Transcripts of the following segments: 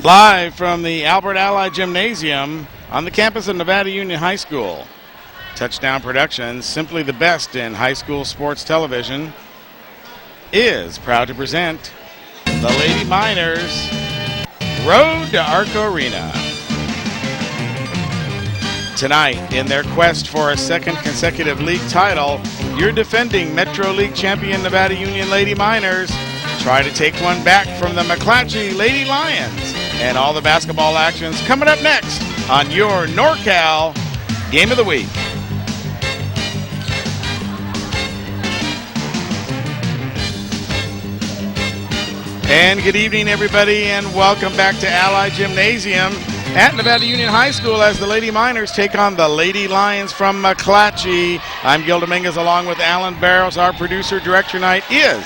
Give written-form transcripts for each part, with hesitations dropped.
Live from the Albert Allied Gymnasium on the campus of Nevada Union High School. Touchdown Productions, simply the best in high school sports television, is proud to present the Lady Miners Road to Arco Arena. Tonight, in their quest for a second consecutive league title, your defending Metro League champion Nevada Union Lady Miners try to take one back from the McClatchy Lady Lions. And all the basketball actions coming up next on your NorCal Game of the Week. And good evening, everybody, and welcome back to Allied Gymnasium at Nevada Union High School as the Lady Miners take on the Lady Lions from McClatchy. I'm Gil Dominguez along with Alan Barrows. Our producer director tonight is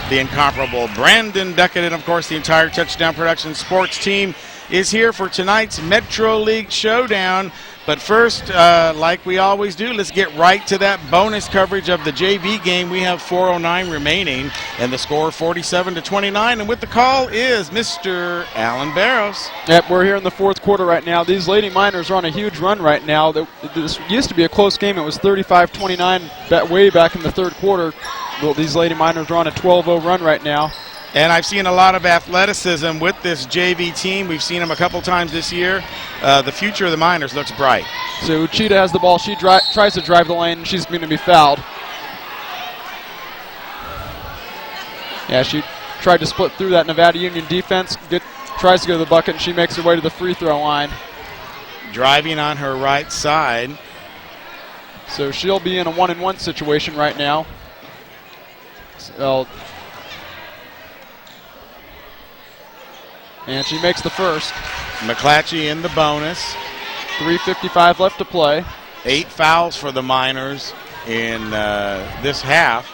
the incomparable Brandon Duckett, and of course the entire Touchdown Productions sports team is here for tonight's Metro League Showdown. But first, like we always do, let's get right to that bonus coverage of the JV game. We have 4:09 remaining, and the score 47-29. And with the call is Mr. Alan Barrows. Yep, we're here in the fourth quarter right now. These Lady Miners are on a huge run right now. This used to be a close game. It was 35-29 way back in the third quarter. Well, these Lady Miners are on a 12-0 run right now. And I've seen a lot of athleticism with this JV team. We've seen them a couple times this year. The future of the Miners looks bright. So Uchida has the ball. She tries to drive the lane, and she's going to be fouled. Yeah, she tried to split through that Nevada Union defense. Tries to go to the bucket, and she makes her way to the free throw line. Driving on her right side. So she'll be in a 1-and-1 situation right now. So, and she makes the first. McClatchy in the bonus. 3:55 left to play. 8 fouls for the Miners in this half.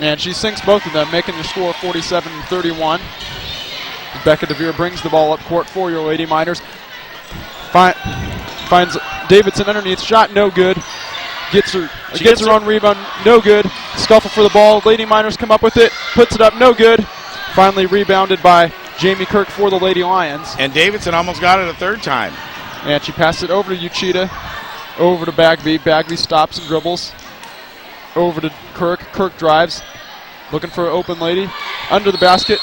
And she sinks both of them, making the score 47-31. Becca DeVere brings the ball up court for your Lady Miners. Finds Davidson underneath, shot no good. Gets her on rebound, no good. Scuffle for the ball. Lady Miners come up with it, puts it up, no good. Finally rebounded by Jamie Kirk for the Lady Lions. And Davidson almost got it a third time. And she passed it over to Uchida, over to Bagby. Bagby stops and dribbles. Over to Kirk. Kirk drives, looking for an open lady. Under the basket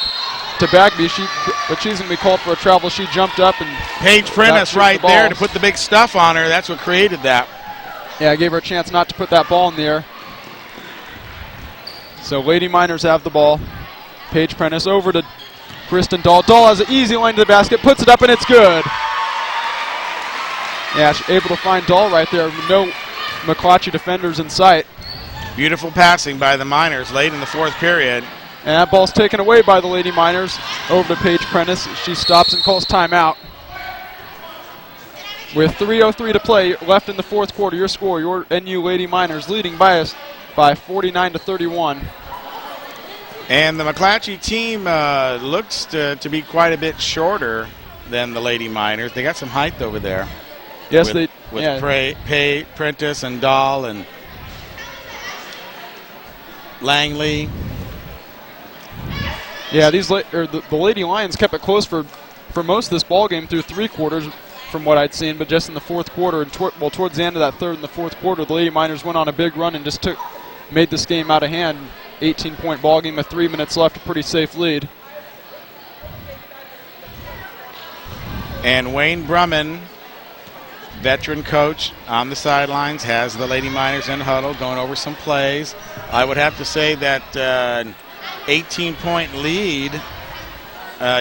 to Bagby, but she's going to be called for a travel. She jumped up and Paige Prentice right there to put the big stuff on her. That's what created that. Yeah, I gave her a chance not to put that ball in the air. So Lady Miners have the ball. Paige Prentice over to Kristen Dahl. Dahl has an easy line to the basket, puts it up, and it's good. Yeah, she's able to find Dahl right there. No McClatchy defenders in sight. Beautiful passing by the Miners late in the fourth period. And that ball's taken away by the Lady Miners. Over to Paige Prentice. She stops and calls timeout. With 3:03 to play left in the fourth quarter, your score, your NU Lady Miners leading by 49-31. And the McClatchy team looks to be quite a bit shorter than the Lady Miners. They got some height over there. Yes, with Prentice and Dahl and Langley. Yeah, the Lady Lions kept it close for most of this ball game through three quarters, from what I'd seen, but just in the fourth quarter, and towards the end of that third and the fourth quarter, the Lady Miners went on a big run and just made this game out of hand. 18-point ball game with 3 minutes left, a pretty safe lead. And Wayne Brumman, veteran coach on the sidelines, has the Lady Miners in huddle going over some plays. I would have to say that 18-point lead,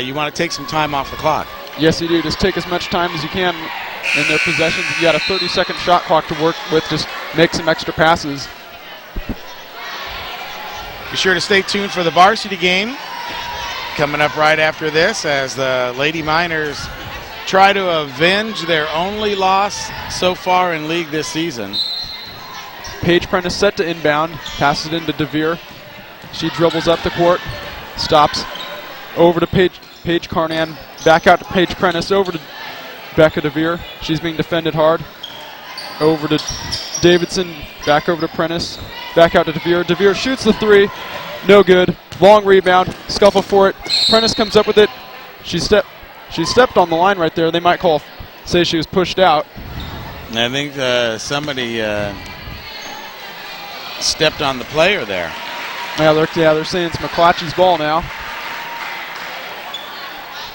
you want to take some time off the clock. Yes, you do. Just take as much time as you can in their possessions. You got a 30-second shot clock to work with. Just make some extra passes. Be sure to stay tuned for the varsity game coming up right after this as the Lady Miners try to avenge their only loss so far in league this season. Paige Prentice set to inbound, passes it into DeVere. She dribbles up the court, stops, over to Paige Carnan, back out to Paige Prentice, over to Becca DeVere. She's being defended hard. Over to Davidson, back over to Prentice, back out to DeVere. DeVere shoots the three, no good. Long rebound, scuffle for it. Prentice comes up with it, She stepped on the line right there. They might say she was pushed out. I think somebody stepped on the player there. Yeah, they're saying it's McClatchy's ball now.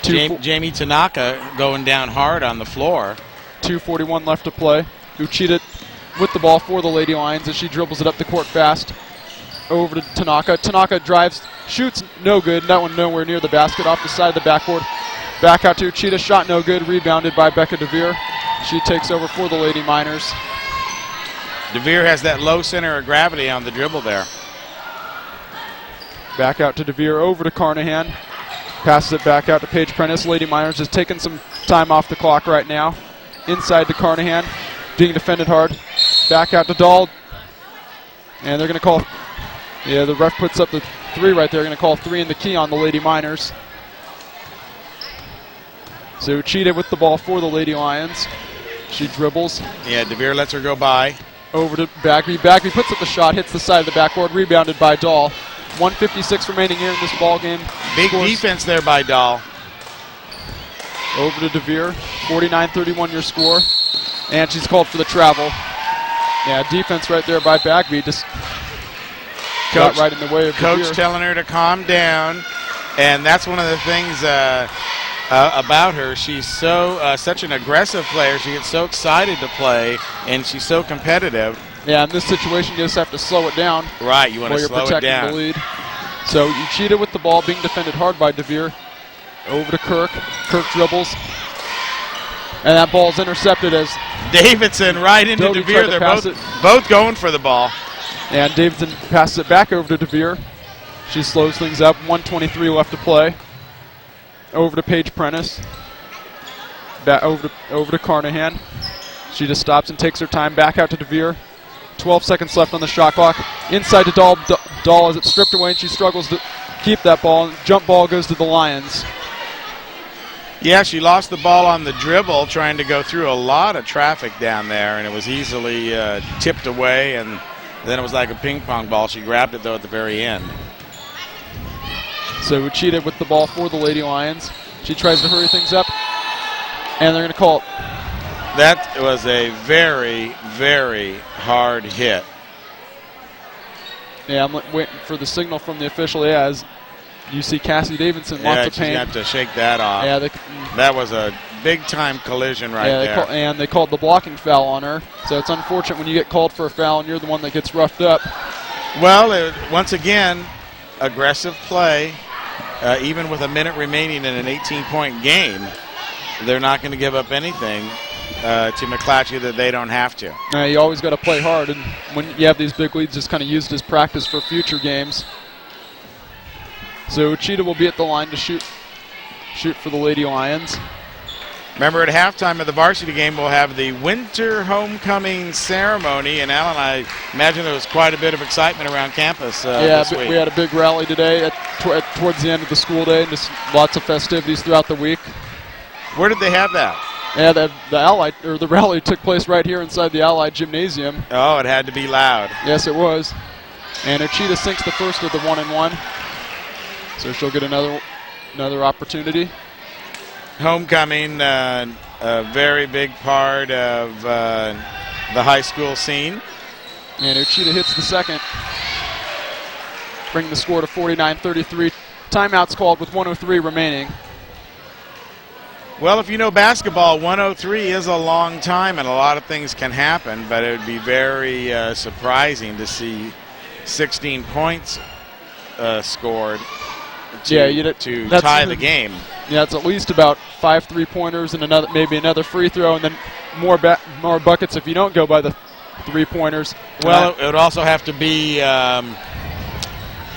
Jamie Tanaka going down hard on the floor. 2:41 left to play. Uchida with the ball for the Lady Lions as she dribbles it up the court fast. Over to Tanaka. Tanaka drives, shoots, no good. That one nowhere near the basket, off the side of the backboard. Back out to Uchida, shot no good. Rebounded by Becca DeVere. She takes over for the Lady Miners. DeVere has that low center of gravity on the dribble there. Back out to DeVere, over to Carnahan. Passes it back out to Paige Prentice. Lady Miners is taking some time off the clock right now. Inside to Carnahan, being defended hard. Back out to Dahl. And they're going to call, yeah, the ref puts up the 3 right there. Going to call 3 in the key on the Lady Miners. So Uchida with the ball for the Lady Lions. She dribbles. Yeah, DeVere lets her go by. Over to Bagby. Bagby puts up the shot, hits the side of the backboard, rebounded by Dahl. 1:56 remaining here in this ball game. Big defense there by Dahl. Over to DeVere. 49-31 your score. And she's called for the travel. Yeah, defense right there by Bagby. Just got right in the way of Coach DeVere. telling her to calm down. And that's one of the things about her. She's such an aggressive player. She gets so excited to play, and she's so competitive. Yeah, in this situation, you just have to slow it down. Right, you want to slow it down. While you're protecting the lead. So Uchida with the ball, being defended hard by DeVere. Over to Kirk. Kirk dribbles. And that ball's intercepted as Davidson right into Doty DeVere. They're both going for the ball. And Davidson passes it back over to DeVere. She slows things up. 1:23 left to play. Over to Paige Prentice. Back over to Carnahan. She just stops and takes her time. Back out to DeVere. 12 seconds left on the shot clock. Inside to Dahl. Dahl as it's stripped away, and she struggles to keep that ball. Jump ball goes to the Lions. Yeah, she lost the ball on the dribble, trying to go through a lot of traffic down there, and it was easily tipped away, and then it was like a ping pong ball. She grabbed it, though, at the very end. So Uchida with the ball for the Lady Lions. She tries to hurry things up, and they're going to call it. That was a very, very hard hit. Yeah, I'm waiting for the signal from the official. Yeah, as you see Cassie Davidson, lots of pain. Yeah, she's got to shake that off. Yeah, that was a big-time collision there. And they called the blocking foul on her. So it's unfortunate when you get called for a foul and you're the one that gets roughed up. Well, once again, aggressive play. Even with a minute remaining in an 18-point game, they're not going to give up anything to McClatchy that they don't have to. You always got to play hard, and when you have these big leads, just kind of used as practice for future games. So Uchida will be at the line to shoot for the Lady Lions. Remember, at halftime of the varsity game, we'll have the winter homecoming ceremony, and Alan, I imagine there was quite a bit of excitement around campus this week. We had a big rally today towards the end of the school day, and just lots of festivities throughout the week. Where did they have that? Yeah, the rally took place right here inside the Allied Gymnasium. Oh, it had to be loud. Yes, it was. And Uchida sinks the first of the 1-and-1, so she'll get another opportunity. Homecoming, a very big part of the high school scene. And Uchida hits the second. Bring the score to 49-33. Timeout's called with 1:03 remaining. Well, if you know basketball, 1:03 is a long time, and a lot of things can happen, but it would be very surprising to see 16 points scored to tie the game. Yeah, it's at least about 5 3-pointers and maybe another free throw, and then more buckets if you don't go by the 3-pointers. Well, it would also have to be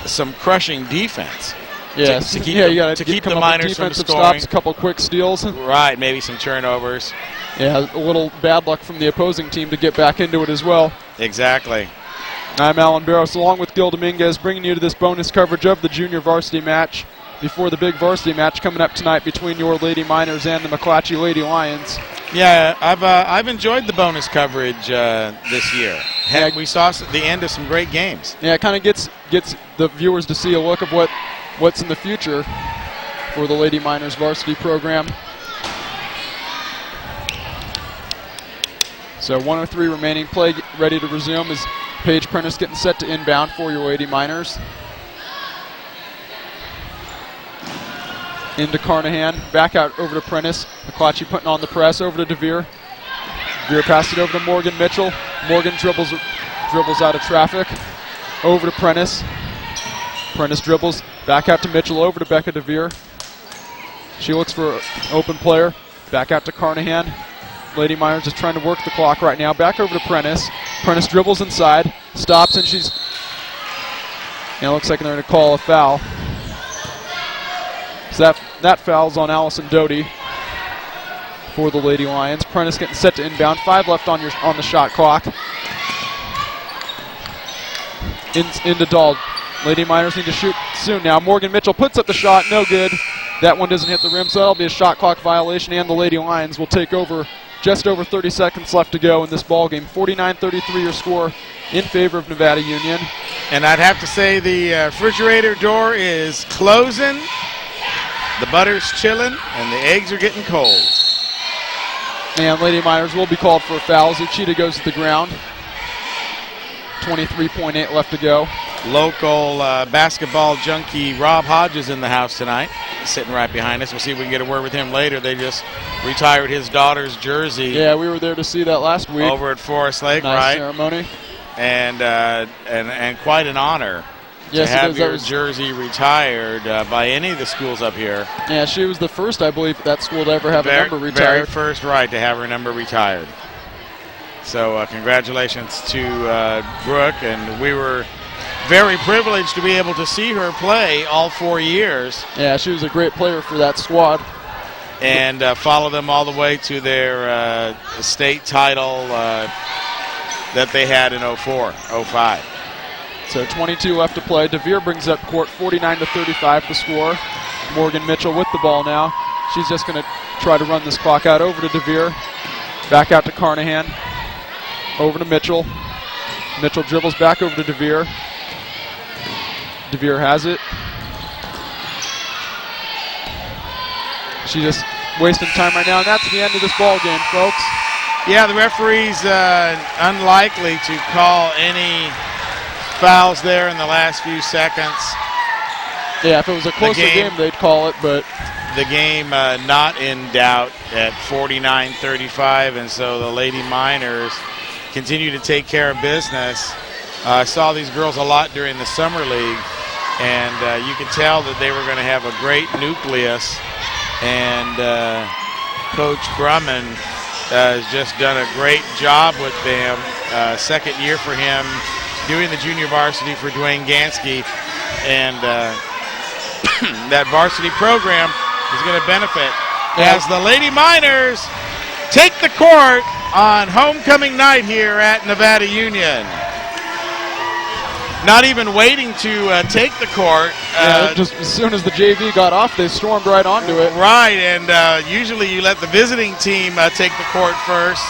some crushing defense. Yes. To keep the Miners from scoring. Stops, a couple quick steals. Right, maybe some turnovers. Yeah, a little bad luck from the opposing team to get back into it as well. Exactly. I'm Alan Barros, along with Gil Dominguez, bringing you to this bonus coverage of the junior varsity match before the big varsity match coming up tonight between your Lady Miners and the McClatchy Lady Lions. Yeah, I've enjoyed the bonus coverage this year. Heck, we saw the end of some great games. Yeah, it kind of gets the viewers to see a look of what's in the future for the Lady Miners varsity program. So 1:03 remaining, play ready to resume as Paige Prentice getting set to inbound for your Lady Miners. Into Carnahan, back out over to Prentice. McClatchy putting on the press, over to DeVere. DeVere passed it over to Morgan Mitchell. Morgan dribbles out of traffic. Over to Prentice. Prentice dribbles, back out to Mitchell, over to Becca DeVere. She looks for an open player, back out to Carnahan. Lady Miners is trying to work the clock right now. Back over to Prentice. Prentice dribbles inside, stops, and it looks like they're going to call a foul. So that foul's on Allison Doty for the Lady Lions. Prentice getting set to inbound. 5 left on the shot clock. Into Dahl. Lady Miners need to shoot soon now. Morgan Mitchell puts up the shot, no good. That one doesn't hit the rim, so that'll be a shot clock violation, and the Lady Lions will take over. Just over 30 seconds left to go in this ball game. 49-33 your score in favor of Nevada Union. And I'd have to say the refrigerator door is closing, the butter's chilling, and the eggs are getting cold. And Lady Miners will be called for a foul. Zuchita goes to the ground. 23.8 left to go. Local basketball junkie Rob Hodges in the house tonight, sitting right behind us. We'll see if we can get a word with him later. They just retired his daughter's jersey. Yeah, we were there to see that last week. Over at Forest Lake, nice right? ceremony. And quite an honor to have your jersey retired by any of the schools up here. Yeah, she was the first, I believe, at that school to ever have a number retired. Very first right to have her number retired. So congratulations to Brooke, and we were very privileged to be able to see her play all 4 years. Yeah, she was a great player for that squad. And follow them all the way to their state title that they had in 05. So 22 left to play. DeVere brings up court, 49-35 the score. Morgan Mitchell with the ball now. She's just going to try to run this clock out. Over to DeVere. Back out to Carnahan. Over to Mitchell. Mitchell dribbles back over to DeVere. DeVere has it. She's just wasting time right now, and that's the end of this ball game, folks. Yeah, the referee's unlikely to call any fouls there in the last few seconds. Yeah, if it was a closer game, they'd call it, but the game not in doubt at 49-35, and so the Lady Miners continue to take care of business. I saw these girls a lot during the summer league, and you could tell that they were going to have a great nucleus, and Coach Grumman has just done a great job with them. Second year for him, doing the junior varsity for Duwaine Ganski, and that varsity program is going to benefit as the Lady Miners take the court on homecoming night here at Nevada Union. Not even waiting to take the court. Just as soon as the JV got off, they stormed right onto it. Right, and usually you let the visiting team take the court first,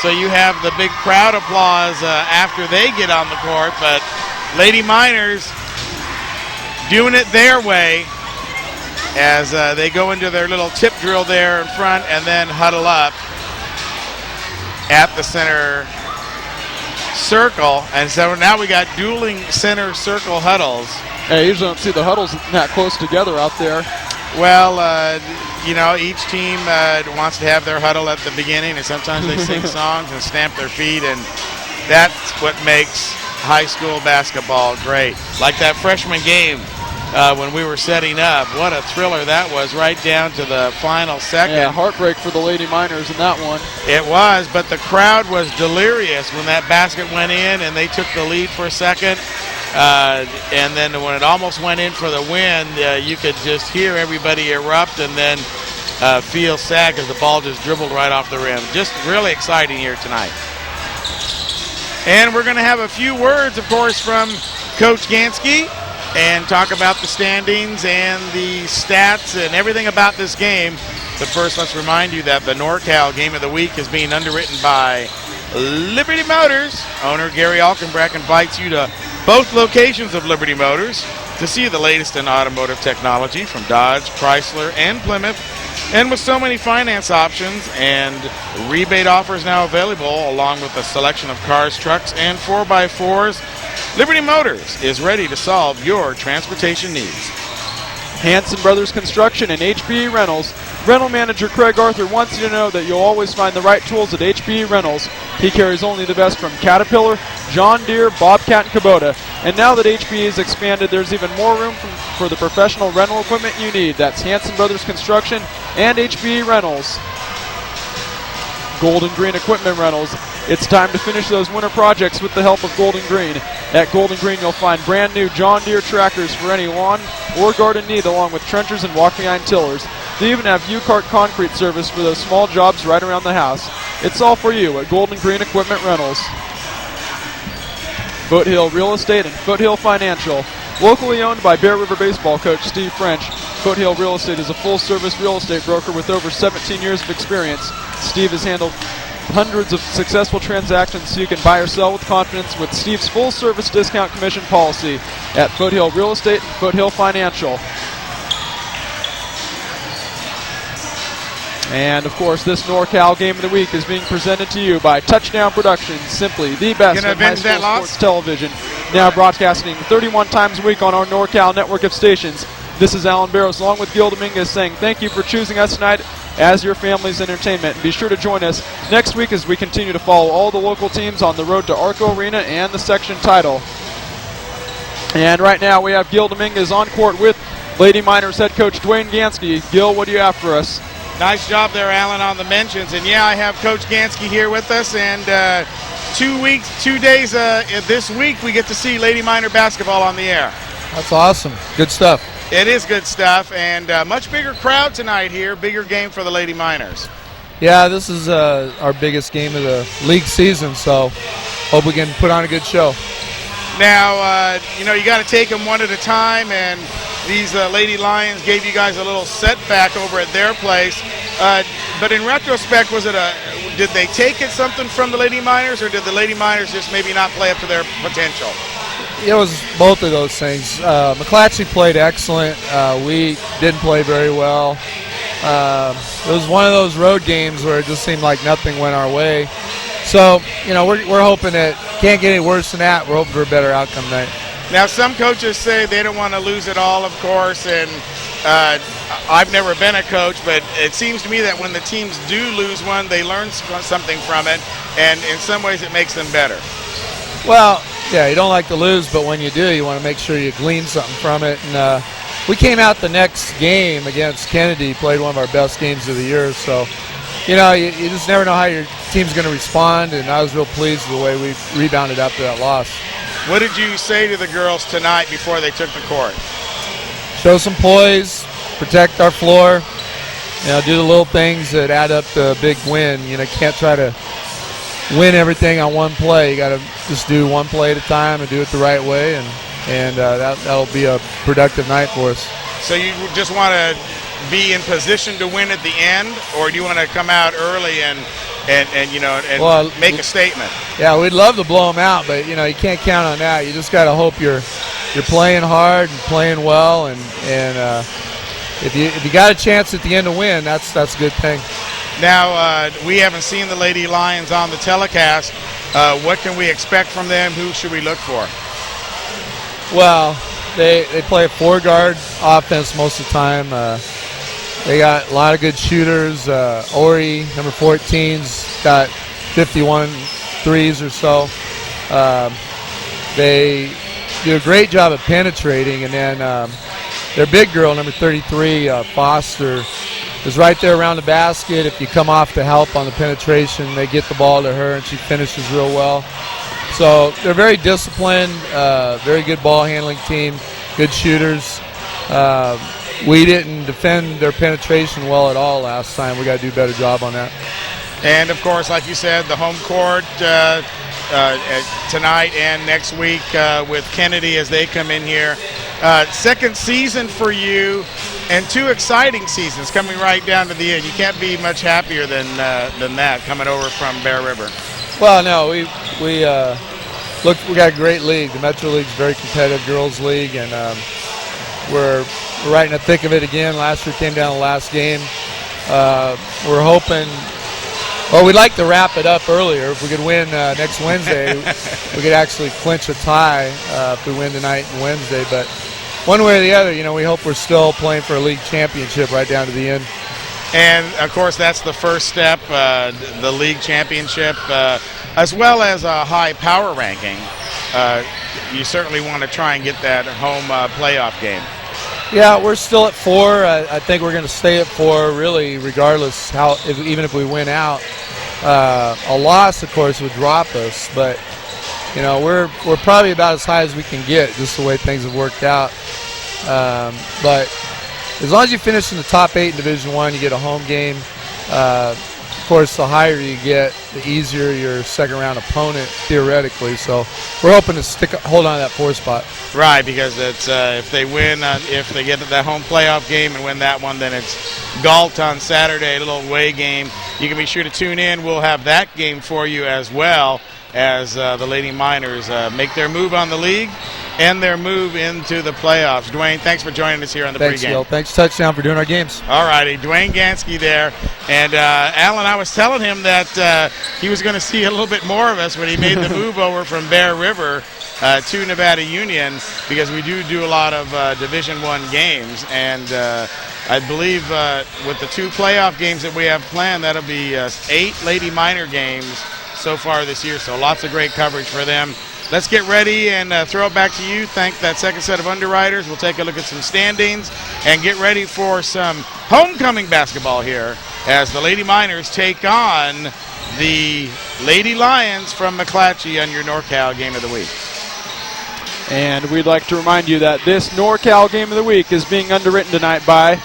so you have the big crowd applause after they get on the court, but Lady Miners doing it their way as they go into their little tip drill there in front and then huddle up at the center circle. And so now we got dueling center circle huddles. Yeah, you usually don't see the huddles that close together out there. Well, each team wants to have their huddle at the beginning, and sometimes they sing songs and stamp their feet, and that's what makes high school basketball great. Like that freshman game when we were setting up. What a thriller that was, right down to the final second. Yeah, heartbreak for the Lady Miners in that one. It was, but the crowd was delirious when that basket went in and they took the lead for a second. And then when it almost went in for the win, you could just hear everybody erupt and then feel sad because the ball just dribbled right off the rim. Just really exciting here tonight. And we're going to have a few words, of course, from Coach Ganski and talk about the standings and the stats and everything about this game. But first, let's remind you that the NorCal Game of the Week is being underwritten by Liberty Motors. Owner Gary Alkenbrack invites you to both locations of Liberty Motors, to see the latest in automotive technology from Dodge, Chrysler, and Plymouth. And with so many finance options and rebate offers now available, along with a selection of cars, trucks, and 4x4s, Liberty Motors is ready to solve your transportation needs. Hanson Brothers Construction and HPE Rentals. Rental Manager Craig Arthur wants you to know that you'll always find the right tools at HPE Rentals. He carries only the best from Caterpillar, John Deere, Bobcat, and Kubota. And now that HPE has expanded, there's even more room for the professional rental equipment you need. That's Hanson Brothers Construction and HPE Rentals. Golden Green Equipment Rentals. It's time to finish those winter projects with the help of Golden Green. At Golden Green, you'll find brand new John Deere tractors for any lawn or garden need, along with trenchers and walk-behind tillers. They even have U-Cart concrete service for those small jobs right around the house. It's all for you at Golden Green Equipment Rentals. Foothill Real Estate and Foothill Financial. Locally owned by Bear River baseball coach Steve French, Foothill Real Estate is a full-service real estate broker with over 17 years of experience. Steve has handled hundreds of successful transactions, so you can buy or sell with confidence with Steve's full-service discount commission policy at Foothill Real Estate and Foothill Financial. And, of course, this NorCal Game of the Week is being presented to you by Touchdown Productions, simply the best in high school sports television. Now broadcasting 31 times a week on our NorCal network of stations. This is Alan Barrows along with Gil Dominguez saying thank you for choosing us tonight as your family's entertainment. And be sure to join us next week as we continue to follow all the local teams on the road to Arco Arena and the section title. And right now we have Gil Dominguez on court with Lady Miners head coach Duwaine Ganski. Gil, what do you have for us? Nice job there, Alan, on the mentions. And yeah, I have Coach Ganski here with us. And 2 days this week, we get to see Lady Miner basketball on the air. That's awesome. Good stuff. It is good stuff, and much bigger crowd tonight here. Bigger game for the Lady Miners. Yeah, this is our biggest game of the league season, so hope we can put on a good show. Now, you got to take them one at a time, and these Lady Lions gave you guys a little setback over at their place. But in retrospect, did they take something from the Lady Miners, or did the Lady Miners just maybe not play up to their potential? It was both of those things. McClatchy played excellent. We didn't play very well. It was one of those road games where it just seemed like nothing went our way. So, we're hoping that can't get any worse than that. We're hoping for a better outcome tonight. Now, some coaches say they don't want to lose it all, of course, and I've never been a coach, but it seems to me that when the teams do lose one, they learn something from it, and in some ways it makes them better. Well, yeah, you don't like to lose, but when you do, you want to make sure you glean something from it. And we came out the next game against Kennedy, played one of our best games of the year. So, you just never know how your team's going to respond, and I was real pleased with the way we rebounded after that loss. What did you say to the girls tonight before they took the court? Show some poise, protect our floor, do the little things that add up to a big win. Can't try to win everything on one play. You got to just do one play at a time and do it the right way, and that'll be a productive night for us. So you just want to be in position to win at the end, or do you want to come out early and make a statement? Yeah, we'd love to blow them out, but you can't count on that. You just got to hope you're playing hard and playing well, and if you got a chance at the end to win, that's a good thing. Now, we haven't seen the Lady Lions on the telecast. What can we expect from them? Who should we look for? Well, they play a four-guard offense most of the time. They got a lot of good shooters. Ori, number 14's got 51 threes or so. They do a great job of penetrating, and then their big girl, number 33, Foster, is right there around the basket. If you come off to help on the penetration, they get the ball to her, and she finishes real well. So they're very disciplined, very good ball handling team, good shooters. We didn't defend their penetration well at all last time. We got to do a better job on that. And, of course, like you said, the home court tonight and next week with Kennedy as they come in here. Second season for you, and 2 exciting seasons coming right down to the end. You can't be much happier than that coming over from Bear River. Well, no, we got a great league. The Metro League's a very competitive girls' league, and we're right in the thick of it again. Last year came down the last game. We're hoping. Well, we'd like to wrap it up earlier. If we could win next Wednesday, we could actually clinch a tie if we win tonight and Wednesday. But one way or the other, we hope we're still playing for a league championship right down to the end. And, of course, that's the first step, the league championship, as well as a high power ranking. You certainly want to try and get that home playoff game. Yeah, we're still at 4. I think we're going to stay at 4, really, regardless even if we win out. A loss, of course, would drop us, but we're probably about as high as we can get, just the way things have worked out. But as long as you finish in the top 8 in Division I, you get a home game. Of course, the higher you get, the easier your second-round opponent, theoretically. So we're hoping to hold on to that 4 spot. Right, because it's if they win, if they get to that home playoff game and win that one, then it's Galt on Saturday, a little away game. You can be sure to tune in. We'll have that game for you as well as the Lady Miners make their move on the league and their move into the playoffs. Duwaine, thanks for joining us here on the Thanks, pregame. Gil. Thanks, Touchdown, for doing our games. All righty, Duwaine Ganski there. And Alan, I was telling him that he was going to see a little bit more of us when he made the move over from Bear River to Nevada Union, because we do a lot of Division I games. And I believe with the 2 playoff games that we have planned, that'll be 8 Lady Minor games so far this year. So lots of great coverage for them. Let's get ready and throw it back to you. Thank that second set of underwriters. We'll take a look at some standings and get ready for some homecoming basketball here as the Lady Miners take on the Lady Lions from McClatchy on your NorCal Game of the Week. And we'd like to remind you that this NorCal Game of the Week is being underwritten tonight by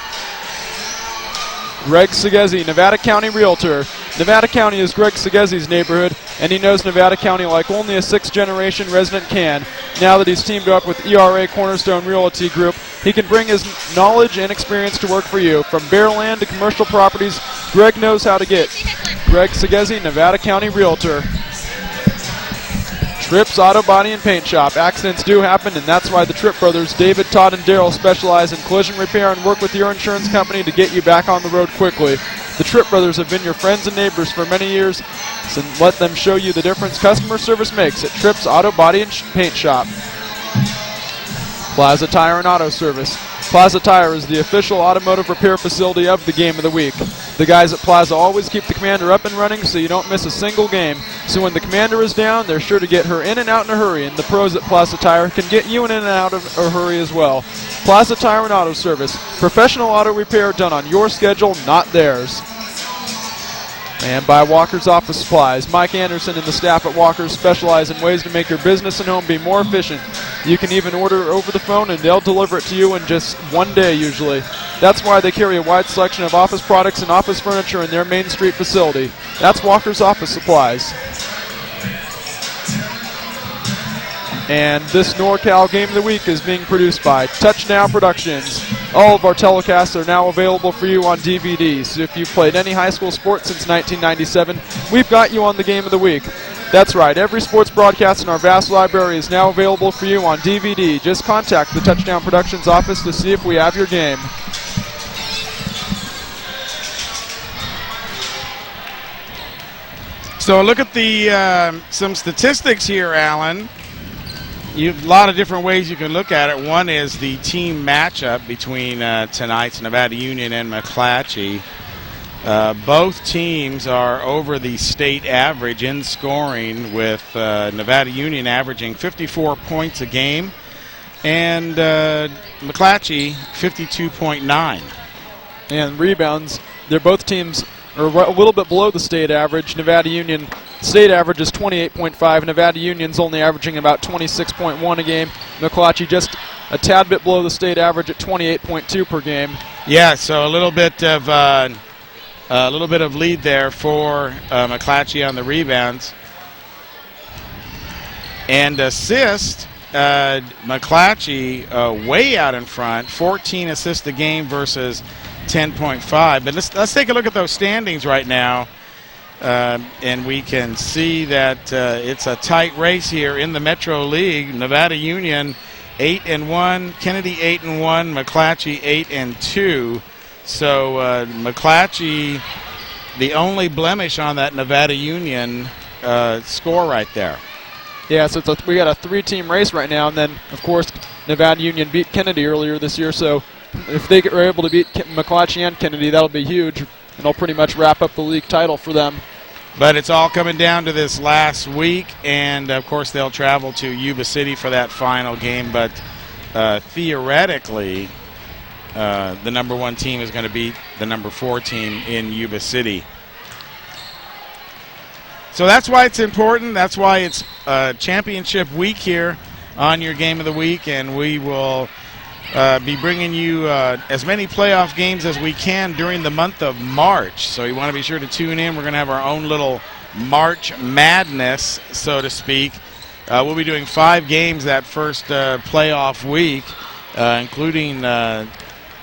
Greg Segezi, Nevada County Realtor. Nevada County is Greg Segezi's neighborhood, and he knows Nevada County like only a 6th-generation resident can. Now that he's teamed up with ERA Cornerstone Realty Group, he can bring his knowledge and experience to work for you. From bare land to commercial properties, Greg knows how to get. Greg Segezi, Nevada County Realtor. Tripp's Auto Body and Paint Shop. Accidents do happen, and that's why the Tripp brothers, David, Todd, and Daryl, specialize in collision repair and work with your insurance company to get you back on the road quickly. The Tripp brothers have been your friends and neighbors for many years, so let them show you the difference customer service makes at Tripp's Auto Body and Paint Shop. Plaza Tire and Auto Service. Plaza Tire is the official automotive repair facility of the Game of the Week. The guys at Plaza always keep the Commander up and running so you don't miss a single game. So when the Commander is down, they're sure to get her in and out in a hurry, and the pros at Plaza Tire can get you in and out of a hurry as well. Plaza Tire and Auto Service. Professional auto repair done on your schedule, not theirs. And by Walker's Office Supplies. Mike Anderson and the staff at Walker's specialize in ways to make your business and home be more efficient. You can even order over the phone and they'll deliver it to you in just one day usually. That's why they carry a wide selection of office products and office furniture in their Main Street facility. That's Walker's Office Supplies. And this NorCal Game of the Week is being produced by Touchdown Productions. All of our telecasts are now available for you on DVD. So if you've played any high school sport since 1997, we've got you on the Game of the Week. That's right, every sports broadcast in our vast library is now available for you on DVD. Just contact the Touchdown Productions office to see if we have your game. So look at the some statistics here, Alan. A lot of different ways you can look at it. One is the team matchup between tonight's Nevada Union and McClatchy. Both teams are over the state average in scoring, with Nevada Union averaging 54 points a game and McClatchy 52.9. And rebounds, they're both teams are a little bit below the state average. Nevada Union state average is 28.5. Nevada Union's only averaging about 26.1 a game. McClatchy just a tad bit below the state average at 28.2 per game. Yeah, so a little bit of lead there for McClatchy on the rebounds. And assist, McClatchy way out in front, 14 assists a game versus 10.5. But let's take a look at those standings right now, and we can see that it's a tight race here in the Metro League. Nevada Union 8-1, Kennedy 8-1, McClatchy 8-2. So McClatchy, the only blemish on that Nevada Union score right there. Yeah, so we got a 3-team race right now, and then, of course, Nevada Union beat Kennedy earlier this year, so if they are able to beat McClatchy and Kennedy, that'll be huge, and they'll pretty much wrap up the league title for them. But it's all coming down to this last week, and, of course, they'll travel to Yuba City for that final game, but theoretically, the number 1 team is going to beat the number 4 team in Yuba City. So that's why it's important. That's why it's championship week here on your Game of the Week, and we will be bringing you as many playoff games as we can during the month of March. So you want to be sure to tune in. We're going to have our own little March Madness, so to speak. We'll be doing 5 games that first playoff week, including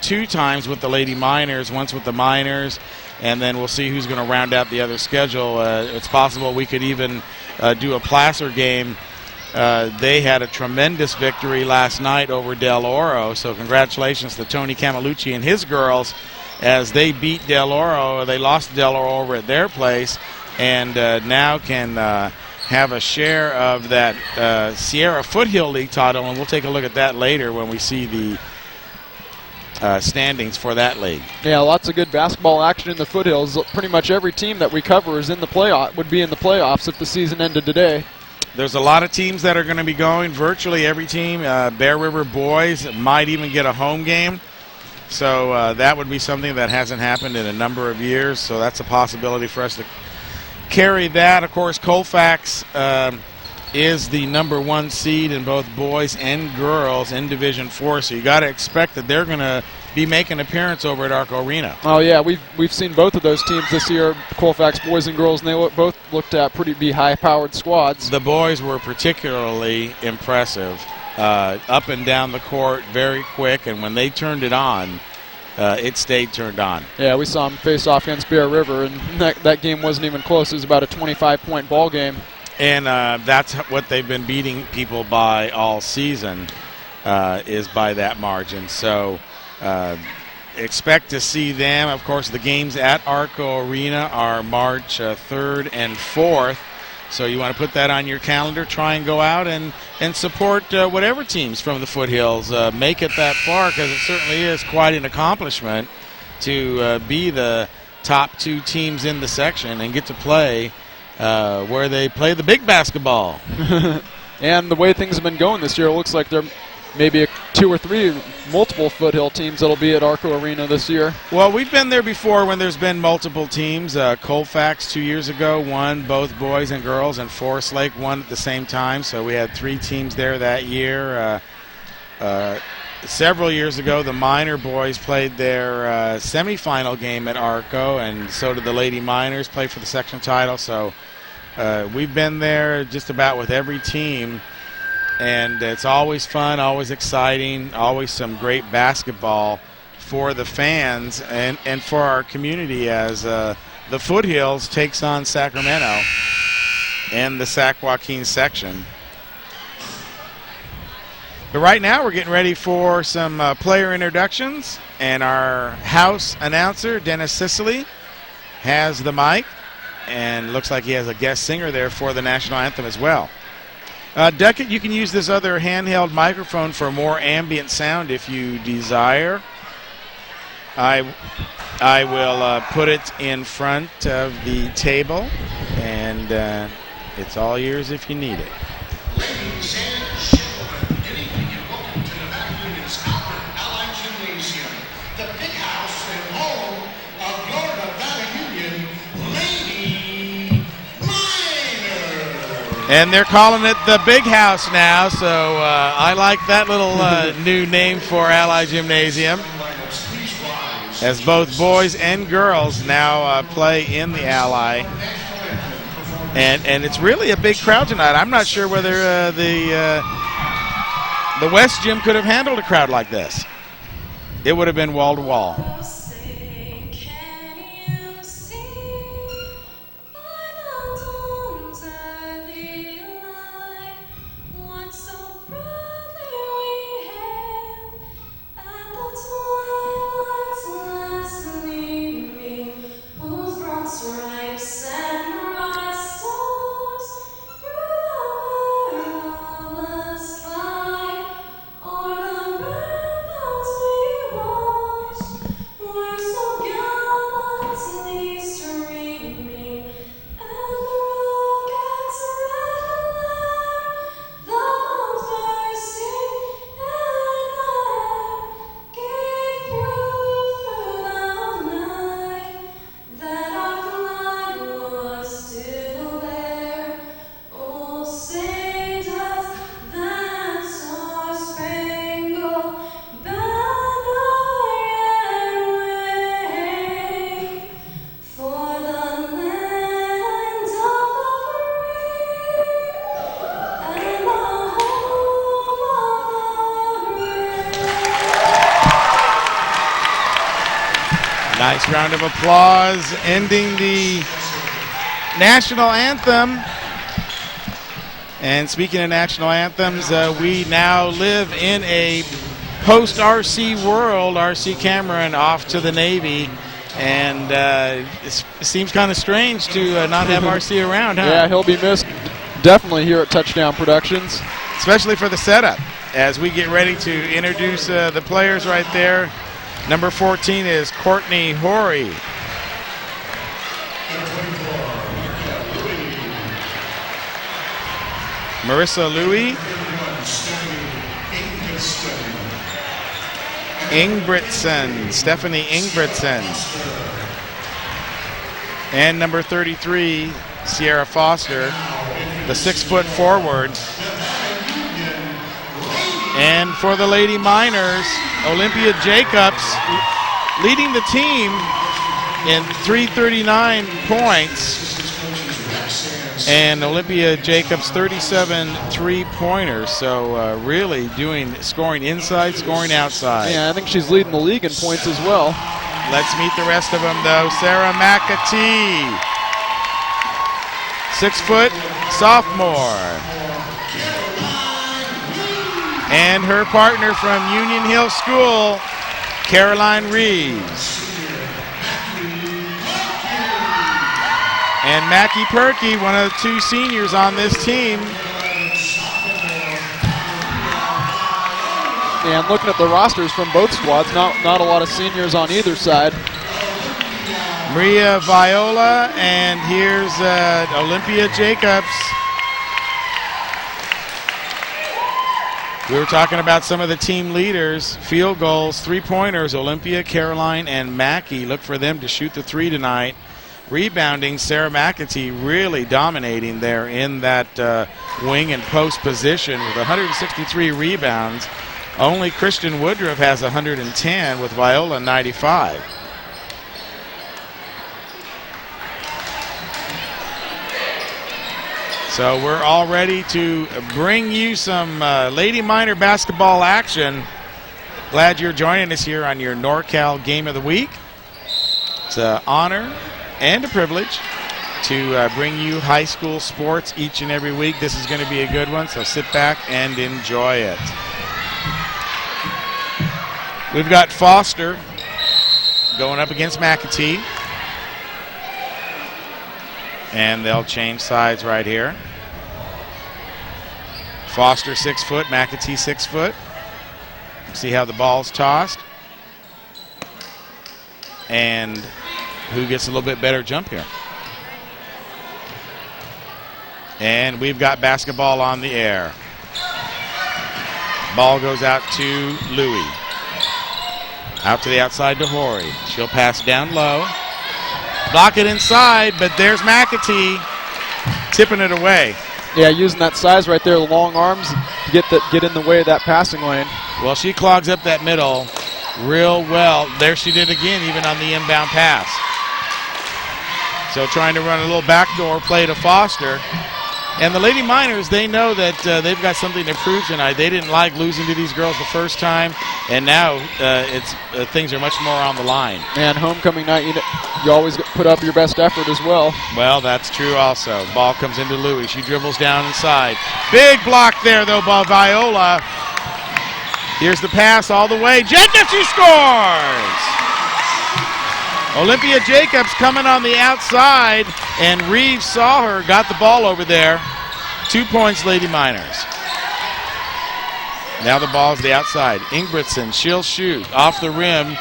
2 times with the Lady Miners, once with the Miners, and then we'll see who's going to round out the other schedule. It's possible we could even do a Placer game. They had a tremendous victory last night over Del Oro, so congratulations to Tony Camalucci and his girls as they beat Del Oro. They lost to Del Oro over at their place, and now can have a share of that Sierra Foothill League title, and we'll take a look at that later when we see the standings for that league. Yeah, lots of good basketball action in the Foothills. Pretty much every team that we cover is in the playoff, would be in the playoffs if the season ended today. There's a lot of teams that are going to be going. Virtually every team. Bear River boys might even get a home game. So that would be something that hasn't happened in a number of years. So that's a possibility for us to carry that. Of course, Colfax is the number 1 seed in both boys and girls in Division 4. So you got to expect that they're going to be making an appearance over at Arco Arena. Oh yeah, we've seen both of those teams this year, Colfax boys and girls, and they both looked at pretty high-powered squads. The boys were particularly impressive, up and down the court, very quick, and when they turned it on, it stayed turned on. Yeah, we saw them face off against Bear River, and that game wasn't even close. It was about a 25-point ball game. And that's what they've been beating people by all season, is by that margin. So expect to see them. Of course, the games at Arco Arena are March 3rd and 4th. So you want to put that on your calendar. Try and go out and support whatever teams from the Foothills make it that far, because it certainly is quite an accomplishment to be the top 2 teams in the section and get to play where they play the big basketball. And the way things have been going this year, it looks like there may be 2 or 3 multiple Foothill teams that'll be at Arco Arena this year. Well, we've been there before when there's been multiple teams. Colfax 2 years ago won, both boys and girls, and Forest Lake won at the same time. So we had 3 teams there that year. Several years ago, the minor boys played their semifinal game at Arco, and so did the Lady Miners, play for the section title. So we've been there just about with every team, and it's always fun, always exciting, always some great basketball for the fans and for our community as the Foothills takes on Sacramento and the Sac Joaquin section. But right now we're getting ready for some player introductions, and our house announcer, Dennis Sicily, has the mic, and looks like he has a guest singer there for the national anthem as well. Duckett, you can use this other handheld microphone for more ambient sound if you desire. I will put it in front of the table, and it's all yours if you need it. Ladies and gentlemen, good evening and welcome to Nevada Union's Allied Gymnasium, the big house and home of your Nevada Union Lady Miners. And they're calling it the Big House now, so I like that little new name for Allied Gymnasium, as both boys and girls now play in the Ally. And it's really a big crowd tonight. I'm not sure whether the West Gym could have handled a crowd like this. It would have been wall to wall. Nice round of applause ending the national anthem. And speaking of national anthems, we now live in a post-RC world. RC Cameron off to the Navy. And it seems kind of strange to not have RC around, huh? Yeah, he'll be missed definitely here at Touchdown Productions. Especially for the setup. As we get ready to introduce the players right there. Number 14 is Courtney Horry. Marissa Louie. Ingbritson, Stephanie Ingbritson. And number 33, Sierra Foster, the 6-foot forward. And for the Lady Miners, Olympia Jacobs leading the team in 339 points. And Olympia Jacobs 37 3-pointers. So really scoring inside, scoring outside. Yeah, I think she's leading the league in points as well. Let's meet the rest of them though. Sarah McClatchy, 6-foot sophomore. And her partner from Union Hill School, Caroline Reeves. And Mackie Perky, one of the 2 seniors on this team. And looking at the rosters from both squads, not a lot of seniors on either side. Maria Viola, and here's Olympia Jacobs. We were talking about some of the team leaders, field goals, 3-pointers, Olympia, Caroline, and Mackie. Look for them to shoot the 3 tonight. Rebounding, Sarah McAtee really dominating there in that wing and post position with 163 rebounds. Only Christian Woodruff has 110 with Viola 95. So we're all ready to bring you some Lady Miner basketball action. Glad you're joining us here on your NorCal Game of the Week. It's an honor and a privilege to bring you high school sports each and every week. This is going to be a good one, so sit back and enjoy it. We've got Foster going up against McAtee. And they'll change sides right here. Foster 6 foot, McAtee 6 foot. See how the ball's tossed. And who gets a little bit better jump here. And we've got basketball on the air. Ball goes out to Louie. Out to the outside to Horry. She'll pass down low. Block it inside, but there's McAtee tipping it away. Yeah, using that size right there, the long arms, to get in the way of that passing lane. Well, she clogs up that middle real well. There she did again, even on the inbound pass. So trying to run a little backdoor play to Foster. And the Lady Miners, they know that they've got something to prove tonight. They didn't like losing to these girls the first time, and now things are much more on the line. And homecoming night, you always put up your best effort as well. Well, that's true also. Ball comes into Louie. She dribbles down inside. Big block there, though, by Viola. Here's the pass all the way. Jacobs, she scores! Olympia Jacobs coming on the outside, and Reeves saw her, got the ball over there. 2 points, Lady Miners. Now the ball's the outside. Ingbritson, she'll shoot. Off the rim,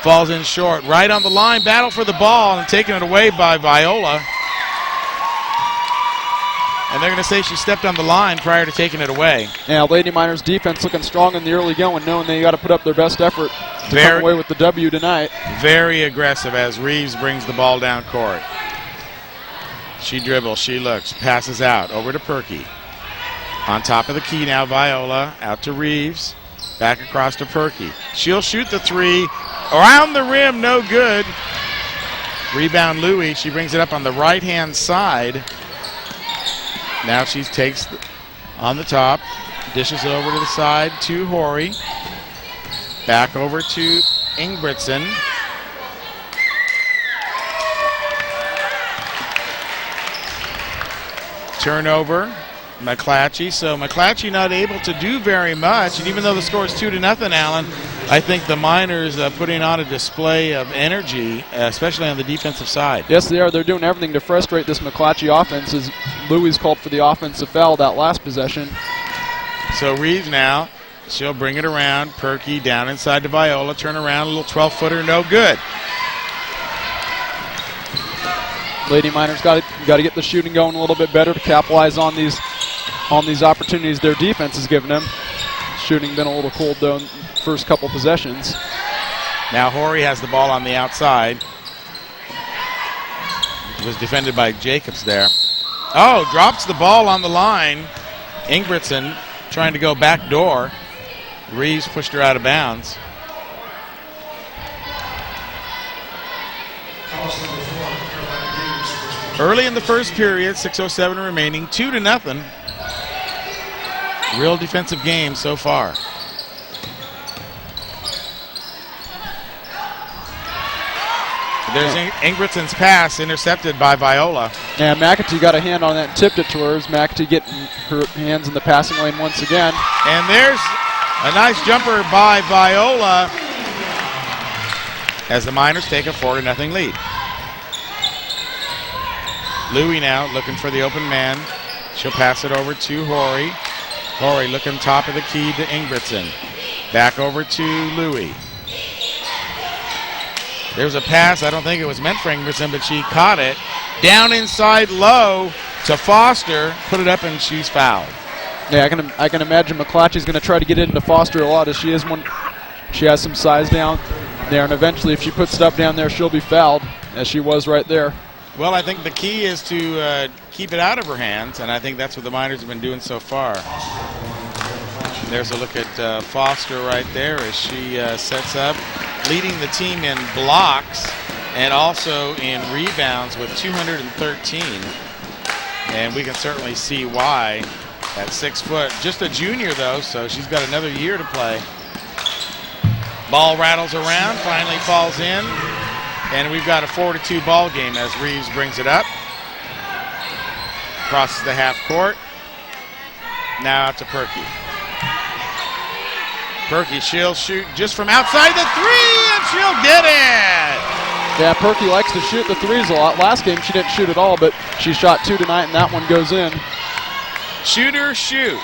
falls in short. Right on the line, battle for the ball, and taking it away by Viola. And they're going to say she stepped on the line prior to taking it away. Yeah, Lady Miners defense looking strong in the early going, knowing they got to put up their best effort to come away with the W tonight. Very aggressive as Reeves brings the ball down court. She dribbles, she looks, passes out, over to Perky. On top of the key now, Viola, out to Reeves, back across to Perky. She'll shoot the 3, around the rim, no good. Rebound Louie, she brings it up on the right-hand side. Now she takes on the top, dishes it over to the side to Horry. Back over to Ingbritson. Turnover, McClatchy. So McClatchy not able to do very much. And even though the score is 2-0, Alan, I think the Miners putting on a display of energy, especially on the defensive side. Yes, they are. They're doing everything to frustrate this McClatchy offense as Louis called for the offensive foul that last possession. So Reeves now, she'll bring it around. Perky down inside to Viola. Turn around, a little 12-footer, no good. Lady Miners got to get the shooting going a little bit better to capitalize on these opportunities their defense is giving them. Shooting been a little cold though in the first couple possessions. Now Horry has the ball on the outside. It was defended by Jacobs there. Oh, drops the ball on the line. Ingebrigtsen trying to go back door. Reeves pushed her out of bounds. Early in the first period, 6:07 remaining, 2-0. Real defensive game so far. There's Ingebrigtsen's pass intercepted by Viola. Yeah, McAtee got a hand on that and tipped it to her as McAtee getting her hands in the passing lane once again. And there's a nice jumper by Viola as the Miners take a 4-0 lead. Louis now looking for the open man. She'll pass it over to Horry. Horry looking top of the key to Ingebrigtsen. Back over to Louis. There's a pass. I don't think it was meant for Ingebrigtsen, but she caught it. Down inside low to Foster. Put it up and she's fouled. Yeah, I can imagine McClatchy's going to try to get into Foster a lot as she is one. She has some size down there, and eventually if she puts it up down there, she'll be fouled, as she was right there. Well, I think the key is to keep it out of her hands, and I think that's what the Miners have been doing so far. There's a look at Foster right there as she sets up, leading the team in blocks and also in rebounds with 213. And we can certainly see why at 6 foot. Just a junior, though, so she's got another year to play. Ball rattles around, finally falls in. And we've got a 4-2 ball game as Reeves brings it up. Crosses the half court. Now out to Perky. Perky, she'll shoot just from outside the three, and she'll get it! Yeah, Perky likes to shoot the threes a lot. Last game she didn't shoot at all, but she shot 2 tonight, and that one goes in. Shooter, shoot.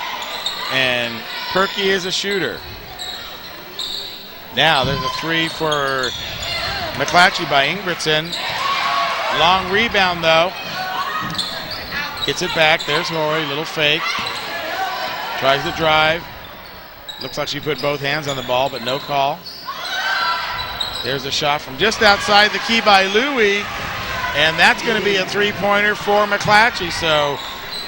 And Perky is a shooter. Now there's a three for McClatchy by Ingebrigtsen. Long rebound, though. Gets it back. There's Horry. Little fake. Tries to drive. Looks like she put both hands on the ball, but no call. There's a shot from just outside the key by Louis. And that's going to be a three-pointer for McClatchy. So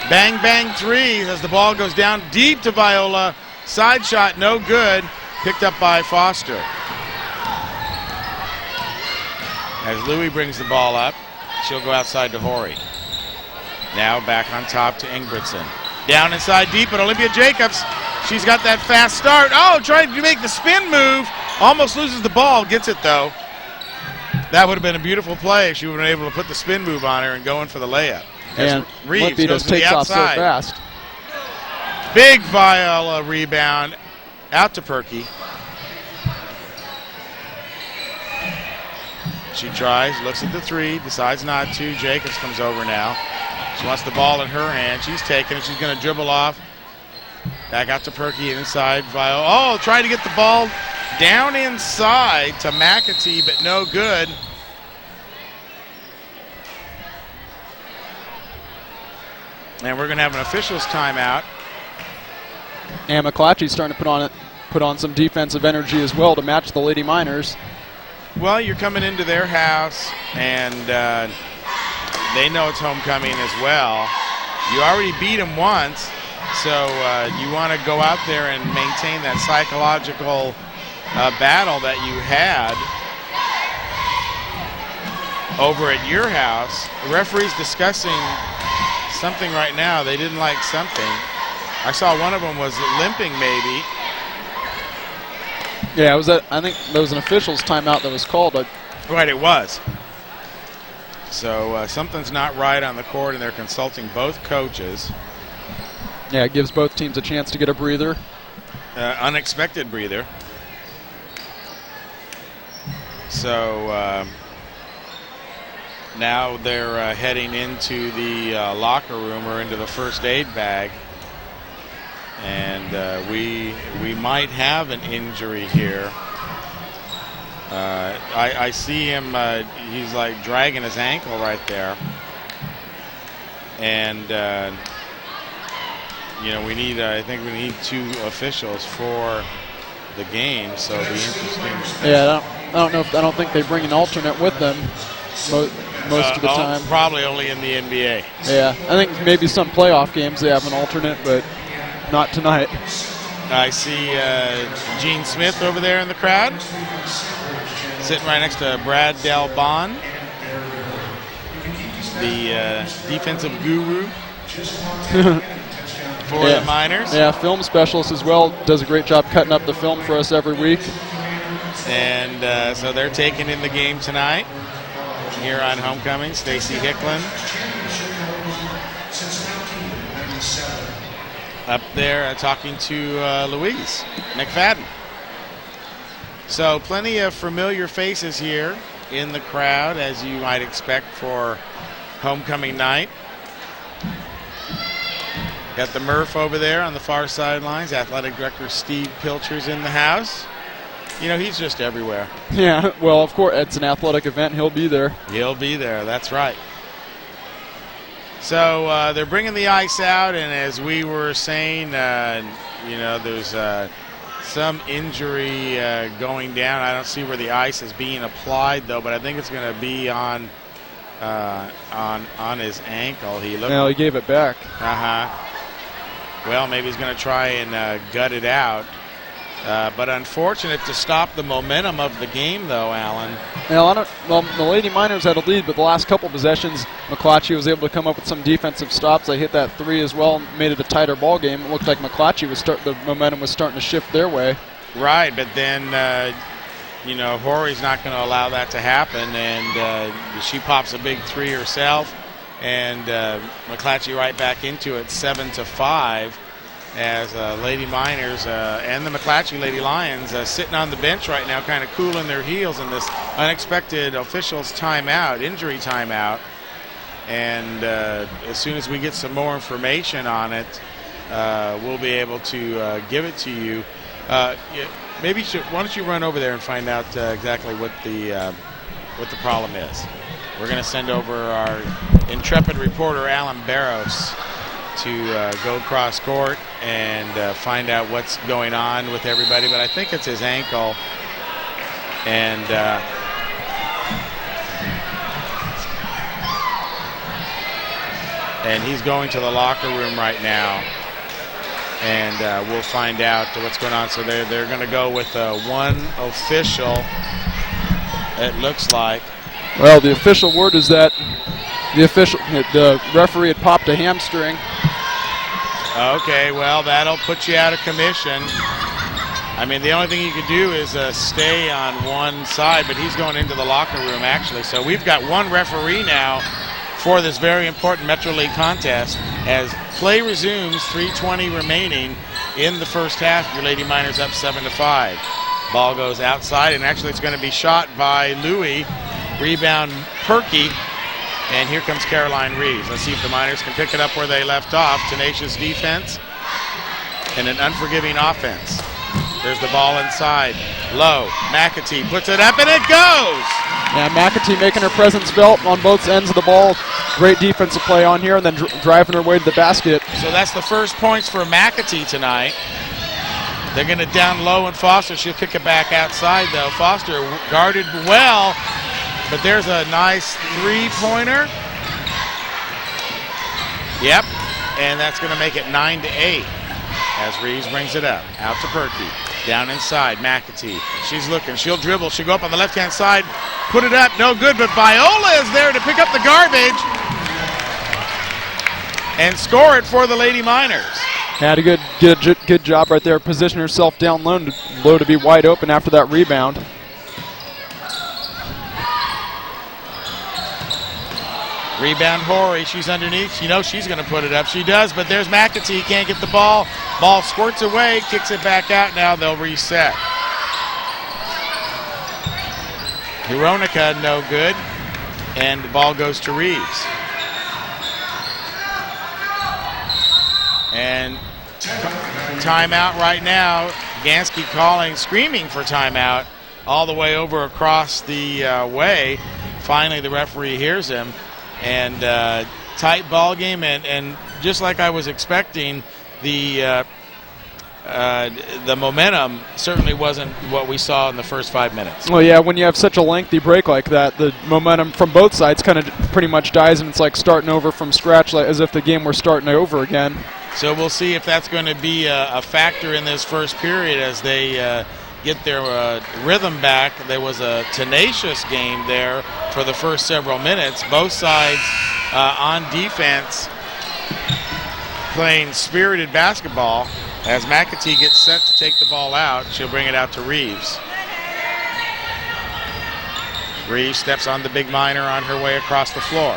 bang, bang threes as the ball goes down deep to Viola. Side shot, no good. Picked up by Foster. As Louis brings the ball up, she'll go outside to Horry. Now back on top to Ingebrigtsen. Down inside deep, but Olympia Jacobs, she's got that fast start. Oh, trying to make the spin move. Almost loses the ball, gets it though. That would have been a beautiful play if she would have been able to put the spin move on her and go in for the layup. And Reeves Olympia goes just to the takes off so outside. fast. Big Viola rebound out to Perky. She tries, looks at the three, decides not to. Jacobs comes over now. She wants the ball in her hand. She's taking it. She's going to dribble off. Back out to Perky inside. Viola. Oh, trying to get the ball down inside to McAtee, but no good. And we're going to have an officials timeout. And McClatchy's starting to put on some defensive energy as well to match the Lady Miners. Well, you're coming into their house, and they know it's homecoming as well. You already beat them once, so you want to go out there and maintain that psychological battle that you had over at your house. The referee's discussing something right now. They didn't like something. I saw one of them was limping maybe. Yeah, I think there was an official's timeout that was called. Right, it was. So something's not right on the court, and they're consulting both coaches. Yeah, it gives both teams a chance to get a breather. Unexpected breather. So now they're heading into the locker room or into the first aid bag. And we might have an injury here. I see him, he's like dragging his ankle right there. And, you know, I think we need 2 officials for the game, so it'll be interesting. Yeah, I don't think they bring an alternate with them most of the time. Probably only in the NBA. Yeah, I think maybe some playoff games they have an alternate, but not tonight. I see Gene Smith over there in the crowd, sitting right next to Brad Dalbon, the defensive guru for the Miners. Yeah, film specialist as well. Does a great job cutting up the film for us every week. And so they're taking in the game tonight here on Homecoming. Stacy Hicklin up there talking to Louise McFadden. So plenty of familiar faces here in the crowd, as you might expect for homecoming night. Got the Murph over there on the far sidelines. Athletic Director Steve Pilcher's in the house. You know, he's just everywhere. Yeah, well, of course, it's an athletic event. He'll be there. He'll be there, that's right. So they're bringing the ice out, and as we were saying, you know, there's some injury going down. I don't see where the ice is being applied, though, but I think it's going to be on his ankle. He gave it back. Well, maybe he's going to try and gut it out. But unfortunate to stop the momentum of the game, though, Alan. Well, the Lady Miners had a lead, but the last couple possessions, McClatchy was able to come up with some defensive stops. They hit that 3 as well, made it a tighter ball game. It looked like McClatchy the momentum was starting to shift their way. Right, but then, you know, Horry's not going to allow that to happen, and she pops a big 3 herself, and McClatchy right back into it, 7-5. As Lady Miners and the McClatchy Lady Lions sitting on the bench right now, kind of cooling their heels in this unexpected officials timeout, injury timeout. And as soon as we get some more information on it, we'll be able to give it to you. Maybe why don't you run over there and find out exactly what the problem is. We're going to send over our intrepid reporter Alan Barros to go cross court and find out what's going on with everybody, but I think it's his ankle, and he's going to the locker room right now, and we'll find out what's going on. So they're going to go with one official, it looks like. Well, the official word is that the referee had popped a hamstring. Okay, well, that'll put you out of commission. I mean, the only thing you could do is stay on one side, but he's going into the locker room, actually. So we've got one referee now for this very important Metro League contest as play resumes, 3:20 remaining in the first half. Your Lady Miners up 7-5. Ball goes outside, and actually it's going to be shot by Louie. Rebound, Perky. And here comes Caroline Reeves. Let's see if the Miners can pick it up where they left off. Tenacious defense and an unforgiving offense. There's the ball inside. Low. McAtee puts it up, and it goes! Yeah, McAtee making her presence felt on both ends of the ball. Great defensive play on here, and then driving her way to the basket. So that's the first points for McAtee tonight. They're going to down low, and Foster, she'll kick it back outside, though. Foster guarded well. But there's a nice three-pointer. Yep, and that's going to make it 9-8 as Reeves brings it up. Out to Perky. Down inside, McAtee. She's looking. She'll dribble. She'll go up on the left-hand side. Put it up. No good, but Viola is there to pick up the garbage and score it for the Lady Miners. Had a good job right there. Position herself down low to be wide open after that rebound. Rebound Horry, she's underneath. You know she's going to put it up. She does, but there's McClatchy, can't get the ball. Ball squirts away, kicks it back out. Now they'll reset. Veronica, no good. And the ball goes to Reeves. And timeout right now. Ganski calling, screaming for timeout all the way over across the way. Finally, the referee hears him. And tight ball game, and just like I was expecting, the momentum certainly wasn't what we saw in the first 5 minutes. Well, yeah, when you have such a lengthy break like that, the momentum from both sides kind of pretty much dies, and it's like starting over from scratch, like as if the game were starting over again. So we'll see if that's going to be a factor in this first period as they get their rhythm back. There was a tenacious game there for the first several minutes. Both sides on defense playing spirited basketball. As McAtee gets set to take the ball out, she'll bring it out to Reeves. Reeves steps on the big minor on her way across the floor.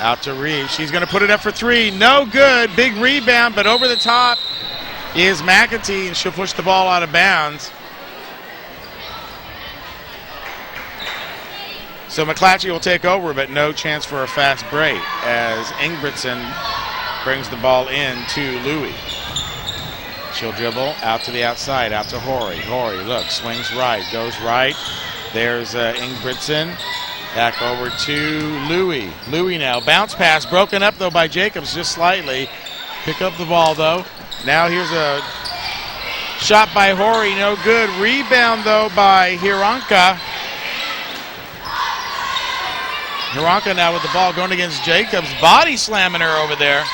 Out to Reeves. She's going to put it up for three. No good. Big rebound, but over the top is McAtee, and she'll push the ball out of bounds. So McClatchy will take over, but no chance for a fast break as Ingebrigtsen brings the ball in to Louie. She'll dribble out to the outside, out to Horry. Horry, look, swings right, goes right. There's Ingebrigtsen. Back over to Louie. Louie now. Bounce pass broken up, though, by Jacobs just slightly. Pick up the ball, though. Now here's a shot by Horry. No good. Rebound, though, by Hiranka. Hiranka now with the ball going against Jacobs. Body slamming her over there.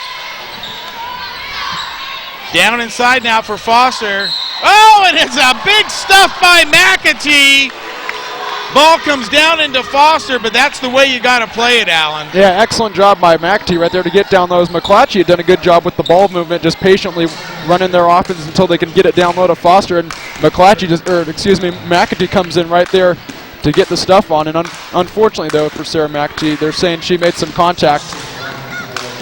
Down inside now for Foster. Oh, and it's a big stuff by McAtee. Ball comes down into Foster, but that's the way you got to play it, Alan. Yeah, excellent job by McAtee right there to get down those. McClatchy had done a good job with the ball movement, just patiently running their offense until they can get it down low to Foster. And McAtee comes in right there to get the stuff on. And unfortunately, though, for Sarah McAtee, they're saying she made some contact.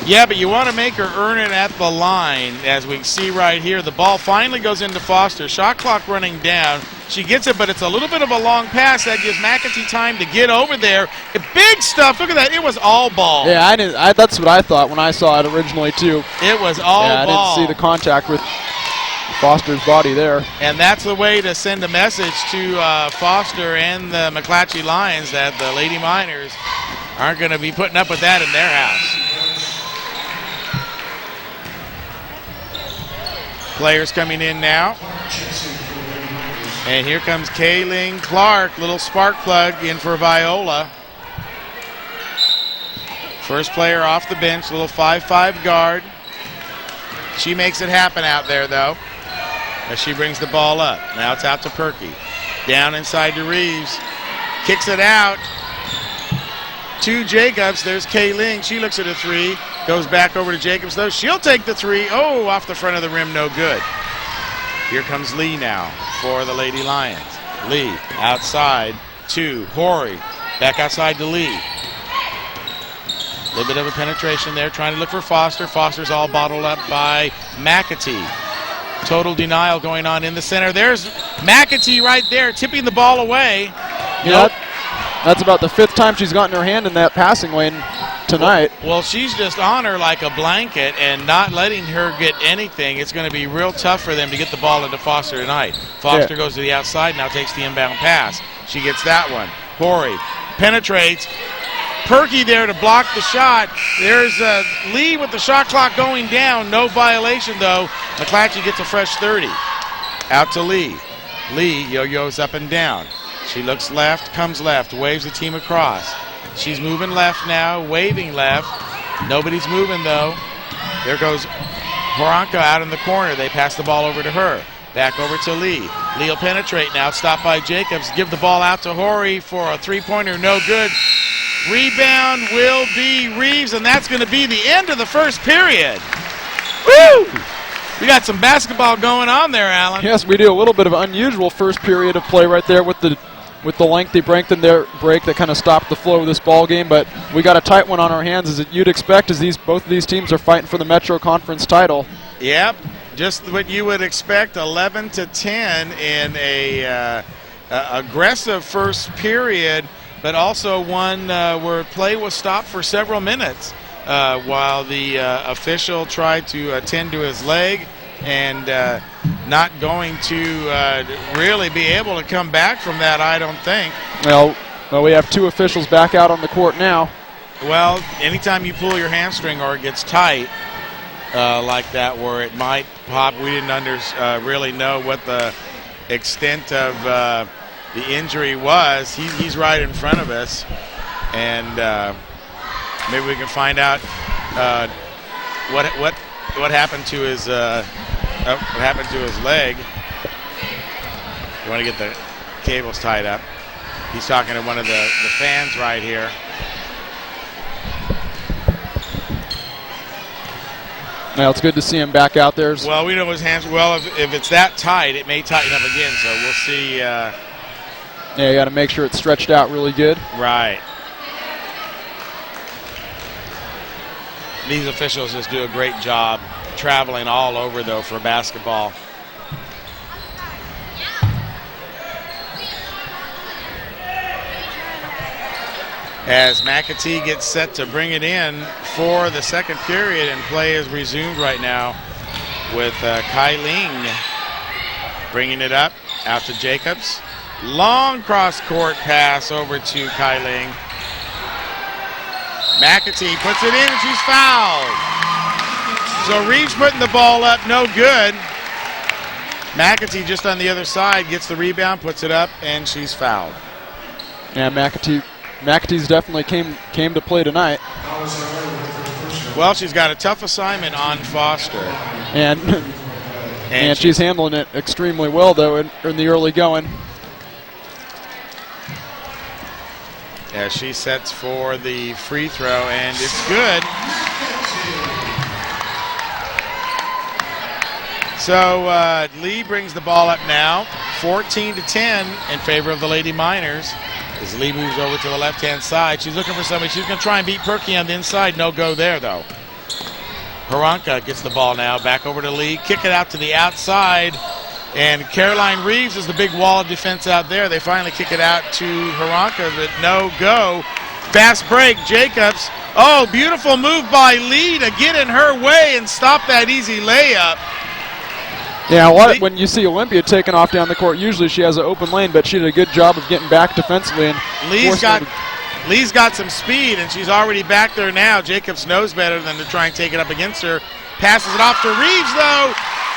Yeah, but you want to make her earn it at the line, as we see right here. The ball finally goes into Foster. Shot clock running down. She gets it, but it's a little bit of a long pass. That gives McAtee time to get over there. Big stuff. Look at that. It was all ball. Yeah, that's what I thought when I saw it originally, too. It was all ball. I didn't see the contact with Foster's body there. And that's the way to send a message to Foster and the McClatchy Lions that the Lady Miners aren't going to be putting up with that in their house. Players coming in now. And here comes Kayleen Clark, little spark plug in for Viola. First player off the bench, little 5'5" guard. She makes it happen out there, though, as she brings the ball up. Now it's out to Perky. Down inside to Reeves. Kicks it out to Jacobs. There's Kayleen. She looks at a three. Goes back over to Jacobs, though. She'll take the three. Oh, off the front of the rim, no good. Here comes Lee now for the Lady Lions. Lee outside to Horry. Back outside to Lee. A little bit of a penetration there, trying to look for Foster. Foster's all bottled up by McAtee. Total denial going on in the center. There's McAtee right there, tipping the ball away. Nope. That's about the 5th time she's gotten her hand in that passing lane tonight. Well, she's just on her like a blanket and not letting her get anything. It's going to be real tough for them to get the ball into Foster tonight. Foster goes to the outside, now takes the inbound pass. She gets that one. Horry penetrates. Perky there to block the shot. There's Lee with the shot clock going down. No violation, though. McClatchy gets a fresh 30. Out to Lee. Lee yo-yos up and down. She looks left, comes left, waves the team across. She's moving left now, waving left. Nobody's moving, though. There goes Horanka out in the corner. They pass the ball over to her. Back over to Lee. Lee will penetrate now, stopped by Jacobs. Give the ball out to Horry for a three-pointer, no good. Rebound will be Reeves, and that's going to be the end of the first period. Woo! We got some basketball going on there, Alan. Yes, we do. A little bit of an unusual first period of play right there with the with the lengthy break that kind of stopped the flow of this ball game, but we got a tight one on our hands, as you'd expect, as both of these teams are fighting for the Metro Conference title. Yep, just what you would expect, 11-10 in a aggressive first period, but also one where play was stopped for several minutes while the official tried to attend to his leg and not going to really be able to come back from that, I don't think. Well, we have two officials back out on the court now. Well, anytime you pull your hamstring or it gets tight like that where it might pop, we didn't really know what the extent of the injury was. He's right in front of us, and maybe we can find out what happened to his leg. You want to get the cables tied up. He's talking to one of the fans right here. Well, it's good to see him back out there. Well, we know his hands. Well, if it's that tight, it may tighten up again. So we'll see. Yeah, you got to make sure it's stretched out really good. Right. These officials just do a great job traveling all over, though, for basketball. As McClatchy gets set to bring it in for the second period, and play is resumed right now with Kai Ling bringing it up out to Jacobs. Long cross-court pass over to Kai Ling. McClatchy puts it in and she's fouled. So Reeves putting the ball up, no good. McClatchy just on the other side gets the rebound, puts it up, and she's fouled. Yeah, McClatchy's definitely came to play tonight. Well, she's got a tough assignment on Foster. And she's handling it extremely well, though, in the early going. As she sets for the free throw, and it's good. So Lee brings the ball up now, 14-10 in favor of the Lady Miners. As Lee moves over to the left-hand side, she's looking for somebody. She's going to try and beat Perky on the inside. No go there, though. Haranka gets the ball now, back over to Lee. Kick it out to the outside, and Caroline Reeves is the big wall of defense out there. They finally kick it out to Haranka, but no go. Fast break, Jacobs. Oh, beautiful move by Lee to get in her way and stop that easy layup. Yeah, when you see Olympia taking off down the court, usually she has an open lane, but she did a good job of getting back defensively. And Lee's got some speed, and she's already back there now. Jacobs knows better than to try and take it up against her. Passes it off to Reeves, though,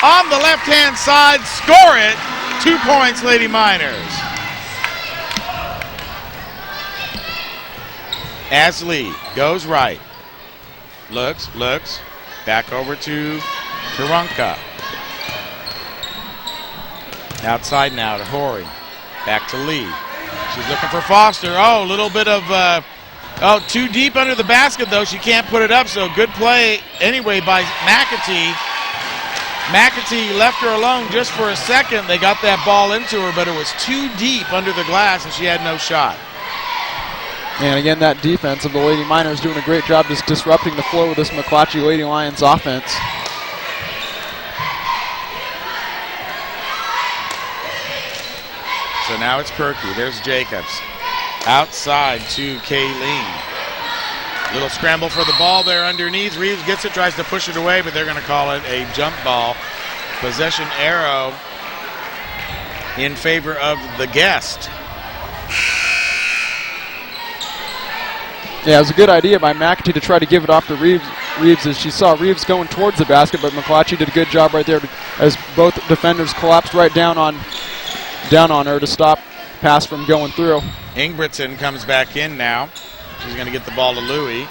on the left-hand side. Score it. 2 points, Lady Miners. As Lee goes right. Looks. Back over to Haranka. Outside now to Horry. Back to Lee. She's looking for Foster. Oh, a little bit of, too deep under the basket, though. She can't put it up, so good play anyway by McClatchy. McClatchy left her alone just for a second. They got that ball into her, but it was too deep under the glass, and she had no shot. And again, that defense of the Lady Miners doing a great job just disrupting the flow of this McClatchy Lady Lions offense. So now it's Perky. There's Jacobs. Outside to Kayleen. Little scramble for the ball there underneath. Reeves gets it, tries to push it away, but they're going to call it a jump ball. Possession arrow in favor of the guest. Yeah, it was a good idea by McClatchy to try to give it off to Reeves as she saw Reeves going towards the basket, but McClatchy did a good job right there as both defenders collapsed right down on her to stop pass from going through. Ingebrigtsen comes back in now. She's going to get the ball to Louie.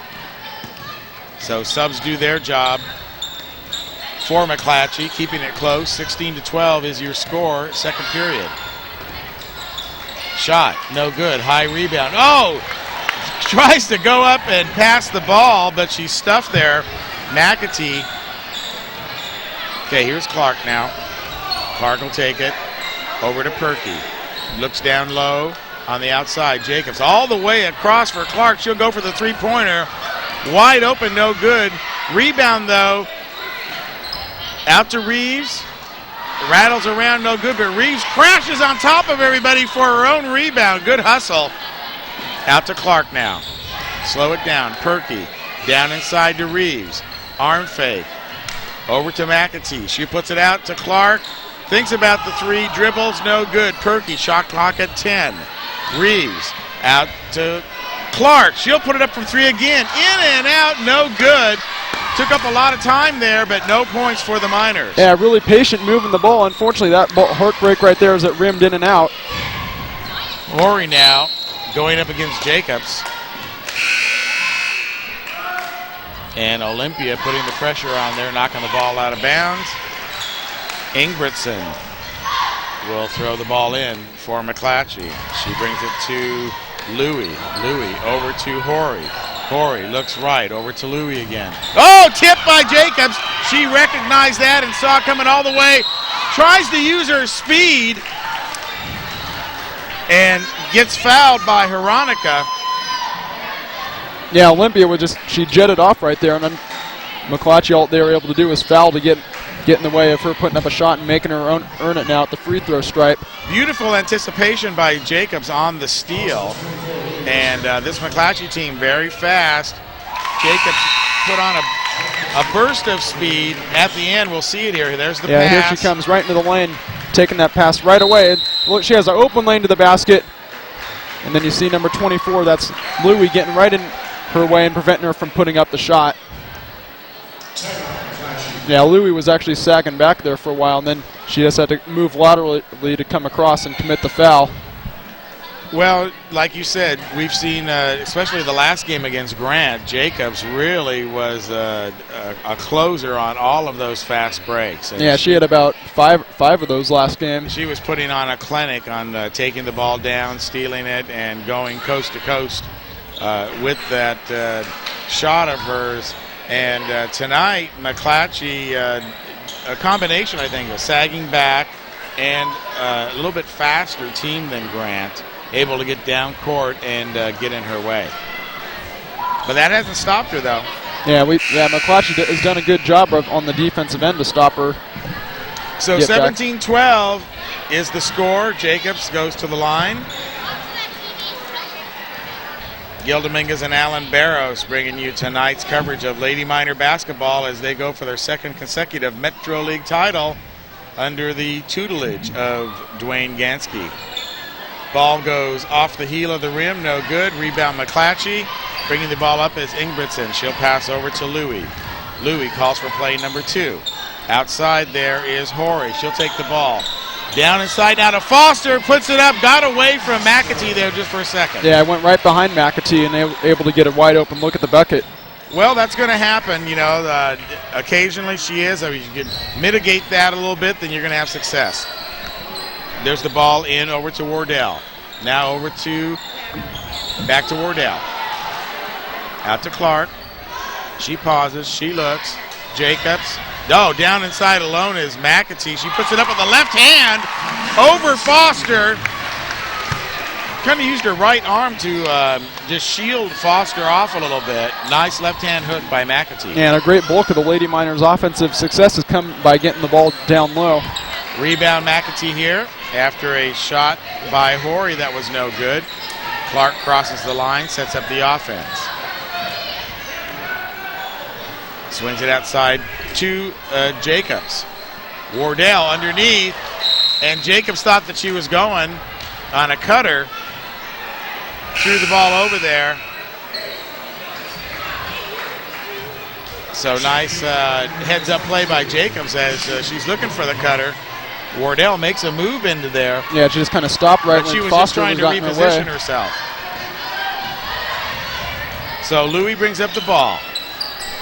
So subs do their job for McClatchy, keeping it close. 16-12 is your score, second period. Shot, no good. High rebound. Oh! Tries to go up and pass the ball, but she's stuffed there. McClatchy. Okay, here's Clark now. Clark will take it over to Perky. Looks down low. on the outside. Jacobs all the way across for Clark. She'll go for the three-pointer. Wide open, no good. Rebound, though, out to Reeves. Rattles around, no good, but Reeves crashes on top of everybody for her own rebound. Good hustle. Out to Clark now. Slow it down. Perky down inside to Reeves. Arm fake. Over to McClatchy. She puts it out to Clark. Thinks about the three. Dribbles, no good. Perky, shot clock at 10. Reeves out to Clark. She'll put it up from three again. In and out, no good. Took up a lot of time there, but no points for the Miners. Yeah, really patient moving the ball. Unfortunately, that ball, heartbreak right there as it rimmed in and out. Rory now going up against Jacobs. And Olympia putting the pressure on there, knocking the ball out of bounds. Ingebrigtsen will throw the ball in for McClatchy. She brings it to Louie. Louie over to Horry. Horry looks right, over to Louie again. Oh, tipped by Jacobs. She recognized that and saw it coming all the way. Tries to use her speed and gets fouled by Veronica. Yeah, Olympia would she jetted off right there, and then McClatchy, all they were able to do was foul to get in the way of her putting up a shot and making her earn it now at the free throw stripe. Beautiful anticipation by Jacobs on the steal. And this McClatchy team very fast. Jacobs put on a burst of speed at the end. We'll see it here. There's the pass. Yeah, here she comes right into the lane, taking that pass right away. Look, she has an open lane to the basket. And then you see number 24, that's Louie, getting right in her way and preventing her from putting up the shot. Yeah, Louie was actually sagging back there for a while, and then she just had to move laterally to come across and commit the foul. Well, like you said, we've seen, especially the last game against Grant, Jacobs really was a closer on all of those fast breaks. And yeah, she had about five of those last games. She was putting on a clinic on taking the ball down, stealing it, and going coast to coast with that shot of hers. And tonight, McClatchy, a combination, I think, of sagging back and a little bit faster team than Grant, able to get down court and get in her way. But that hasn't stopped her, though. Yeah, McClatchy has done a good job on the defensive end to stop her. So 17-12 is the score. Jacobs goes to the line. Gil Dominguez and Alan Barros bringing you tonight's coverage of Lady Miner basketball as they go for their second consecutive Metro League title under the tutelage of Duwaine Ganski. Ball goes off the heel of the rim, no good. Rebound McClatchy. Bringing the ball up is Ingebrigtsen. She'll pass over to Louie. Louie calls for play number 2. Outside there is Horry. She'll take the ball. Down inside now to Foster, puts it up, got away from McClatchy there just for a second. Yeah, I went right behind McClatchy and they were able to get a wide open look at the bucket. Well, that's going to happen, you know. Occasionally she is. If you can mitigate that a little bit, then you're going to have success. There's the ball in over to Wardell. Now back to Wardell. Out to Clark. She pauses, she looks. Jacobs. No, down inside alone is McClatchy. She puts it up with the left hand over Foster. Kind of used her right arm to just shield Foster off a little bit. Nice left-hand hook by McClatchy. And a great bulk of the Lady Miners' offensive success has come by getting the ball down low. Rebound McClatchy here after a shot by Horry that was no good. Clark crosses the line, sets up the offense. Swings it outside to Jacobs. Wardell underneath, and Jacobs thought that she was going on a cutter. Threw the ball over there. So nice heads-up play by Jacobs as she's looking for the cutter. Wardell makes a move into there. Yeah, she just kind of stopped right when Foster just trying to was reposition herself. So Louie brings up the ball.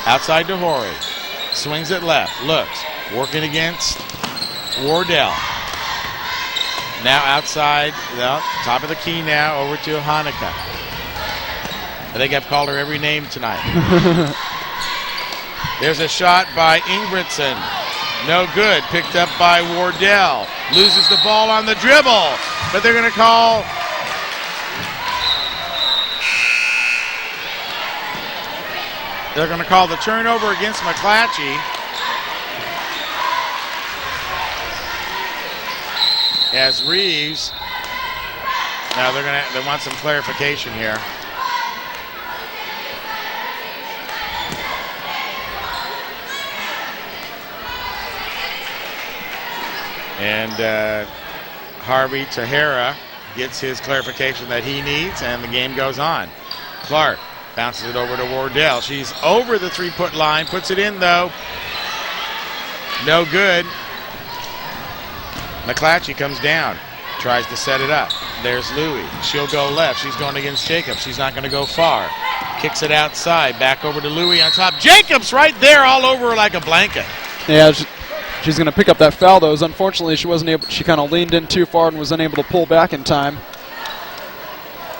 Outside to Horry. Swings it left. Looks. Working against Wardell. Now outside. Well, top of the key now over to Hanukkah. I think I've called her every name tonight. There's a shot by Ingebrigtsen. No good. Picked up by Wardell. Loses the ball on the dribble. But they're going to call They're going to call the turnover against McClatchy. As Reeves, now they want some clarification here. And Harvey Tahara gets his clarification that he needs, and the game goes on. Clark bounces it over to Wardell. She's over the three-point line, puts it in though. No good. McClatchy comes down, tries to set it up. There's Louie. She'll go left. She's going against Jacobs. She's not going to go far. Kicks it outside. Back over to Louie on top. Jacobs right there all over her like a blanket. Yeah, she's going to pick up that foul, though. Unfortunately, she wasn't able. She kind of leaned in too far and was unable to pull back in time.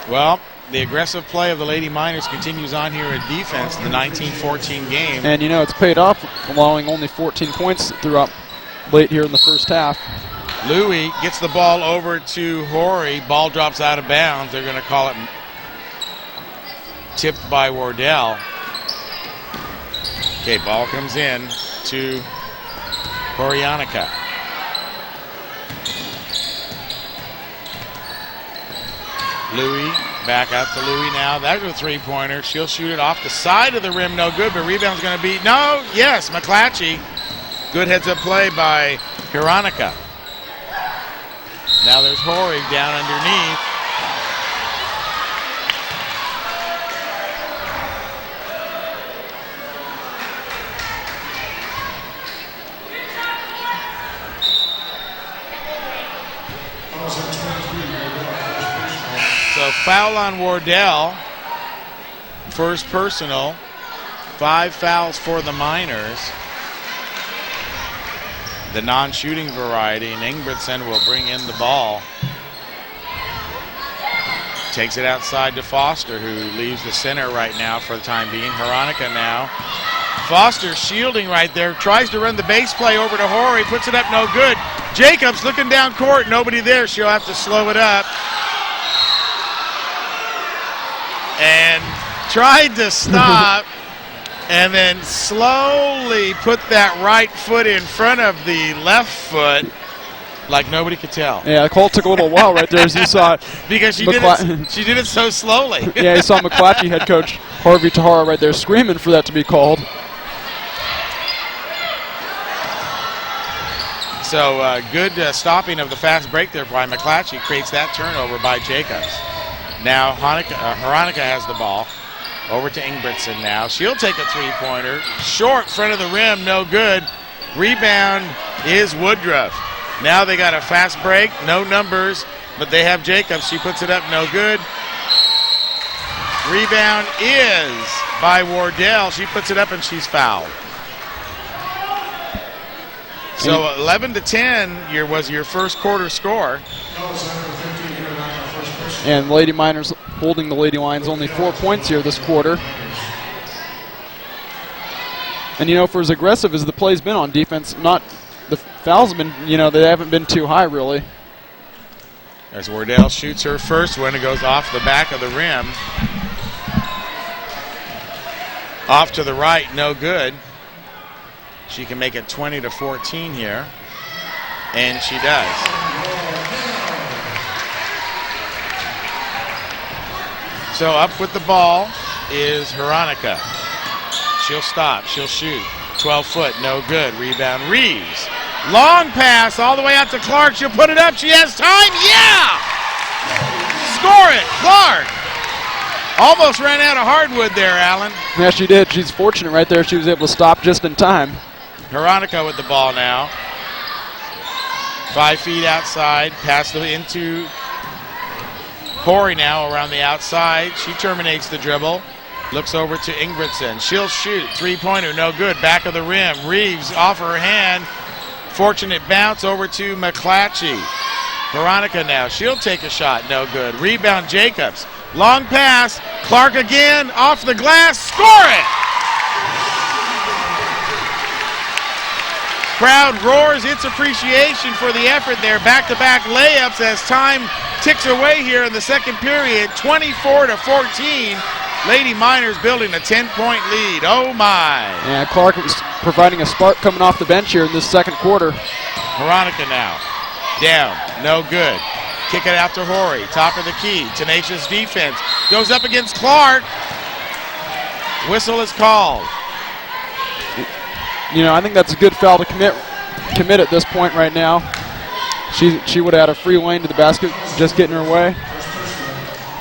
Well, the aggressive play of the Lady Miners continues on here at defense in the 19-14 game. And, you know, it's paid off, allowing only 14 points throughout late here in the first half. Louie gets the ball over to Horry. Ball drops out of bounds. They're going to call it tipped by Wardell. Okay, ball comes in to Horyanica. Louie, back out to Louie now. That's a three-pointer. She'll shoot it off the side of the rim. No good, but rebound's going to be, no, yes, McClatchy. Good heads-up play by Horyanica. Now there's Horry down underneath. So foul on Wardell. First personal. 5 fouls for the Miners. The non-shooting variety, and Ingebrigtsen will bring in the ball. Takes it outside to Foster, who leaves the center right now for the time being. Horyanica now. Foster shielding right there, tries to run the base play over to Horry, puts it up, no good. Jacobs looking down court, nobody there. She'll have to slow it up. And tried to stop. And then slowly put that right foot in front of the left foot like nobody could tell. Yeah, the call took a little while right there, as you saw it. Because she did it so slowly. Yeah, you saw McClatchy head coach Harvey Tahara right there screaming for that to be called. So good stopping of the fast break there by McClatchy creates that turnover by Jacobs. Now Horyanica has the ball. Over to Ingebrigtsen now. She'll take a three-pointer. Short, front of the rim, no good. Rebound is Woodruff. Now they got a fast break, no numbers, but they have Jacobs. She puts it up, no good. Rebound is by Wardell. She puts it up and she's fouled. So 11-10 was your first quarter score. And Lady Miners holding the Lady Lions only 4 points here this quarter. And, you know, for as aggressive as the play's been on defense, the fouls have been, you know, they haven't been too high, really. As Wardell shoots her first one, it goes off the back of the rim. Off to the right, no good. She can make it 20-14 here. And she does. So up with the ball is Horyanica. She'll stop, she'll shoot. 12 foot, no good. Rebound, Reeves. Long pass all the way out to Clark. She'll put it up, she has time, yeah! Score it, Clark. Almost ran out of hardwood there, Alan. Yeah, she did. She's fortunate right there. She was able to stop just in time. Horyanica with the ball now. 5 feet outside, pass into Horry now around the outside. She terminates the dribble. Looks over to Ingebrigtsen. She'll shoot. Three-pointer, no good. Back of the rim. Reeves off her hand. Fortunate bounce over to McClatchy. Horyanica now. She'll take a shot. No good. Rebound, Jacobs. Long pass. Clark again. Off the glass. Score it! Crowd roars its appreciation for the effort there. Back-to-back layups as time ticks away here in the second period. 24-14. Lady Miners building a 10-point lead. Oh, my. And Clark was providing a spark coming off the bench here in this second quarter. Veronica now. Down. No good. Kick it out to Horry. Top of the key. Tenacious defense. Goes up against Clark. Whistle is called. You know, I think that's a good foul to commit at this point right now. She would have had a free lane to the basket, just getting her way.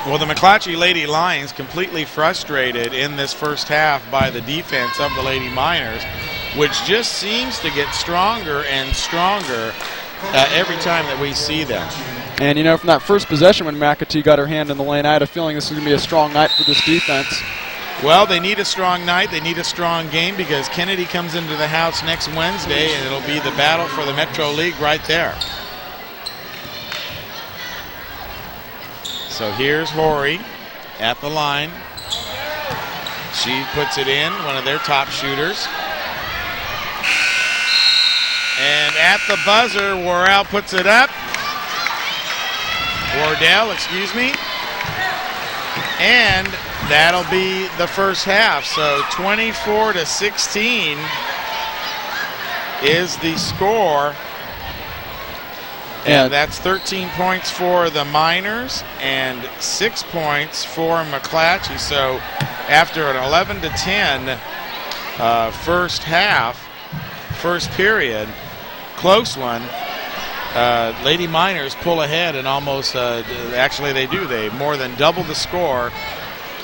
Well, the McClatchy Lady Lions completely frustrated in this first half by the defense of the Lady Miners, which just seems to get stronger and stronger every time that we see them. And, you know, from that first possession when McAtee got her hand in the lane, I had a feeling this was going to be a strong night for this defense. Well, they need a strong night. They need a strong game because Kennedy comes into the house next Wednesday, and it'll be the battle for the Metro League right there. So here's Horry at the line. She puts it in, one of their top shooters. And at the buzzer, Wardell puts it up. Wardell, excuse me. And that'll be the first half. So 24-16 is the score. And that's 13 points for the Miners and 6 points for McClatchy. So after an 11-10 first half, first period, close one, Lady Miners pull ahead and almost, actually they do, they more than double the score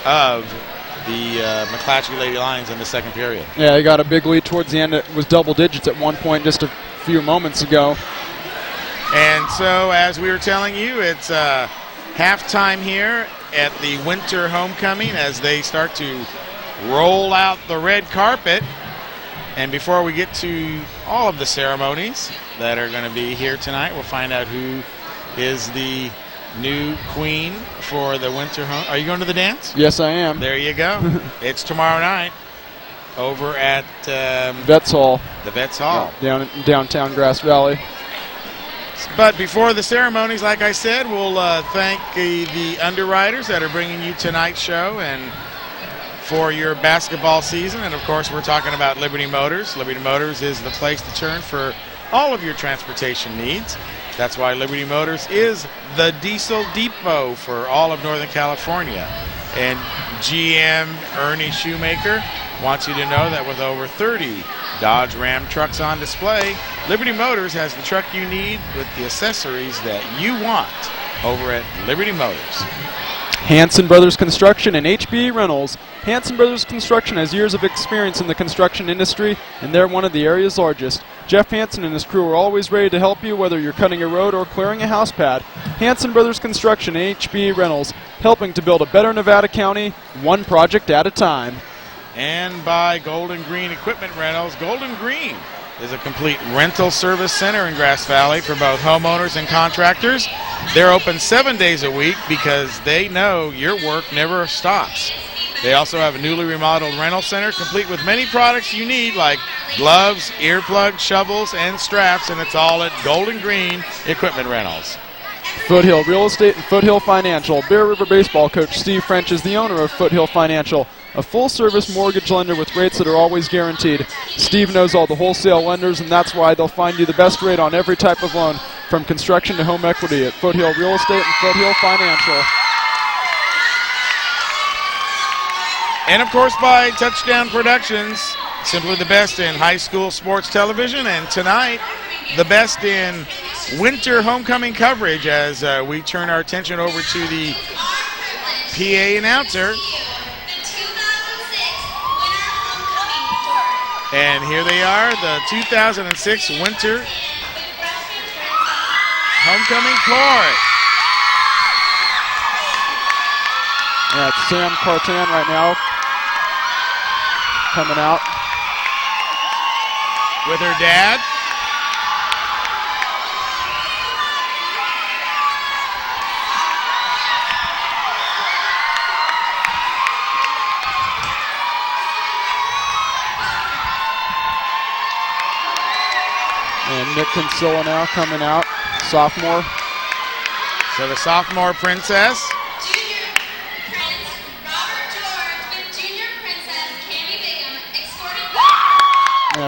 of the McClatchy Lady Lions in the second period. Yeah, they got a big lead towards the end. It was double digits at one point just a few moments ago. And so, as we were telling you, it's halftime here at the winter homecoming as they start to roll out the red carpet. And before we get to all of the ceremonies that are going to be here tonight, we'll find out who is the new queen for the winter home. Are you going to the dance? Yes, I am. There you go. It's tomorrow night over at Vets Hall. The Vets Hall. Down in downtown Grass Valley. But before the ceremonies, like I said, we'll thank the underwriters that are bringing you tonight's show and for your basketball season. And, of course, we're talking about Liberty Motors. Liberty Motors is the place to turn for all of your transportation needs. That's why Liberty Motors is the diesel depot for all of Northern California. And GM Ernie Shoemaker wants you to know that with over 30 Dodge Ram trucks on display, Liberty Motors has the truck you need with the accessories that you want over at Liberty Motors. Hanson Brothers Construction and HBE Rentals. Hanson Brothers Construction has years of experience in the construction industry, and they're one of the area's largest. Jeff Hanson and his crew are always ready to help you, whether you're cutting a road or clearing a house pad. Hanson Brothers Construction and HBE Rentals, helping to build a better Nevada County, one project at a time. And by Golden Green Equipment Rentals. Golden Green is a complete rental service center in Grass Valley for both homeowners and contractors. They're open 7 days a week because they know your work never stops. They also have a newly remodeled rental center complete with many products you need like gloves, earplugs, shovels, and straps, and it's all at Golden Green Equipment Rentals. Foothill Real Estate and Foothill Financial. Bear River baseball coach Steve French is the owner of Foothill Financial, a full-service mortgage lender with rates that are always guaranteed. Steve knows all the wholesale lenders, and that's why they'll find you the best rate on every type of loan, from construction to home equity at Foothill Real Estate and Foothill Financial. And, of course, by Touchdown Productions, simply the best in high school sports television, and tonight, the best in winter homecoming coverage as we turn our attention over to the PA announcer. And here they are, the 2006 Winter Homecoming Court. Yeah, it's Sam Cartan right now coming out with her dad. And Nick Kinsella now coming out, sophomore. So the sophomore princess.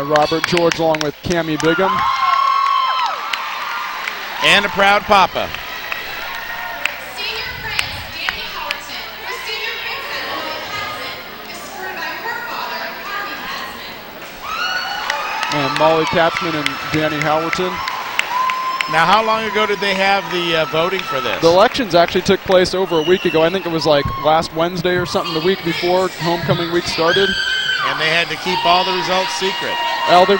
Robert George along with Cammie Bigham. And a proud papa. Senior Prince Danny Howerton, her senior princess Molly Katzman, is supported by her father, Harvey Katzman. And Molly Katzman and Danny Howerton. Now, how long ago did they have the voting for this? The elections actually took place over a week ago. I think it was like last Wednesday or something, the week before homecoming week started. And they had to keep all the results secret. Well, they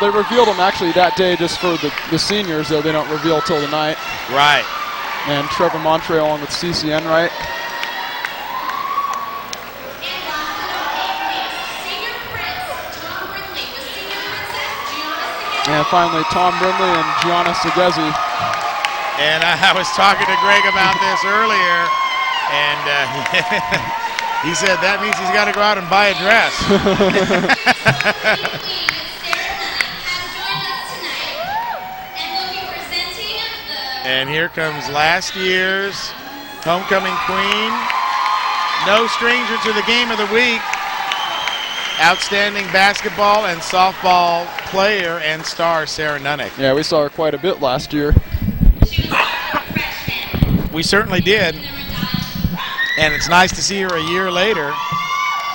revealed them actually that day just for the seniors, though they don't reveal till the night. Right. And Trevor Montre along with CCN, right? Senior Prince Tom Brindley with Senior Princess Gianna Segesi. And finally, Tom Brindley and Gianna Segesi. And I was talking to Greg about this earlier, and he said that means he's got to go out and buy a dress. And here comes last year's homecoming queen. No stranger to the game of the week. Outstanding basketball and softball player and star, Sarah Nunnick. Yeah, we saw her quite a bit last year. We certainly did. And it's nice to see her a year later.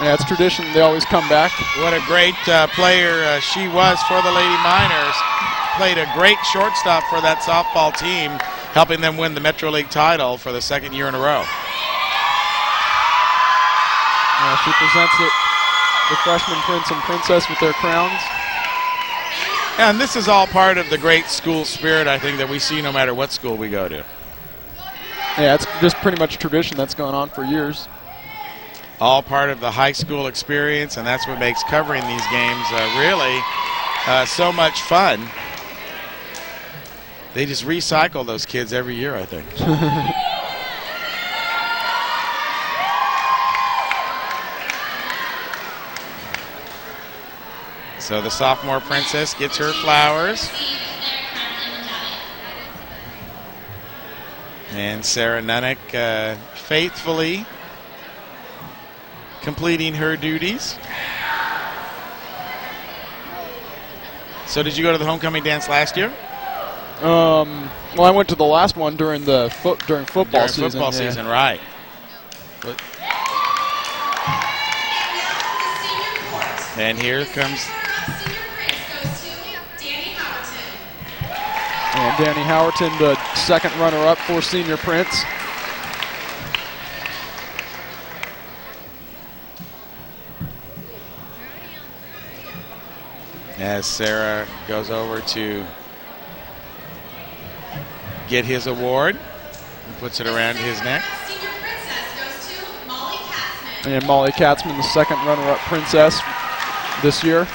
Yeah, it's tradition. They always come back. What a great player she was for the Lady Miners. Played a great shortstop for that softball team, helping them win the Metro League title for the second year in a row. Yeah, she presents the freshman prince and princess with their crowns. And this is all part of the great school spirit, I think, that we see no matter what school we go to. Yeah, it's just pretty much a tradition that's going on for years. All part of the high school experience, and that's what makes covering these games really so much fun. They just recycle those kids every year, I think. So the sophomore princess gets her flowers. And Sarah Nunnick faithfully completing her duties. So did you go to the homecoming dance last year? Well, I went to the last one during football season. Football season, right. But and here comes and Danny Howerton, the second runner-up for Senior Prince. As Sarah goes over to get his award and puts it around his neck. Senior Princess goes to Molly Katzman. And Molly Katzman, the second runner-up princess this year.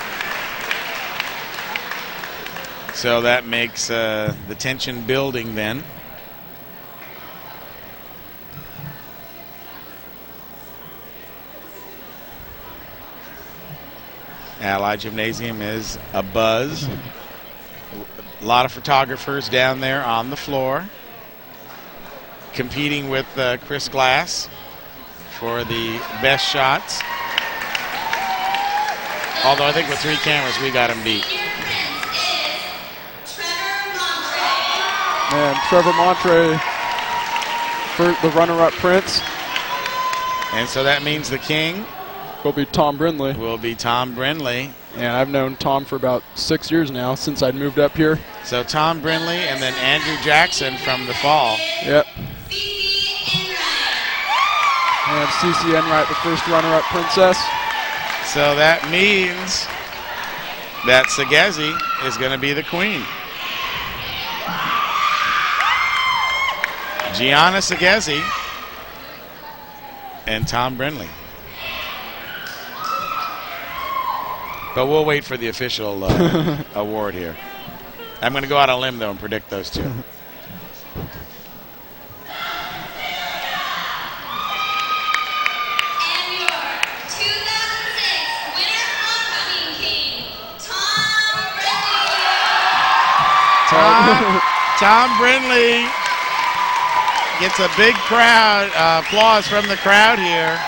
So that makes the tension building then. Allied Gymnasium is a buzz. A lot of photographers down there on the floor competing with Chris Glass for the best shots. Although I think with 3 cameras we got him beat. And Trevor Montre for the runner-up prince. And so that means the king Will be Tom Brindley. will be Tom Brindley. And I've known Tom for about 6 years now, since I'd moved up here. So Tom Brindley and then Andrew Jackson from the fall. Yep. And CC Enright, the first runner-up princess. So that means that Segesi is going to be the queen. Gianna Segesi and Tom Brindley. But we'll wait for the official award here. I'm going to go out on a limb, though, and predict those two. And your 2006 winner homecoming king, Tom Brindley. Tom Brindley gets a big crowd applause from the crowd here.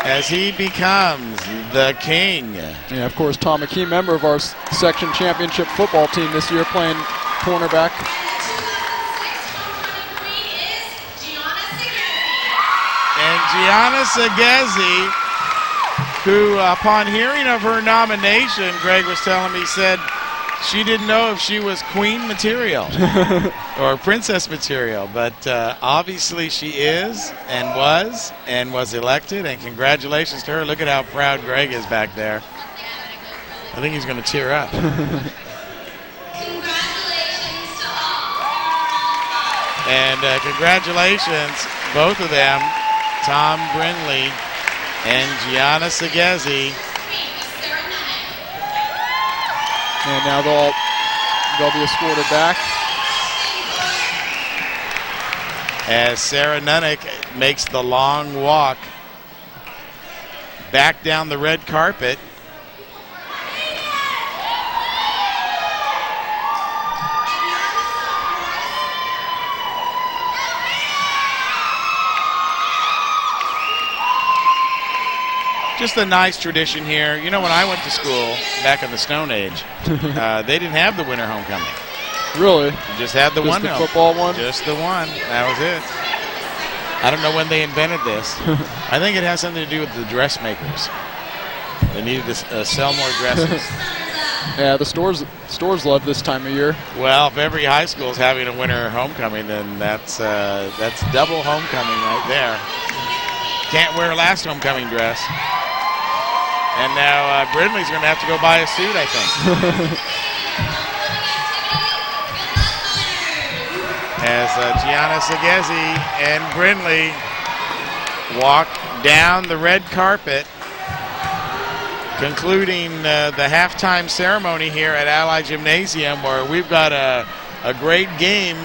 as he becomes the king. Yeah, of course, Tom, a key member of our section championship football team this year, playing cornerback. And Gianna Segezi, who upon hearing of her nomination, Greg was telling me, said she didn't know if she was queen material or princess material, but obviously she is and was elected, and congratulations to her. Look at how proud Greg is back there. I think he's going to tear up. Congratulations to all. And congratulations, both of them, Tom Brindley and Gianna Segezi. And now they'll be escorted back. As Sarah Nunnick makes the long walk back down the red carpet. Just a nice tradition here. You know, when I went to school back in the Stone Age, they didn't have the winter homecoming. Really? Just had the Just one the now. football one? Just the one. That was it. I don't know when they invented this. I think it has something to do with the dressmakers. They needed to sell more dresses. Yeah, the stores love this time of year. Well, if every high school is having a winter homecoming, then that's double homecoming right there. Can't wear last homecoming dress. And now Brindley's going to have to go buy a suit, I think. As Gianna Segezi and Brindley walk down the red carpet, concluding the halftime ceremony here at Ally Gymnasium, where we've got a great game.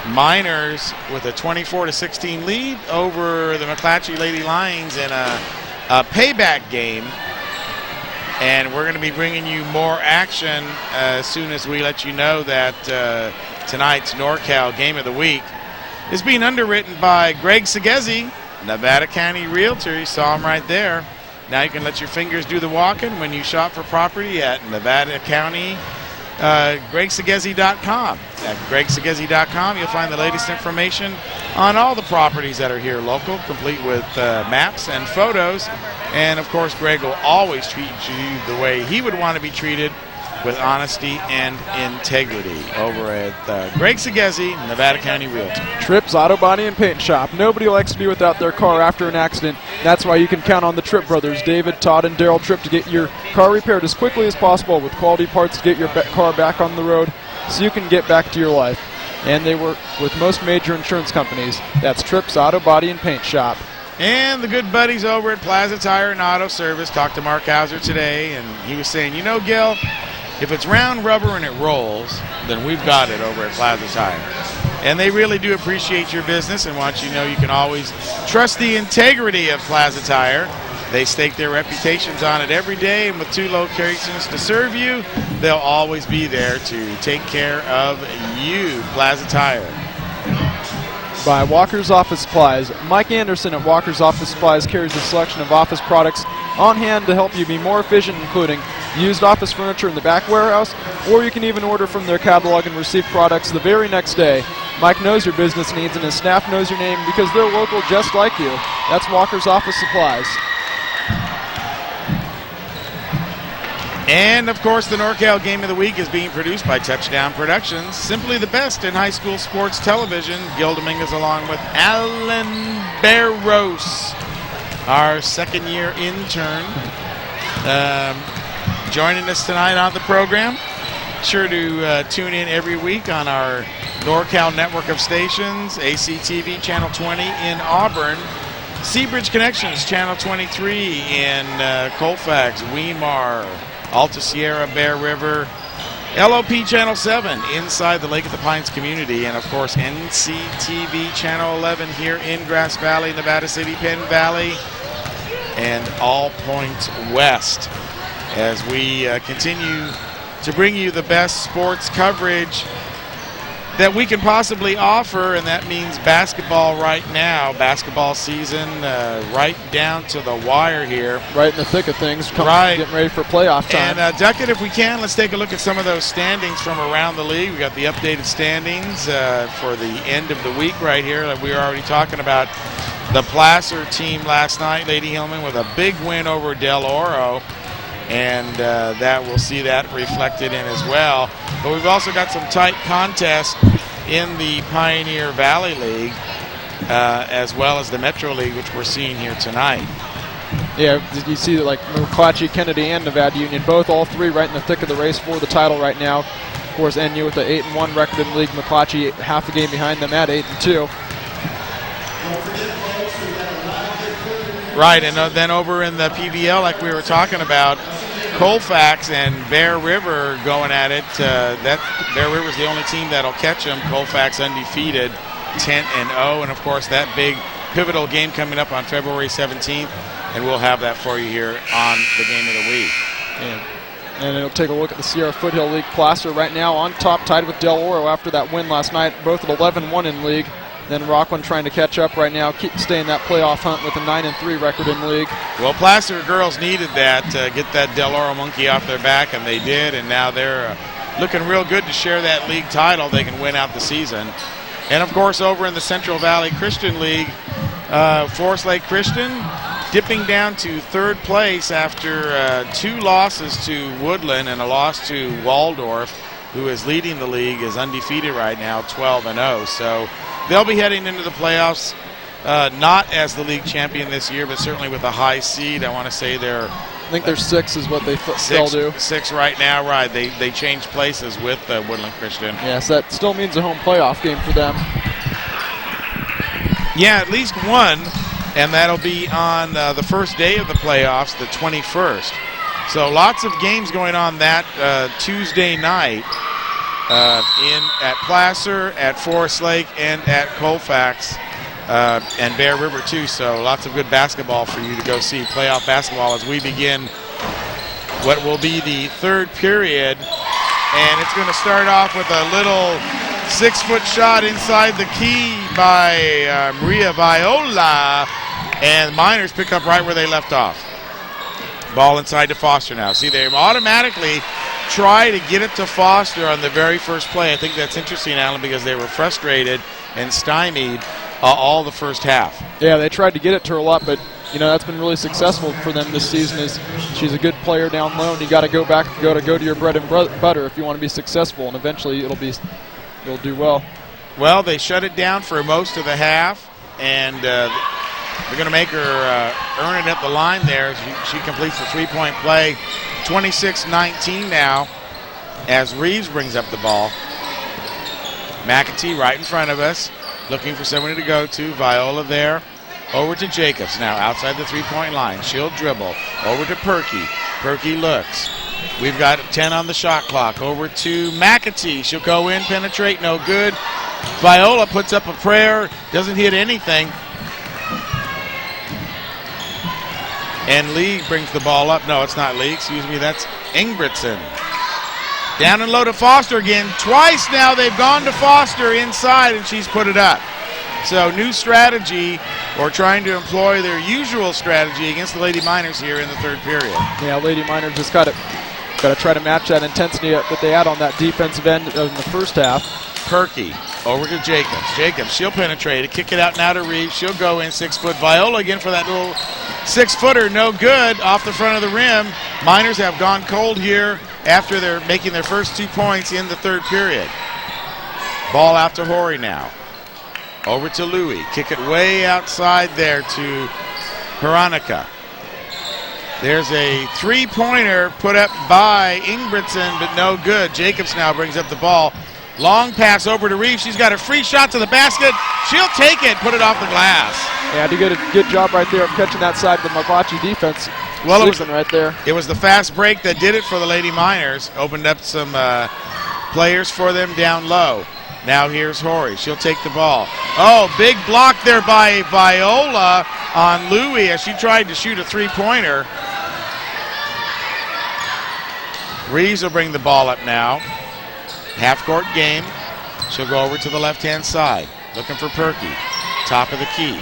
Miners with a 24-16 lead over the McClatchy Lady Lions in a payback game. And we're going to be bringing you more action as soon as we let you know that tonight's NorCal Game of the Week is being underwritten by Greg Segezi, Nevada County Realtor. You saw him right there. Now you can let your fingers do the walking when you shop for property at Nevada County. GregSegezi.com. At GregSegezi.com, you'll find the latest information on all the properties that are here local, complete with maps and photos. And of course, Greg will always treat you the way he would want to be treated, with honesty and integrity, over at Greg Segezi, Nevada County Realtor. Tripp's Auto Body and Paint Shop. Nobody likes to be without their car after an accident. That's why you can count on the Tripp brothers, David, Todd, and Daryl Tripp, to get your car repaired as quickly as possible with quality parts to get your car back on the road so you can get back to your life. And they work with most major insurance companies. That's Tripp's Auto Body and Paint Shop. And the good buddies over at Plaza Tire and Auto Service talked to Mark Hauser today, and he was saying, you know, Gil, if it's round rubber and it rolls, then we've got it over at Plaza Tire. And they really do appreciate your business and want you to know you can always trust the integrity of Plaza Tire. They stake their reputations on it every day, and with 2 locations to serve you, they'll always be there to take care of you. Plaza Tire. By Walker's Office Supplies. Mike Anderson at Walker's Office Supplies carries a selection of office products on hand to help you be more efficient, including used office furniture in the back warehouse, or you can even order from their catalog and receive products the very next day. Mike knows your business needs, and his staff knows your name because they're local just like you. That's Walker's Office Supplies. And, of course, the NorCal Game of the Week is being produced by Touchdown Productions, simply the best in high school sports television. Gil Dominguez along with Alan Barros, our second-year intern, joining us tonight on the program. Sure to tune in every week on our NorCal network of stations, ACTV Channel 20 in Auburn, Seabridge Connections Channel 23 in Colfax, Weimar, Alta Sierra, Bear River, LOP Channel 7 inside the Lake of the Pines community, and of course NCTV Channel 11 here in Grass Valley, Nevada City, Penn Valley, and All Points West, as we continue to bring you the best sports coverage that we can possibly offer, and that means basketball right now, basketball season right down to the wire here. Right in the thick of things, Right. getting ready for playoff time. And Duckett, if we can, let's take a look at some of those standings from around the league. We got the updated standings for the end of the week right here. We were already talking about the Placer team last night, Lady Hillman, with a big win over Del Oro. And that we'll see that reflected in as well. But we've also got some tight contests in the Pioneer Valley League as well as the Metro League, which we're seeing here tonight. Yeah, you see that like McClatchy, Kennedy, and Nevada Union, all three right in the thick of the race for the title right now. Of course, NU with the 8-1 record in the league. McClatchy half a game behind them at 8-2. Right, and then over in the PVL, like we were talking about, Colfax and Bear River going at it. That Bear River's the only team that'll catch them. Colfax undefeated, 10-0, and of course that big pivotal game coming up on February 17th, and we'll have that for you here on the game of the week. And it'll take a look at the Sierra Foothill League. Placer right now on top, tied with Del Oro after that win last night, both at 11-1 in league. Then Rockland trying to catch up right now, staying that playoff hunt with a 9-3 record in league. Well, Placer girls needed that to get that Del Oro monkey off their back, and they did, and now they're looking real good to share that league title. They can win out the season. And, of course, over in the Central Valley Christian League, Forest Lake Christian dipping down to third place after 2 losses to Woodland and a loss to Waldorf, who is leading the league, is undefeated right now, 12-0. So they'll be heading into the playoffs, not as the league champion this year, but certainly with a high seed. I want to say they're... I think they're 6 is what they still do. 6 right now, right. They changed places with Woodland Christian. Yes, that still means a home playoff game for them. Yeah, at least one, and that'll be on the first day of the playoffs, the 21st. So lots of games going on that Tuesday night at Placer, at Forest Lake, and at Colfax, and Bear River too. So lots of good basketball for you to go see, playoff basketball, as we begin what will be the third period. And it's going to start off with a little 6-foot shot inside the key by Maria Viola, and Miners pick up right where they left off. Ball inside to Foster now. See, they automatically try to get it to Foster on the very first play. I think that's interesting, Alan, because they were frustrated and stymied all the first half. Yeah, they tried to get it to her a lot, but that's been really successful for them this season. Is she's a good player down low, and you got to go to your bread and butter if you want to be successful, and eventually you'll do well. Well, they shut it down for most of the half, and they're going to make her earn it at the line there. She completes the three-point play. 26-19 now as Reeves brings up the ball. McAtee right in front of us, looking for somebody to go to. Viola there. Over to Jacobs now outside the three-point line. She'll dribble. Over to Perky. Perky looks. We've got 10 on the shot clock. Over to McAtee. She'll go in, penetrate, no good. Viola puts up a prayer, doesn't hit anything. And Lee brings the ball up. No, it's not Lee, excuse me, that's Ingebrigtsen. Down and low to Foster again. Twice now they've gone to Foster inside, and she's put it up. So new strategy, or trying to employ their usual strategy against the Lady Miners here in the third period. Yeah, Lady Miners just got to try to match that intensity that they had on that defensive end in the first half. Perky over to Jacobs. Jacobs, she'll penetrate it, kick it out now to Reeves. She'll go in 6-foot. Viola again for that little 6-footer, no good, off the front of the rim. Miners have gone cold here after they're making their first 2 points in the third period. Ball out to Horry now. Over to Louie. Kick it way outside there to Veronica. There's a three-pointer put up by Ingebrigtsen, but no good. Jacobs now brings up the ball. Long pass over to Reeves. She's got a free shot to the basket. She'll take it, put it off the glass. Yeah, did a good job right there of catching that side of the McClatchy defense. Well, it was right there. It was the fast break that did it for the Lady Miners. Opened up some players for them down low. Now here's Horry. She'll take the ball. Oh, big block there by Viola on Louie as she tried to shoot a three-pointer. Reeves will bring the ball up now. Half-court game. She'll go over to the left-hand side, looking for Perky. Top of the key,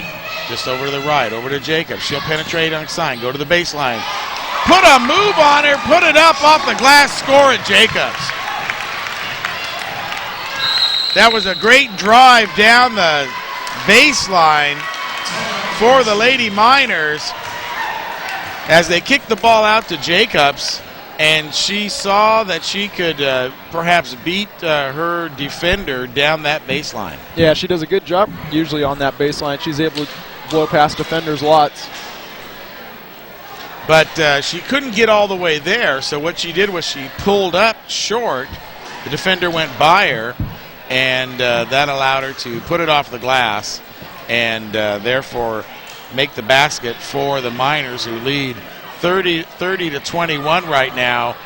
just over to the right, over to Jacobs. She'll penetrate on sign, go to the baseline. Put a move on her, put it up off the glass, score it, Jacobs. That was a great drive down the baseline for the Lady Miners as they kicked the ball out to Jacobs, and she saw that she could perhaps beat her defender down that baseline. Yeah, she does a good job usually on that baseline. She's able to blow past defenders lots. But she couldn't get all the way there, so what she did was she pulled up short. The defender went by her, and that allowed her to put it off the glass and therefore make the basket for the Miners, who lead 30 to 21 right now,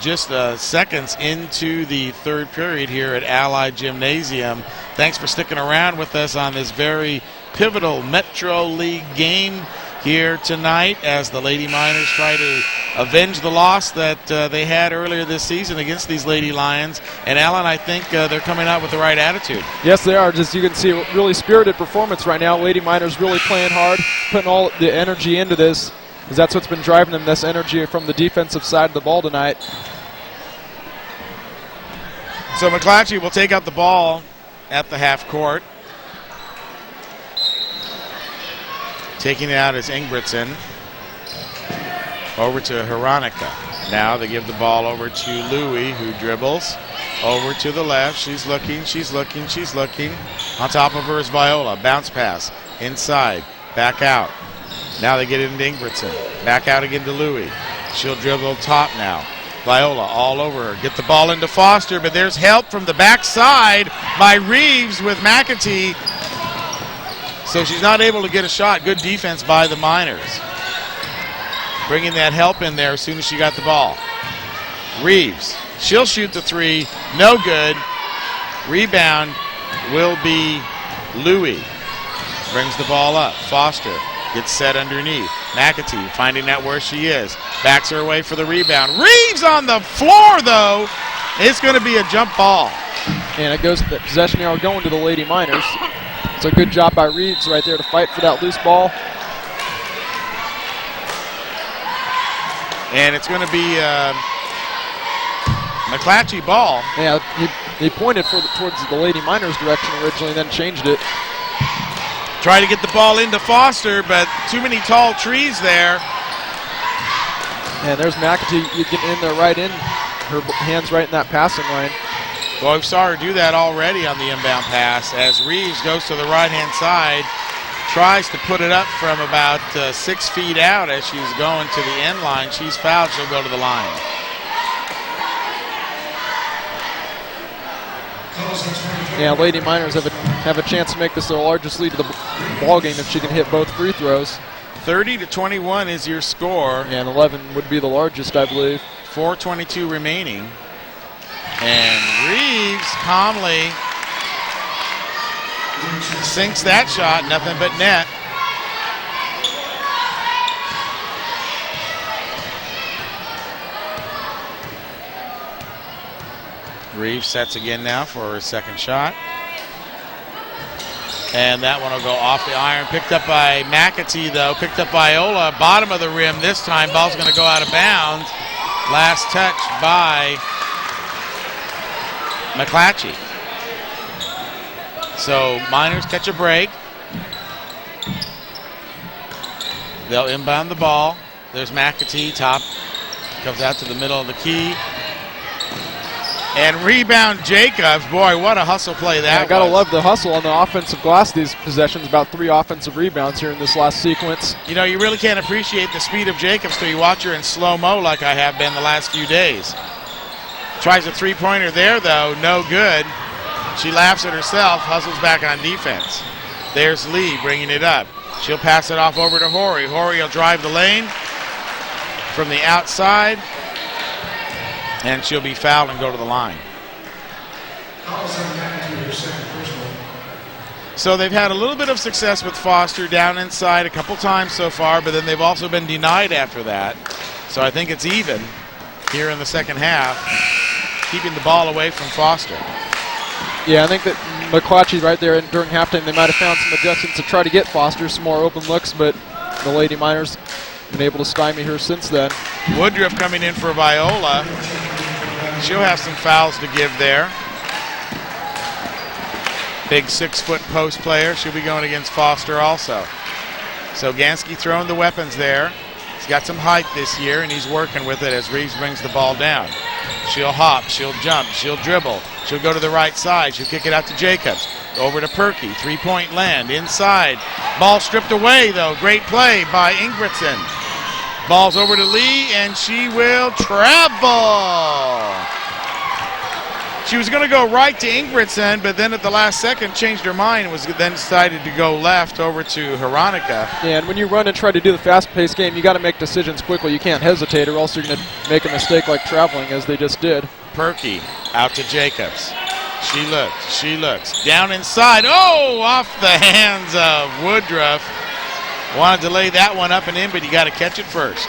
just seconds into the third period here at Allied Gymnasium. Thanks for sticking around with us on this very pivotal Metro League game here tonight as the Lady Miners try to avenge the loss that they had earlier this season against these Lady Lions. And Alan, I think they're coming out with the right attitude. Yes, they are. Just you can see a really spirited performance right now. Lady Miners really playing hard, putting all the energy into this, because that's what's been driving them, this energy from the defensive side of the ball tonight. So McClatchy will take out the ball at the half court. Taking it out is Ingebrigtsen. Over to Veronica. Now they give the ball over to Louie, who dribbles. Over to the left. She's looking, she's looking, she's looking. On top of her is Viola. Bounce pass. Inside. Back out. Now they get it into Ingebrigtsen. Back out again to Louie. She'll dribble top now. Viola all over her. Get the ball into Foster, but there's help from the backside by Reeves with McClatchy. So she's not able to get a shot. Good defense by the Miners. Bringing that help in there as soon as she got the ball. Reeves, she'll shoot the three. No good. Rebound will be Louie. Brings the ball up. Foster gets set underneath. McClatchy finding out where she is. Backs her away for the rebound. Reeves on the floor, though. It's going to be a jump ball. And it goes, the possession arrow going to the Lady Miners. It's a good job by Reeves right there to fight for that loose ball. And it's going to be McClatchy ball. Yeah, he pointed towards the Lady Miners direction originally, then changed it. Try to get the ball into Foster, but too many tall trees there. And there's McClatchy getting in there right in, her hands right in that passing lane. Well, we saw her do that already on the inbound pass as Reeves goes to the right-hand side, tries to put it up from about 6 feet out as she's going to the end line. She's fouled. She'll go to the line. Yeah, Lady Miners have a chance to make this their largest lead of the ball game if she can hit both free throws. 30 to 21 is your score. And 11 would be the largest, I believe. 4:22 remaining. And Reeves calmly sinks that shot, nothing but net. Reeves sets again now for her second shot. And that one will go off the iron. Picked up by McClatchy, though. Picked up by Ola. Bottom of the rim this time. Ball's going to go out of bounds. Last touch by McClatchy. So Miners catch a break. They'll inbound the ball. There's McClatchy, top. Comes out to the middle of the key. And rebound Jacobs. Boy, what a hustle play that was. Gotta love the hustle on the offensive glass these possessions. About 3 offensive rebounds here in this last sequence. You know, you really can't appreciate the speed of Jacobs till you watch her in slow-mo like I have been the last few days. Tries a three-pointer there, though. No good. She laughs at herself, hustles back on defense. There's Lee bringing it up. She'll pass it off over to Horry. Horry will drive the lane from the outside, and she'll be fouled and go to the line. So they've had a little bit of success with Foster down inside a couple times so far, but then they've also been denied after that. So I think it's even here in the second half, keeping the ball away from Foster. Yeah, I think that McClatchy right there during halftime, they might have found some adjustments to try to get Foster some more open looks, but the Lady Miners been able to stymie her since then. Woodruff coming in for Viola. She'll have some fouls to give there. Big 6-foot post player. She'll be going against Foster also. So Ganski throwing the weapons there. He's got some height this year, and he's working with it as Reeves brings the ball down. She'll hop, she'll jump, she'll dribble. She'll go to the right side. She'll kick it out to Jacobs. Over to Perky. 3-point land inside. Ball stripped away, though. Great play by Ingridson. Ball's over to Lee, and she will travel. She was going to go right to Ingridson, but then at the last second changed her mind and was then decided to go left over to Veronica. Yeah, and when you run and try to do the fast-paced game, you got to make decisions quickly. You can't hesitate, or else you're going to make a mistake like traveling, as they just did. Perky out to Jacobs. She looks. Down inside. Oh, off the hands of Woodruff. Wanted to lay that one up and in, but you got to catch it first.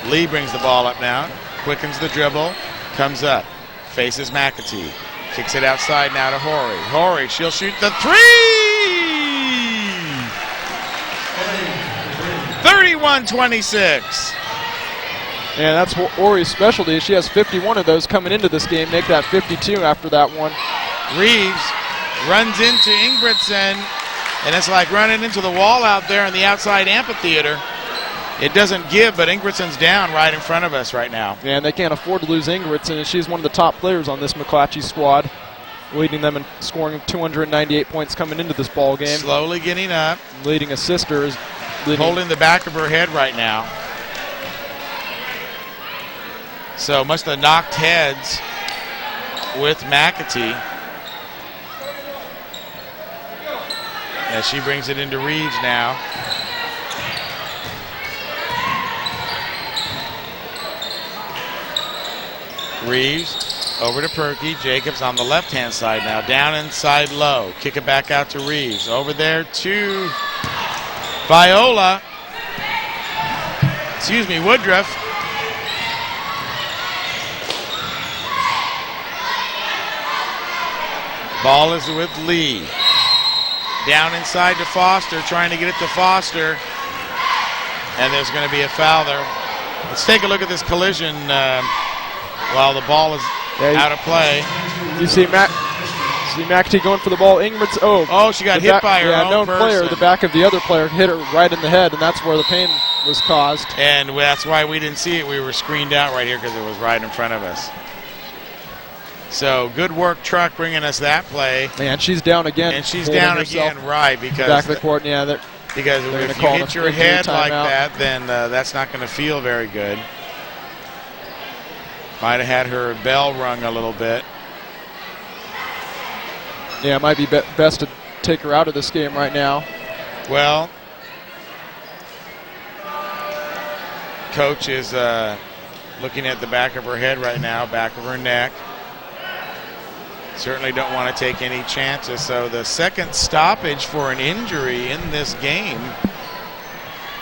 Lee brings the ball up now. Quickens the dribble. Comes up. Faces McAtee. Kicks it outside now to Horry. Horry, she'll shoot the three! 31-26. Yeah, that's Ori's specialty. She has 51 of those coming into this game. Make that 52 after that one. Reeves runs into Ingridson, and it's like running into the wall out there in the outside amphitheater. It doesn't give, but Ingridson's down right in front of us right now. Yeah, and they can't afford to lose Ingridson, and she's one of the top players on this McClatchy squad, leading them in scoring 298 points coming into this ball game. Slowly getting up. Leading a sister is holding the back of her head right now. So must have knocked heads with McAtee. As she brings it into Reeves now. Reeves over to Perky. Jacobs on the left-hand side now. Down inside low. Kick it back out to Reeves. Over there to Viola. Woodruff. Ball is with Lee. Down inside to Foster, trying to get it to Foster. And there's going to be a foul there. Let's take a look at this collision while the ball is out of play. You see McAtee going for the ball. Ingridson, she got hit by her own person. Player. The back of the other player hit her right in the head, and that's where the pain was caused. And that's why we didn't see it. We were screened out right here because it was right in front of us. So good work, Truck, bringing us that play. And she's down again. And she's down again, right? Because back of the court, yeah. Because if you hit your head like that, then that's not going to feel very good. Might have had her bell rung a little bit. Yeah, it might be best to take her out of this game right now. Well, Coach is looking at the back of her head right now, back of her neck. Certainly don't want to take any chances. So the second stoppage for an injury in this game,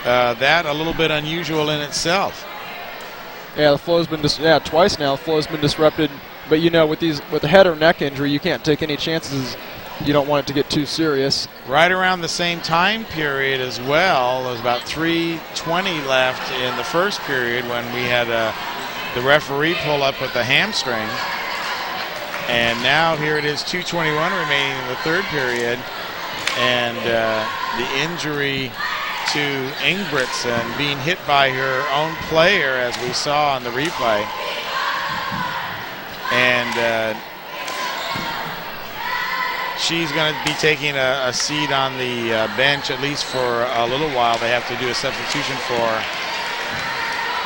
that a little bit unusual in itself. Yeah, the flow's been twice now. The flow's been disrupted. But with a head or neck injury, you can't take any chances. You don't want it to get too serious. Right around the same time period as well, there was about 3:20 left in the first period when we had the referee pull up with the hamstring. And now here it is, 2:21 remaining in the third period. And the injury to Ingridson being hit by her own player, as we saw on the replay. And she's going to be taking a seat on the bench at least for a little while. They have to do a substitution for her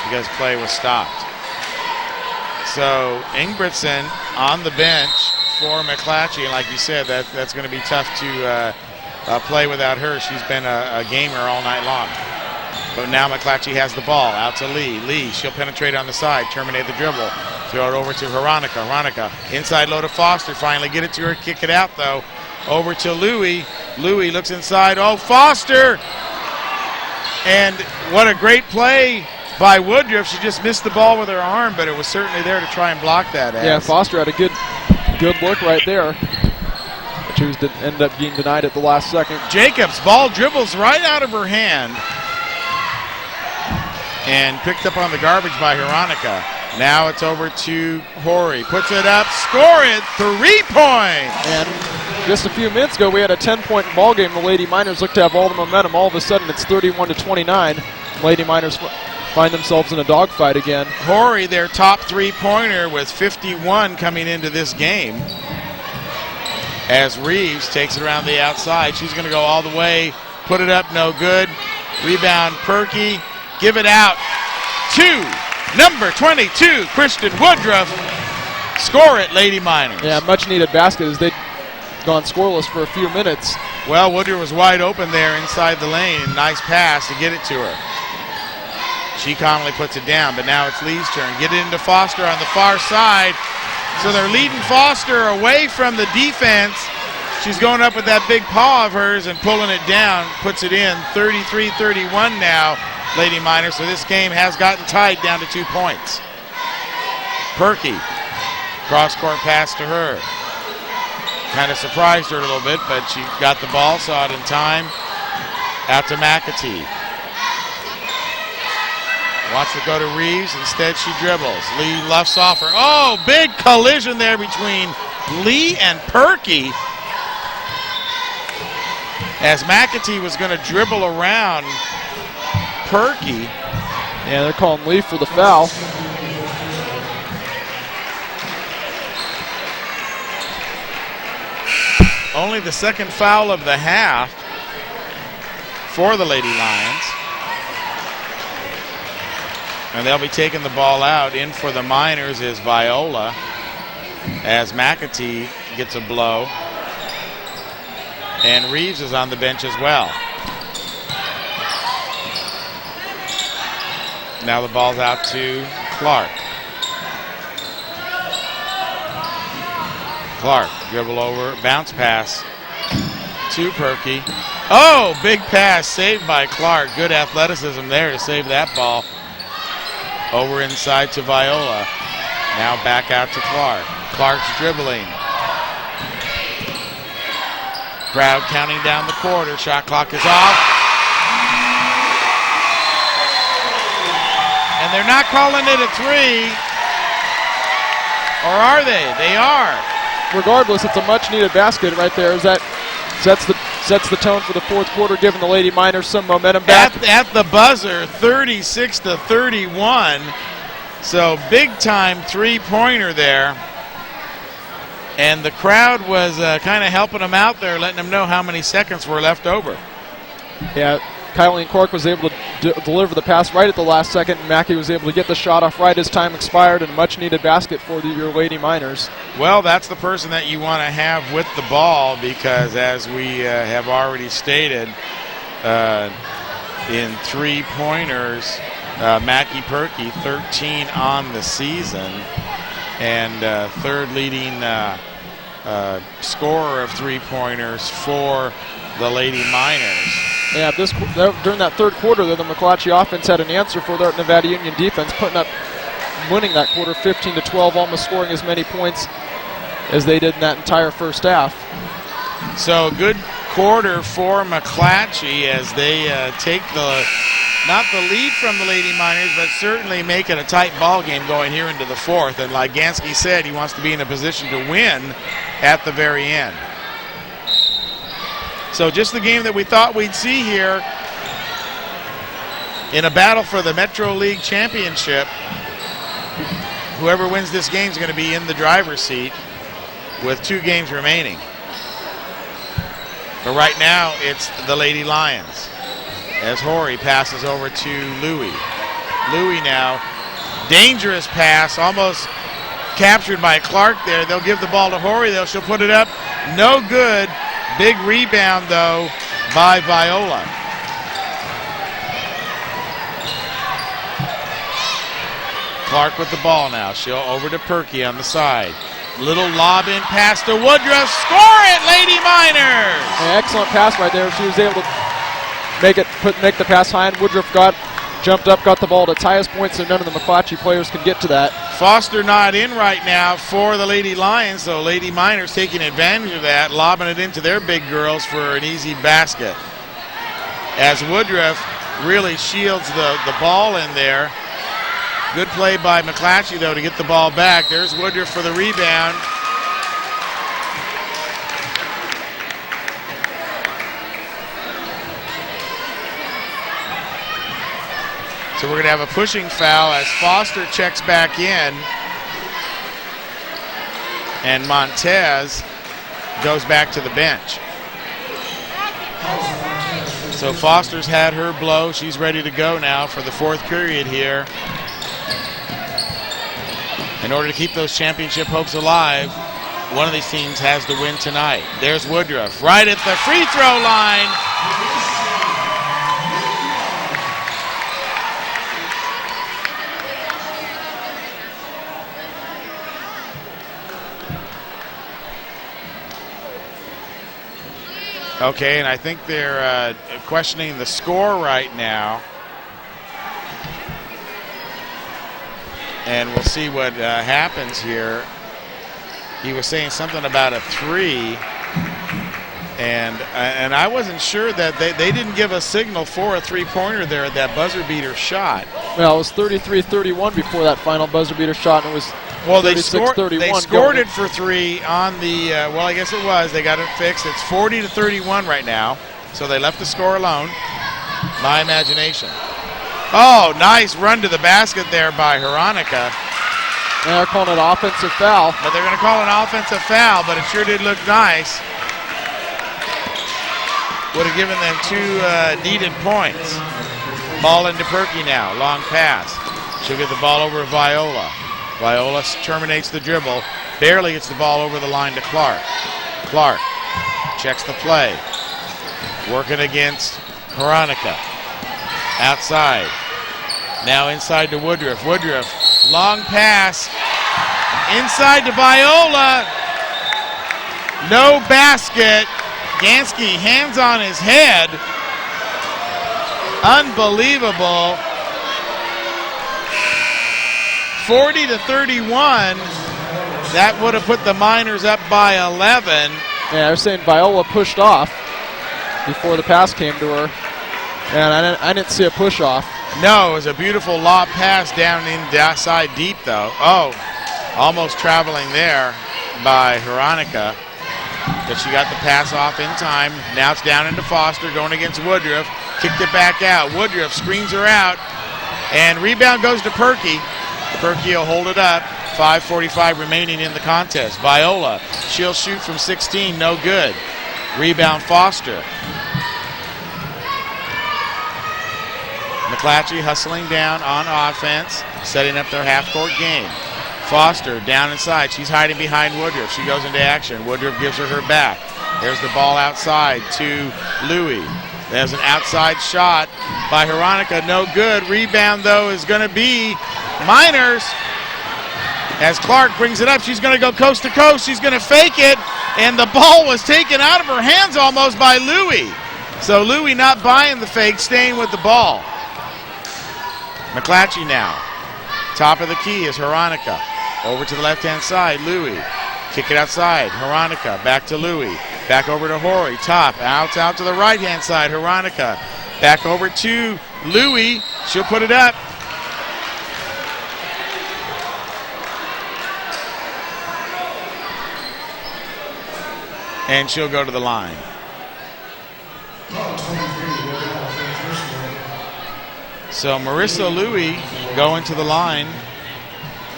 because play was stopped. So Ingridson on the bench for McClatchy, and like you said, that's going to be tough to play without her. She's been a gamer all night long. But now McClatchy has the ball out to Lee. Lee, she'll penetrate on the side, terminate the dribble, throw it over to Veronica. Veronica inside low to Foster, finally get it to her, kick it out though. Over to Louie. Louie looks inside. Oh, Foster! And what a great play by Woodruff. She just missed the ball with her arm, but it was certainly there to try and block that. Yeah, Foster had a good look right there. But she ended up being denied at the last second. Jacobs, ball dribbles right out of her hand and picked up on the garbage by Veronica. Now it's over to Horry. Puts it up, score it, 3-point. And just a few minutes ago, we had a 10-point ball game. The Lady Miners looked to have all the momentum. All of a sudden, it's 31-29. Lady Miners find themselves in a dogfight again. Horry, their top three-pointer, with 51 coming into this game. As Reeves takes it around the outside. She's going to go all the way. Put it up, no good. Rebound, Perky. Give it out to number 22, Kristen Woodruff. Score it, Lady Miners. Yeah, much-needed basket as they'd gone scoreless for a few minutes. Well, Woodruff was wide open there inside the lane. Nice pass to get it to her. She calmly puts it down, but now it's Lee's turn. Get it into Foster on the far side. So they're leading Foster away from the defense. She's going up with that big paw of hers and pulling it down. Puts it in, 33-31 now, Lady Miners. So this game has gotten tied down to 2 points. Perky, cross-court pass to her. Kind of surprised her a little bit, but she got the ball, saw it in time. Out to McClatchy. Wants to go to Reeves. Instead, she dribbles. Lee luffs off her. Oh, big collision there between Lee and Perky. As McClatchy was going to dribble around Perky. Yeah, they're calling Lee for the foul. Only the second foul of the half for the Lady Lions. And they'll be taking the ball out. In for the Miners is Viola as McClatchy gets a blow. And Reeves is on the bench as well. Now the ball's out to Clark. Clark, dribble over, bounce pass to Perky. Oh, big pass saved by Clark. Good athleticism there to save that ball. Over inside to Viola. Now back out to Clark. Clark's dribbling. Crowd counting down the quarter. Shot clock is off. And they're not calling it a 3. Or are they? They are. Regardless, it's a much-needed basket right there. As that sets the tone for the fourth quarter, giving the Lady Miners some momentum back. At the buzzer, 36-31. So big-time three-pointer there. And the crowd was kind of helping them out there, letting them know how many seconds were left over. Yeah, Kylie Clark was able to deliver the pass right at the last second, and Mackey was able to get the shot off right as time expired, and a much-needed basket for your Lady Miners. Well, that's the person that you want to have with the ball because, as we have already stated, in three-pointers, Mackie Perky, 13 on the season, and third leading scorer of three-pointers for the Lady Miners. Yeah, during that third quarter, the McClatchy offense had an answer for their Nevada Union defense, winning that quarter 15-12, almost scoring as many points as they did in that entire first half. So good quarter for McClatchy as they take not the lead from the Lady Miners, but certainly make it a tight ball game going here into the fourth. And like Ganski said, he wants to be in a position to win at the very end. So just the game that we thought we'd see here in a battle for the Metro League Championship. Whoever wins this game is going to be in the driver's seat with 2 games remaining. But right now, it's the Lady Lions as Horry passes over to Louie. Louie now, dangerous pass, almost captured by Clark there. They'll give the ball to Horry. She'll put it up. No good. Big rebound, though, by Viola. Clark with the ball now. She'll over to Perky on the side. Little lob in pass to Woodruff. Score it, Lady Miners! An excellent pass right there. She was able to make the pass high, and Woodruff got jumped up, got the ball at its highest point, so none of the McClatchy players can get to that. Foster not in right now for the Lady Lions, so Lady Miners taking advantage of that, lobbing it into their big girls for an easy basket. As Woodruff really shields the ball in there. Good play by McClatchy, though, to get the ball back. There's Woodruff for the rebound. So we're going to have a pushing foul as Foster checks back in. And Montez goes back to the bench. So Foster's had her blow. She's ready to go now for the fourth period here. In order to keep those championship hopes alive, one of these teams has to win tonight. There's Woodruff right at the free throw line. Okay, and I think they're questioning the score right now. And we'll see what happens here. He was saying something about a three. And I wasn't sure that they didn't give a signal for a three-pointer there at that buzzer beater shot. Well, it was 33-31 before that final buzzer beater shot, and it was they scored going. it for three on the, well, I guess it was. They got it fixed. It's 40-31 right now. So they left the score alone. My imagination. Oh, nice run to the basket there by Veronica. And they're calling it an offensive foul. But they're going to call an offensive foul, but it sure did look nice. Would have given them two needed points. Ball into Perky now. Long pass. She'll get the ball over to Viola. Viola terminates the dribble. Barely gets the ball over the line to Clark. Clark checks the play. Working against Veronica. Outside. Now inside to Woodruff. Woodruff. Long pass. Inside to Viola. No basket. Ganski hands on his head. Unbelievable. 40-31. That would have put the Miners up by 11. Yeah, they're saying Viola pushed off before the pass came to her. And I didn't see a push off. No, it was a beautiful lob pass down inside deep, though. Oh, almost traveling there by Veronica. But she got the pass off in time. Now it's down into Foster going against Woodruff. Kicked it back out. Woodruff screens her out. And rebound goes to Perky. Perky will hold it up. 5:45 remaining in the contest. Viola, she'll shoot from 16. No good. Rebound Foster. McClatchy hustling down on offense, setting up their half-court game. Foster down inside. She's hiding behind Woodruff. She goes into action. Woodruff gives her back. There's the ball outside to Louie. There's an outside shot by Veronica. No good. Rebound, though, is going to be Miners. As Clark brings it up, she's going to go coast to coast. She's going to fake it, and the ball was taken out of her hands almost by Louie. So Louie not buying the fake, staying with the ball. McClatchy now. Top of the key is Veronica. Over to the left-hand side, Louie. Kick it outside, Veronica. Back to Louie. Back over to Horry. Top, out to the right-hand side, Veronica. Back over to Louie. She'll put it up. And she'll go to the line. So Marissa Louie going to the line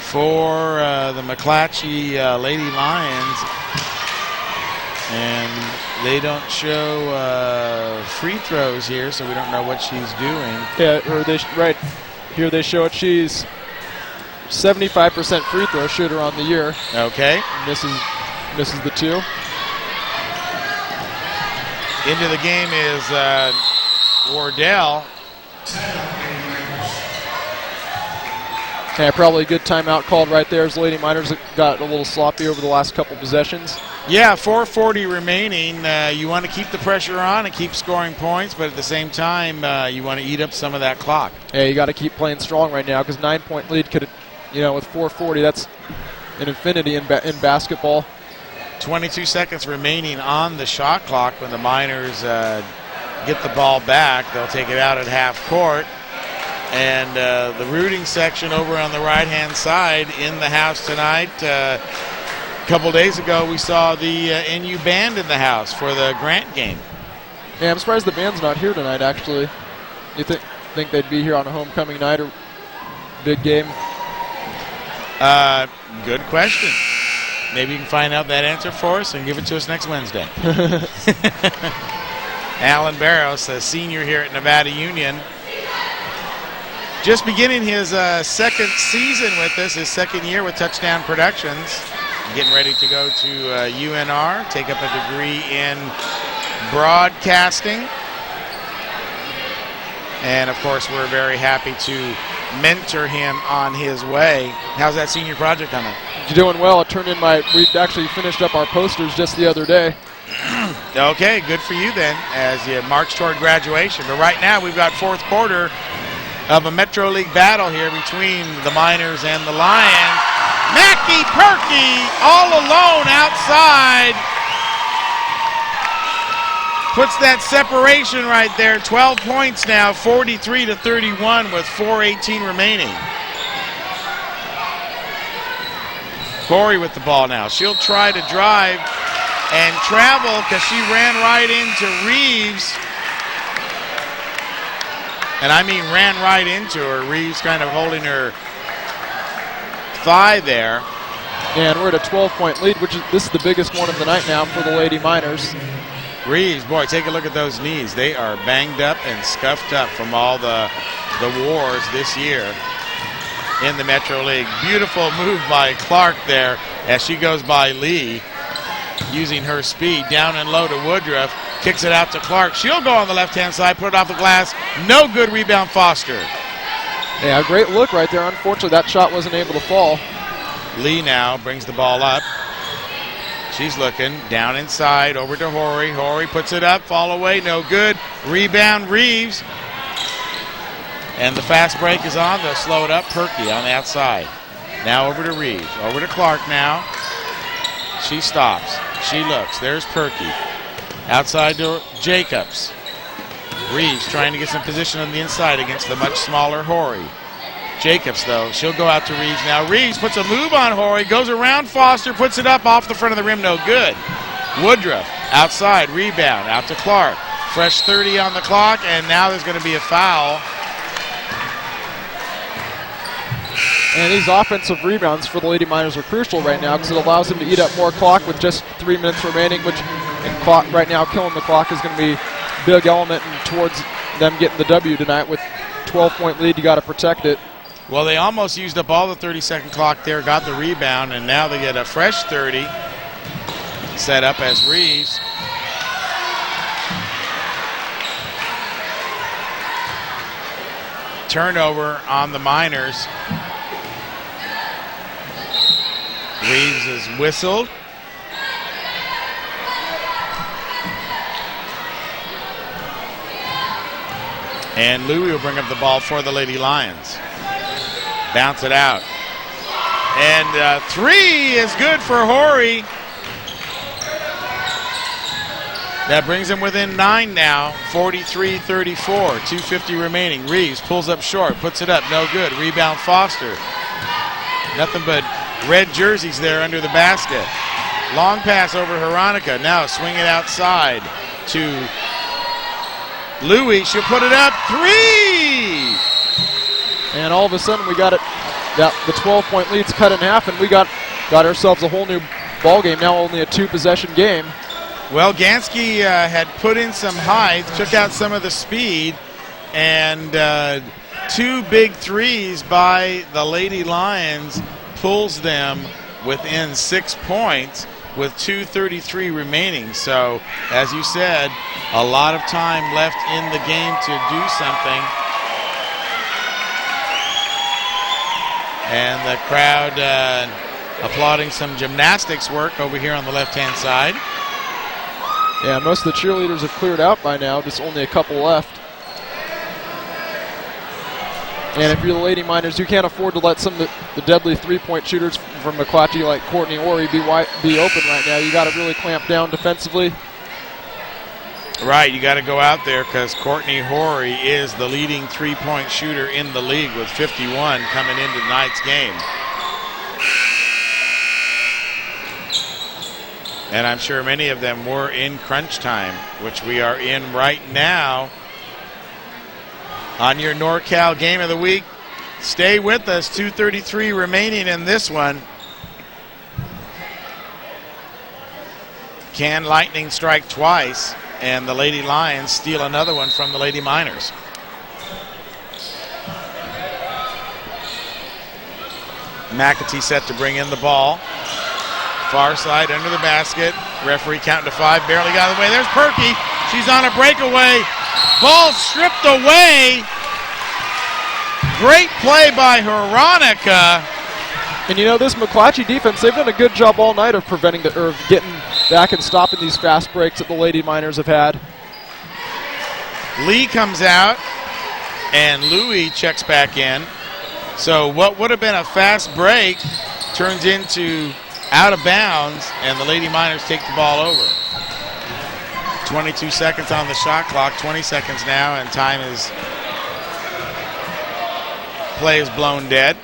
for the McClatchy Lady Lions. And they don't show free throws here, so we don't know what she's doing. Yeah, or right here they show it. She's 75% free throw shooter on the year. Okay. Misses the two. Into the game is Wardell. Yeah, probably a good timeout called right there as Lady Miners got a little sloppy over the last couple possessions. Yeah, 4:40 remaining. You want to keep the pressure on and keep scoring points, but at the same time, you want to eat up some of that clock. Yeah, you got to keep playing strong right now because 9-point lead could, with 4:40, that's an infinity in basketball. 22 seconds remaining on the shot clock when the Miners get the ball back. They'll take it out at half court. And the rooting section over on the right-hand side in the house tonight. A couple days ago, we saw the NU band in the house for the Grant game. Yeah, I'm surprised the band's not here tonight, actually. You think they'd be here on a homecoming night or big game? Good question. Maybe you can find out that answer for us and give it to us next Wednesday. Alan Barros, a senior here at Nevada Union. Just beginning his second season with us, his second year with Touchdown Productions. Getting ready to go to UNR, take up a degree in broadcasting. And, of course, we're very happy to mentor him on his way. How's that senior project coming? You're doing well. We actually finished up our posters just the other day. Okay, good for you then as you march toward graduation. But right now we've got fourth quarter of a Metro League battle here between the Miners and the Lions. Mackie Perky all alone outside. Puts that separation right there. 12 points now, 43-31 with 4:18 remaining. Corey with the ball now. She'll try to drive and travel because she ran right into Reeves. And I mean ran right into her. Reeves kind of holding her thigh there. And we're at a 12-point lead, this is the biggest one of the night now for the Lady Miners. Reeves, boy, take a look at those knees. They are banged up and scuffed up from all the wars this year in the Metro League. Beautiful move by Clark there as she goes by Lee, using her speed down and low to Woodruff. Kicks it out to Clark. She'll go on the left-hand side, put it off the glass. No good rebound, Foster. Yeah, great look right there. Unfortunately, that shot wasn't able to fall. Lee now brings the ball up. She's looking down inside, over to Horry. Horry puts it up, fall away, no good. Rebound, Reeves. And the fast break is on. They'll slow it up. Perky on the outside. Now over to Reeves. Over to Clark now. She stops. She looks. There's Perky. Outside to Jacobs. Reeves trying to get some position on the inside against the much smaller Horry. Jacobs, though, she'll go out to Reeves now. Reeves puts a move on Horry, goes around Foster, puts it up off the front of the rim, no good. Woodruff outside, rebound, out to Clark. Fresh 30 on the clock, and now there's going to be a foul. And these offensive rebounds for the Lady Miners are crucial right now because it allows them to eat up more clock with just 3 minutes remaining, which in clock right now, killing the clock is going to be a big element towards them getting the W tonight. With 12-point lead, you got to protect it. Well, they almost used up all the 30-second clock there, got the rebound, and now they get a fresh 30 set up as Reeves. Turnover on the Miners. Reeves is whistled. And Louie will bring up the ball for the Lady Lions. Bounce it out. And 3 is good for Horry. That brings him within 9 now, 43-34, 2:50 remaining. Reeves pulls up short, puts it up, no good. Rebound Foster. Nothing but red jerseys there under the basket. Long pass over Veronica. Now swing it outside to Louie. She'll put it up. 3! And all of a sudden we got it. The 12-point lead's cut in half, and we got ourselves a whole new ball game. Now only a 2-possession game. Well, Ganski had put in some height, took out some of the speed, and 2 big threes by the Lady Lions pulls them within 6 points with 2:33 remaining. So, as you said, a lot of time left in the game to do something. And the crowd applauding some gymnastics work over here on the left-hand side. Yeah, most of the cheerleaders have cleared out by now, just only a couple left. And if you're the Lady Miners, you can't afford to let some of the deadly three-point shooters from McClatchy like Courtney Ori be open right now. You got to really clamp down defensively. Right, you got to go out there because Courtney Horry is the leading three-point shooter in the league with 51 coming into tonight's game. And I'm sure many of them were in crunch time, which we are in right now. On your NorCal Game of the Week, stay with us. 2:33 remaining in this one. Can Lightning strike twice, and the Lady Lions steal another one from the Lady Miners? McClatchy set to bring in the ball. Far side under the basket. Referee counting to 5, barely got away. There's Perky. She's on a breakaway. Ball stripped away. Great play by Veronica. And you know, this McClatchy defense, they've done a good job all night of preventing or getting back and stopping these fast breaks that the Lady Miners have had. Lee comes out, and Louie checks back in. So what would have been a fast break turns into out of bounds, and the Lady Miners take the ball over. 22 seconds on the shot clock, 20 seconds now, and play is blown dead.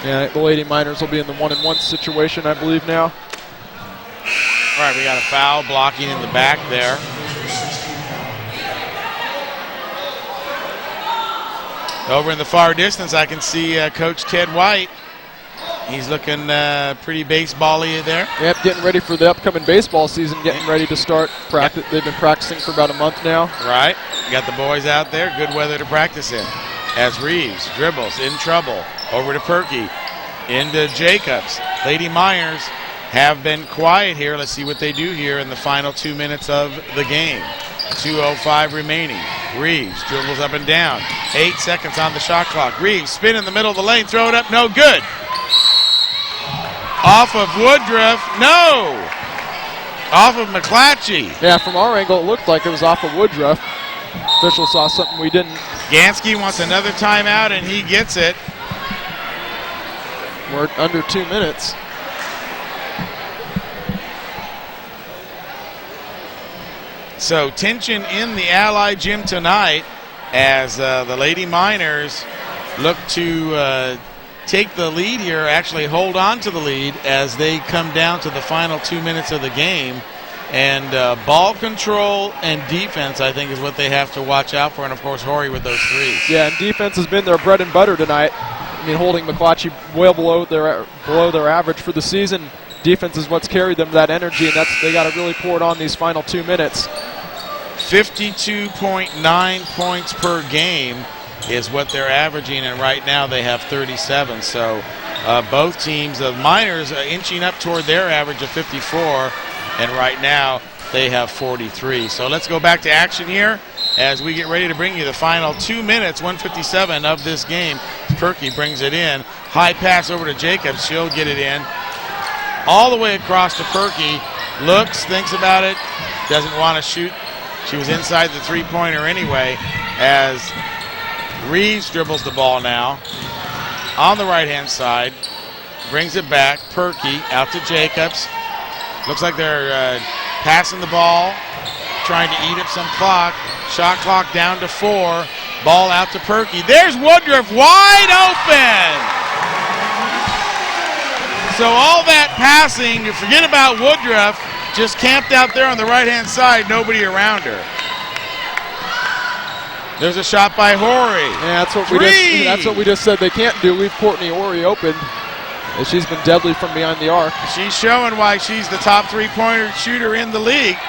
Yeah, the Lady Miners will be in the 1-and-1 situation, I believe, now. All right, we got a foul blocking in the back there. Over in the far distance, I can see Coach Ted White. He's looking pretty baseball-y there. Yep, getting ready for the upcoming baseball season, getting ready to start practice. They've been practicing for about a month now. Right. Got the boys out there. Good weather to practice in. As Reeves dribbles, in trouble. Over to Perky. Into Jacobs. Lady Miners have been quiet here. Let's see what they do here in the final 2 minutes of the game. 2:05 remaining. Reeves dribbles up and down. 8 seconds on the shot clock. Reeves spin in the middle of the lane, throw it up, no good. Off of Woodruff, no. Off of McClatchy. Yeah, from our angle, it looked like it was off of Woodruff. Official saw something we didn't. Ganski wants another timeout, and he gets it. We're under 2 minutes. So tension in the Ally Gym tonight as the Lady Miners look to take the lead here, actually hold on to the lead as they come down to the final 2 minutes of the game. And ball control and defense, I think, is what they have to watch out for. And, of course, Horry with those threes. Yeah, and defense has been their bread and butter tonight. I mean, holding McClatchy well below their average for the season. Defense is what's carried them that energy, and they got to really pour it on these final 2 minutes. 52.9 points per game is what they're averaging, and right now they have 37. So both teams, the Miners inching up toward their average of 54, and right now they have 43. So let's go back to action here as we get ready to bring you the final 2 minutes, 1:57 of this game. Perky brings it in. High pass over to Jacobs. She'll get it in. All the way across to Perky. Looks, thinks about it, doesn't want to shoot. She was inside the three-pointer anyway as Reeves dribbles the ball now on the right-hand side. Brings it back. Perky out to Jacobs. Looks like they're passing the ball, trying to eat up some clock. Shot clock down to 4. Ball out to Perky. There's Woodruff wide open. So all that passing, you forget about Woodruff, just camped out there on the right-hand side, nobody around her. There's a shot by Horry. Yeah, that's what we just said they can't do. Leave Courtney Horry open. She's been deadly from behind the arc. She's showing why she's the top three-pointer shooter in the league.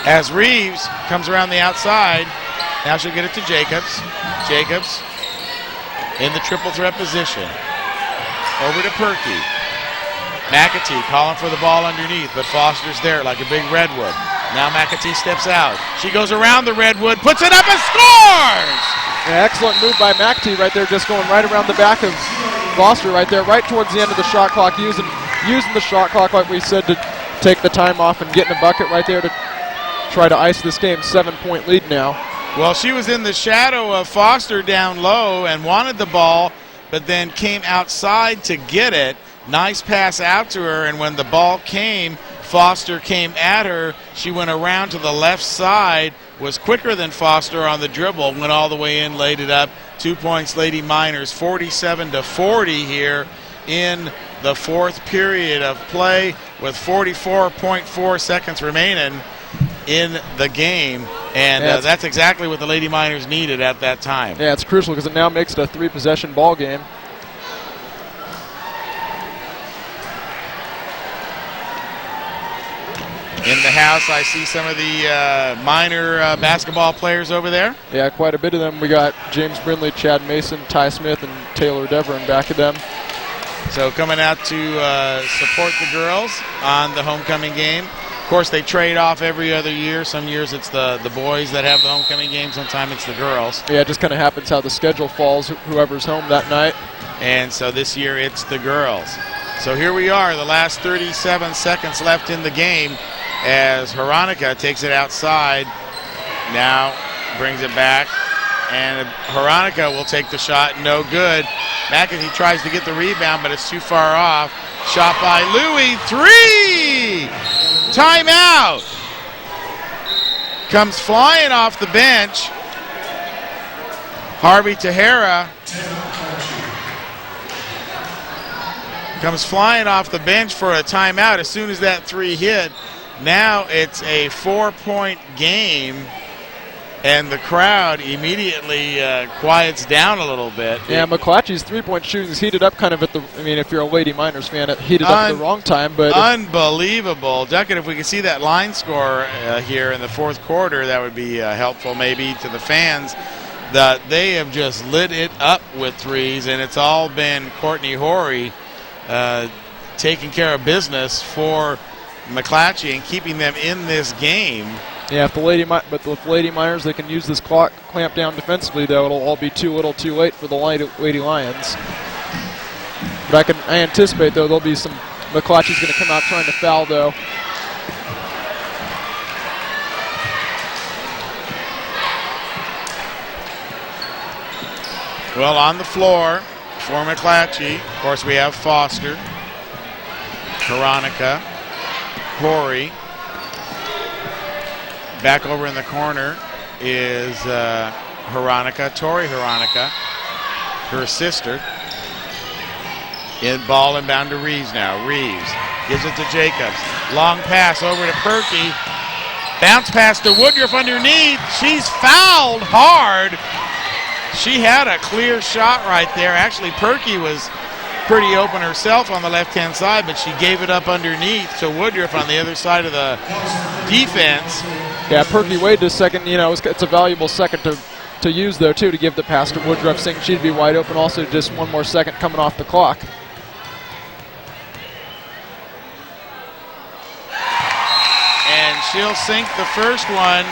As Reeves comes around the outside, now she'll get it to Jacobs. Jacobs in the triple threat position. Over to Perky. McClatchy calling for the ball underneath, but Foster's there like a big redwood. Now McClatchy steps out. She goes around the redwood, puts it up and scores! Yeah, excellent move by McClatchy right there, just going right around the back of Foster right there, right towards the end of the shot clock, using the shot clock like we said to take the time off and getting a bucket right there to try to ice this game. 7-point lead now. Well, she was in the shadow of Foster down low and wanted the ball, but then came outside to get it. Nice pass out to her, and when the ball came, Foster came at her. She went around to the left side, was quicker than Foster on the dribble, went all the way in, laid it up. 2 points, Lady Miners, 47-40 here in the fourth period of play with 44.4 seconds remaining in the game. And that's exactly what the Lady Miners needed at that time. Yeah, it's crucial because it now makes it a 3-possession ball game. In the house, I see some of the minor basketball players over there. Yeah, quite a bit of them. We got James Brindley, Chad Mason, Ty Smith, and Taylor Deverin back of them. So coming out to support the girls on the homecoming game. Of course, they trade off every other year. Some years it's the boys that have the homecoming game. Sometimes it's the girls. Yeah, it just kind of happens how the schedule falls, whoever's home that night. And so this year it's the girls. So here we are, the last 37 seconds left in the game as Veronica takes it outside. Now brings it back. And Veronica will take the shot. No good. McClatchy tries to get the rebound, but it's too far off. Shot by Louie. 3! Timeout. Comes flying off the bench. Harvey Tahara comes flying off the bench for a timeout as soon as that 3 hit. Now it's a 4-point game, and the crowd immediately quiets down a little bit. Yeah, McClatchy's three-point shooting is heated up kind of at the, I mean, if you're a Lady Miners fan, it heated up at the wrong time. But unbelievable. Duckett, if we could see that line score here in the fourth quarter, that would be helpful maybe to the fans. That they have just lit it up with threes, and it's all been Courtney Horry taking care of business for McClatchy and keeping them in this game. Yeah, if the Lady Miners, they can use this clock clamp down defensively, though it'll all be too little, too late for the Lady Lions. But I anticipate though there'll be some. McClatchy's going to come out trying to foul though. Well, on the floor for McClatchy, of course, we have Foster, Veronica, Horry. Back over in the corner is Tori Veronica, her sister. Ball inbound to Reeves now. Reeves gives it to Jacobs. Long pass over to Perky. Bounce pass to Woodruff underneath. She's fouled hard. She had a clear shot right there. Actually, Perky was pretty open herself on the left-hand side, but she gave it up underneath to Woodruff on the other side of the defense. Yeah, Perky waited a second. You know, it's a valuable second to use, though, too, to give the pass to Woodruff, saying she'd be wide open. Also, just one more second coming off the clock. And she'll sink the first one.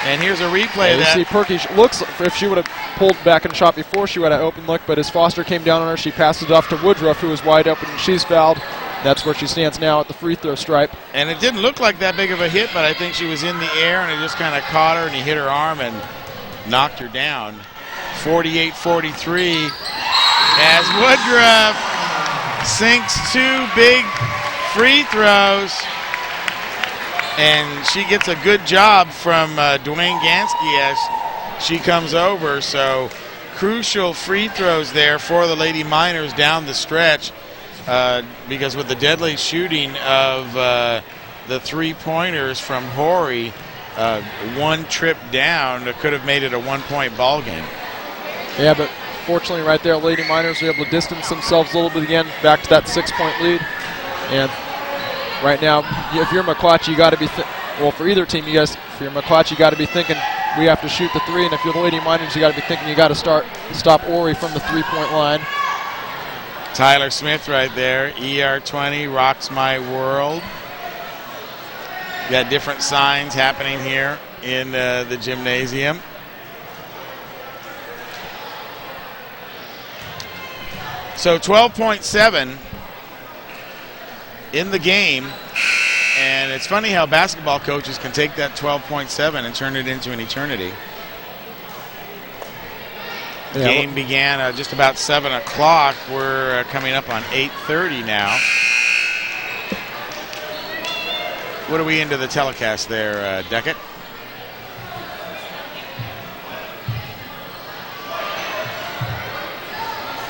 And here's a replay of that. You see Perky looks, if she would have pulled back and shot before, she would have open look, but as Foster came down on her, she passed it off to Woodruff, who was wide open, and she's fouled. That's where she stands now at the free throw stripe. And it didn't look like that big of a hit, but I think she was in the air, and it just kind of caught her, and he hit her arm and knocked her down. 48-43 as Woodruff sinks 2 big free throws. And she gets a good job from Duwaine Ganski as she comes over. So crucial free throws there for the Lady Miners down the stretch because with the deadly shooting of the three-pointers from Horry, one trip down could have made it a 1-point ball game. Yeah, but fortunately right there, Lady Miners were able to distance themselves a little bit again, back to that 6-point lead. And right now, if you're McClatchy, you got to be for either team, if you're McClatchy, you got to be thinking we have to shoot the 3, and if you're the Lady Miners, you got to be thinking you got to stop Horry from the 3-point line. Tyler Smith right there, ER20 rocks my world. Got different signs happening here in the gymnasium. So 12.7 in the game. And it's funny how basketball coaches can take that 12.7 and turn it into an eternity. The game began just about 7 o'clock. We're coming up on 8:30 now. What are we into the telecast there, Deckett?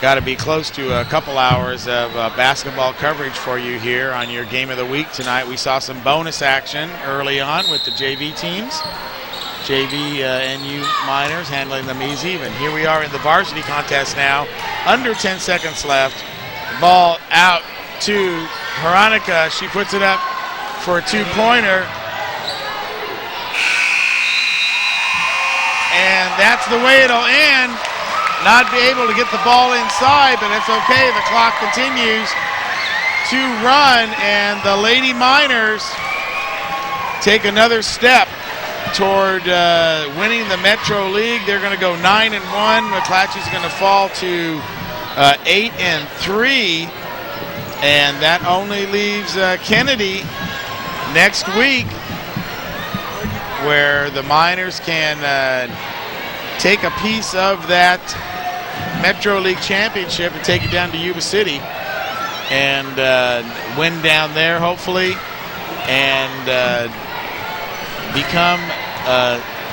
Got to be close to a couple hours of basketball coverage for you here on your game of the week tonight. We saw some bonus action early on with the JV teams. JV NU Miners handling them easy. And here we are in the varsity contest now. Under 10 seconds left. Ball out to Veronica. She puts it up for a two-pointer. And that's the way it'll end. Not be able to get the ball inside, but it's okay. The clock continues to run, and the Lady Miners take another step toward winning the Metro League. They're going to go 9-1. McClatchy's going to fall to 8-3, and that only leaves Kennedy next week, where the Miners can take a piece of that Metro League championship and take it down to Yuba City and win down there, hopefully, and become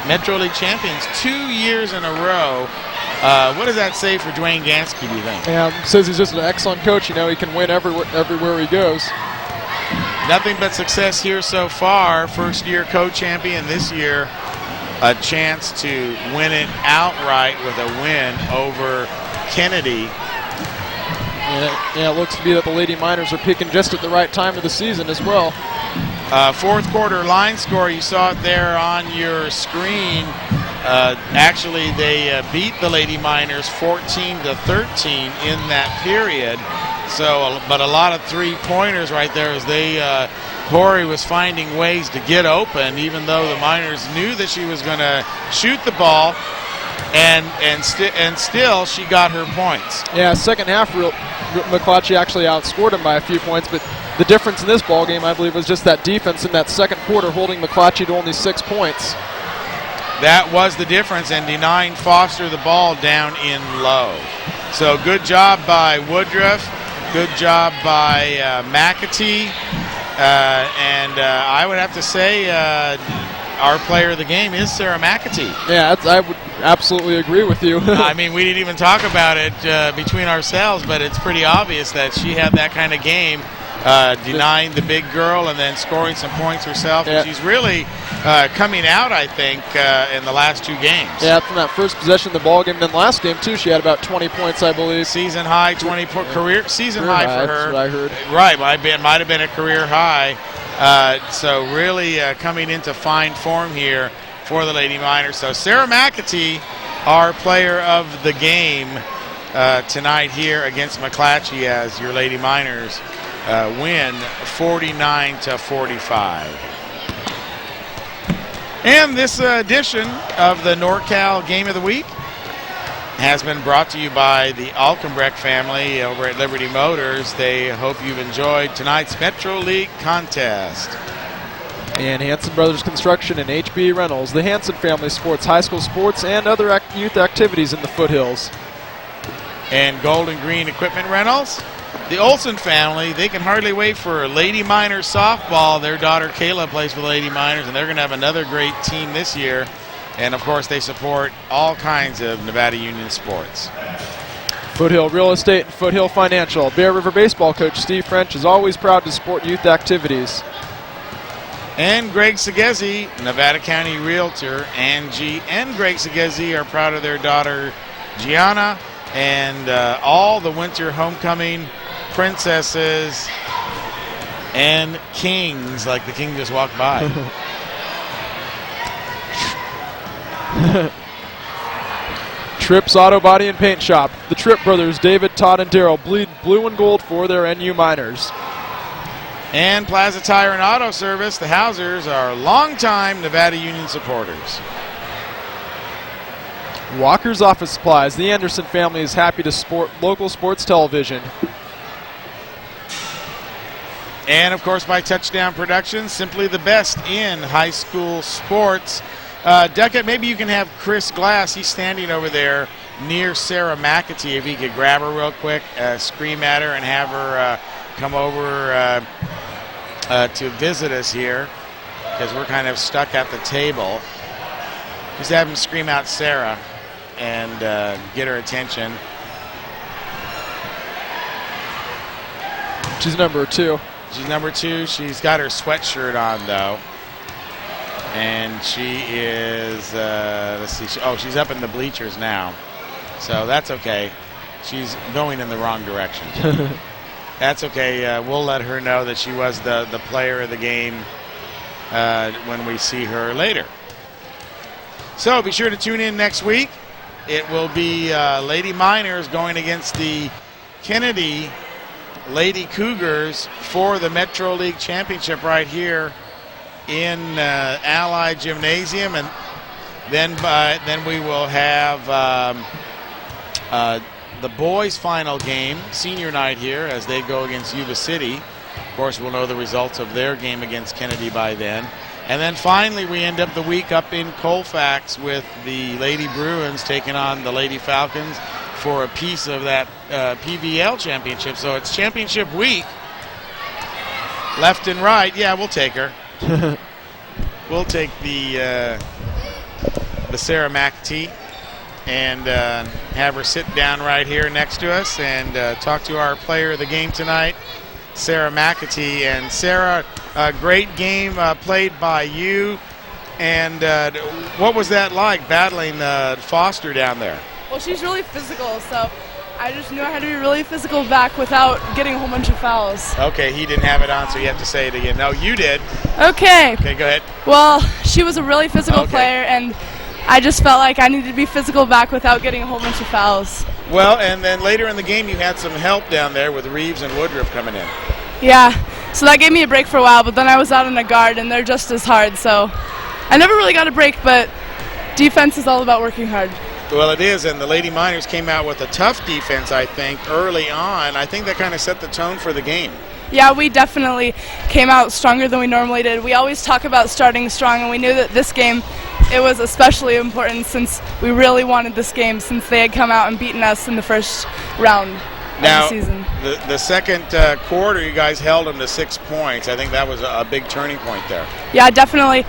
Metro League champions 2 years in a row. What does that say for Duwaine Ganski, do you think? Yeah, says he's just an excellent coach. You know, he can win everywhere he goes. Nothing but success here so far. First year co-champion this year. A chance to win it outright with a win over Kennedy. Yeah, it looks to be that the Lady Miners are peaking just at the right time of the season as well. Fourth quarter line score, you saw it there on your screen. Actually, they beat the Lady Miners 14-13 in that period. So, but a lot of three-pointers right there as they Corey was finding ways to get open, even though the Miners knew that she was going to shoot the ball, and still she got her points. Yeah, second half, McClatchy actually outscored him by a few points, but the difference in this ball game, I believe, was just that defense in that second quarter holding McClatchy to only 6 points. That was the difference, and denying Foster the ball down in low. So good job by Woodruff, good job by McAtee. And I would have to say our player of the game is Sarah McAtee. Yeah, I would absolutely agree with you. I mean, we didn't even talk about it between ourselves, but it's pretty obvious that she had that kind of game, denying the big girl and then scoring some points herself. Yeah. And she's really coming out, I think, in the last 2 games. Yeah, from that first possession of the ball game. Then last game, too, she had about 20 points, I believe. Season high, 20 career season high for her. That's what I heard. Right, might have been a career high. So really coming into fine form here for the Lady Miners. So Sarah McAtee, our player of the game tonight here against McClatchy, as your Lady Miners win 49-45. And this edition of the NorCal Game of the Week has been brought to you by the Alkenbrecht family over at Liberty Motors. They hope you've enjoyed tonight's Metro League contest. And Hanson Brothers Construction and HB Reynolds. The Hanson family sports high school sports and other youth activities in the foothills. And Gold and Green Equipment Rentals. The Olson family, they can hardly wait for Lady Miners softball. Their daughter Kayla plays for the Lady Miners, and they're going to have another great team this year. And, of course, they support all kinds of Nevada Union sports. Foothill Real Estate and Foothill Financial. Bear River baseball coach Steve French is always proud to support youth activities. And Greg Segezi, Nevada County Realtor. Angie and Greg Segezi are proud of their daughter Gianna and all the winter homecoming princesses and kings, like the king just walked by. Tripp's Auto Body and Paint Shop. The Tripp brothers, David, Todd, and Daryl, bleed blue and gold for their NU Miners. And Plaza Tire and Auto Service, the Hausers are longtime Nevada Union supporters. Walker's Office Supplies. The Anderson family is happy to support local sports television. And, of course, by Touchdown Productions, simply the best in high school sports. Duckett, maybe you can have Chris Glass. He's standing over there near Sarah McAtee. If he could grab her real quick, scream at her, and have her come over to visit us here, because we're kind of stuck at the table. Just have him scream out Sarah and get her attention. She's number 2. She's number 2. She's got her sweatshirt on, though. And she is, let's see, she's up in the bleachers now. So that's okay. She's going in the wrong direction. That's okay. We'll let her know that she was the player of the game when we see her later. So be sure to tune in next week. It will be Lady Miners going against the Kennedy Lady Cougars for the Metro League Championship right here in Allied Gymnasium. And then we will have the boys' final game, senior night here, as they go against Yuba City. Of course, we'll know the results of their game against Kennedy by then. And then finally, we end up the week up in Colfax with the Lady Bruins taking on the Lady Falcons for a piece of that PVL championship. So it's championship week, left and right. Yeah, we'll take her. We'll take the Sarah McAtee and have her sit down right here next to us and talk to our player of the game tonight, Sarah McAtee. And Sarah, a great game played by you. And what was that like, battling Foster down there? Well, she's really physical, so I just knew I had to be really physical back without getting a whole bunch of fouls. Okay, he didn't have it on, so you have to say it again. No, you did. Okay. Okay, go ahead. Well, she was a really physical player, and I just felt like I needed to be physical back without getting a whole bunch of fouls. Well, and then later in the game, you had some help down there with Reeves and Woodruff coming in. Yeah, so that gave me a break for a while, but then I was out on a guard, and they're just as hard, so I never really got a break, but defense is all about working hard. Well, it is, and the Lady Miners came out with a tough defense, I think, early on. I think that kind of set the tone for the game. Yeah, we definitely came out stronger than we normally did. We always talk about starting strong, and we knew that this game, it was especially important since we really wanted this game since they had come out and beaten us in the first round of the season. Now, the second quarter, you guys held them to 6 points. I think that was a big turning point there. Yeah, definitely.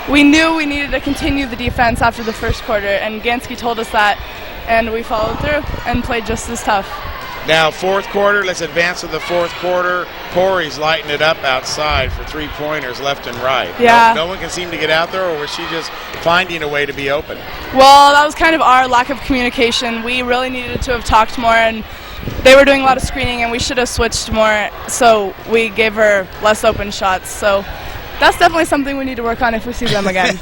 We knew we needed to continue the defense after the first quarter, and Ganski told us that, and we followed through and played just as tough. Now, fourth quarter, let's advance to the fourth quarter. Corey's lighting it up outside for three-pointers left and right. Yeah. No one can seem to get out there, or was she just finding a way to be open? Well, that was kind of our lack of communication. We really needed to have talked more, and they were doing a lot of screening, and we should have switched more, so we gave her less open shots. So that's definitely something we need to work on if we see them again.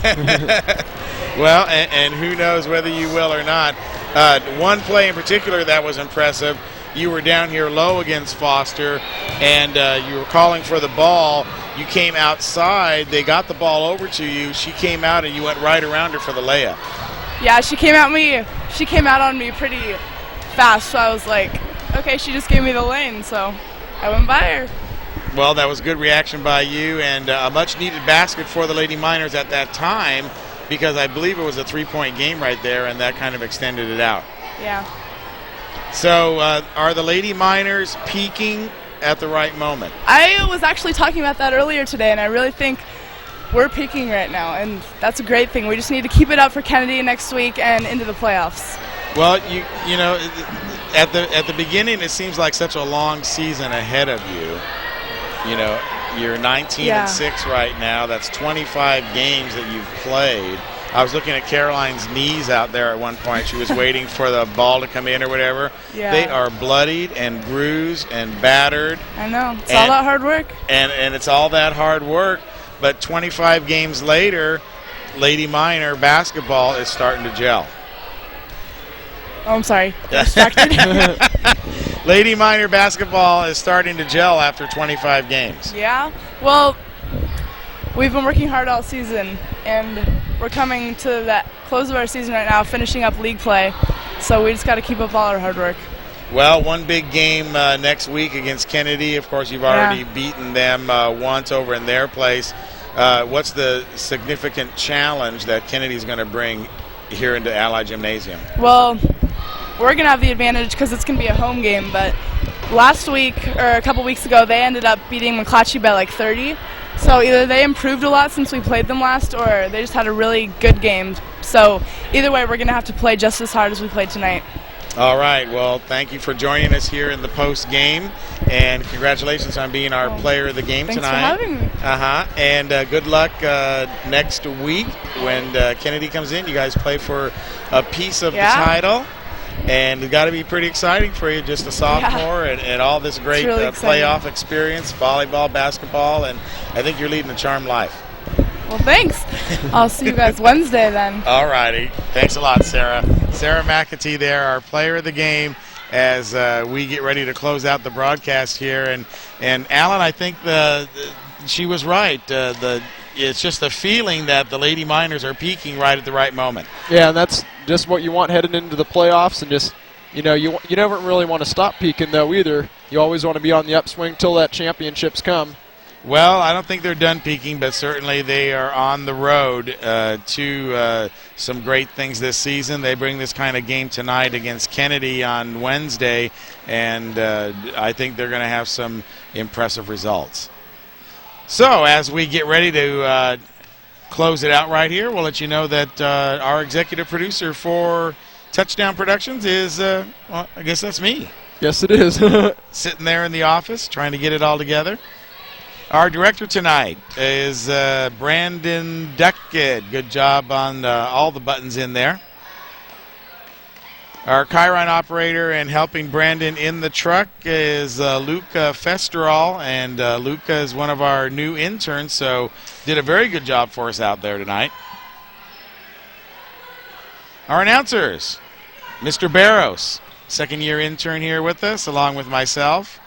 Well, and who knows whether you will or not. One play in particular that was impressive. You were down here low against Foster, and you were calling for the ball. You came outside. They got the ball over to you. She came out, and you went right around her for the layup. Yeah, she came out on me pretty fast, so I was like, okay, she just gave me the lane, so I went by her. Well, that was good reaction by you, and a much-needed basket for the Lady Miners at that time, because I believe it was a three-point game right there, and that kind of extended it out. Yeah. So are the Lady Miners peaking at the right moment? I was actually talking about that earlier today, and I really think we're peaking right now, and that's a great thing. We just need to keep it up for Kennedy next week and into the playoffs. Well, you know, at the beginning, it seems like such a long season ahead of you. You know, you're 19-6 right now. That's 25 games that you've played. I was looking at Caroline's knees out there at one point. She was waiting for the ball to come in or whatever. Yeah. They are bloodied and bruised and battered. I know. It's all that hard work. And it's all that hard work. But 25 games later, Lady Miner basketball is starting to gel. Oh, I'm sorry. Distracted. Lady Minor basketball is starting to gel after 25 games. Yeah. Well, we've been working hard all season, and we're coming to that close of our season right now, finishing up league play. So we just got to keep up all our hard work. Well, one big game next week against Kennedy. Of course, you've already beaten them once over in their place. What's the significant challenge that Kennedy's going to bring here into Allied Gymnasium? Well, we're going to have the advantage because it's going to be a home game, but last week, or a couple weeks ago, they ended up beating McClatchy by like 30. So either they improved a lot since we played them last, or they just had a really good game. So either way, we're going to have to play just as hard as we played tonight. All right. Well, thank you for joining us here in the post game, and congratulations on being our player of the game Thanks tonight. for having me. And good luck next week when Kennedy comes in. You guys play for a piece of the title, and it's got to be pretty exciting for you, just a sophomore and all this great really playoff experience, volleyball, basketball, and I think you're leading a charmed life. Well, thanks. I'll see you guys Wednesday then. All righty. Thanks a lot, Sarah. Sarah McClatchy there, our player of the game, as we get ready to close out the broadcast here. And Alan, I think she was right. It's just the feeling that the Lady Miners are peaking right at the right moment. Yeah, and that's just what you want heading into the playoffs, and just, you never really want to stop peaking, though, either. You always want to be on the upswing till that championships come. Well, I don't think they're done peaking, but certainly they are on the road to some great things this season. They bring this kind of game tonight against Kennedy on Wednesday, and I think they're going to have some impressive results. So as we get ready to close it out right here, we'll let you know that our executive producer for Touchdown Productions is, well, I guess that's me. Yes, it is. Sitting there in the office trying to get it all together. Our director tonight is Brandon Duckett. Good job on all the buttons in there. Our Chiron operator and helping Brandon in the truck is Luca Festerall, and Luca is one of our new interns, so did a very good job for us out there tonight. Our announcers, Mr. Barros, second-year intern here with us, along with myself,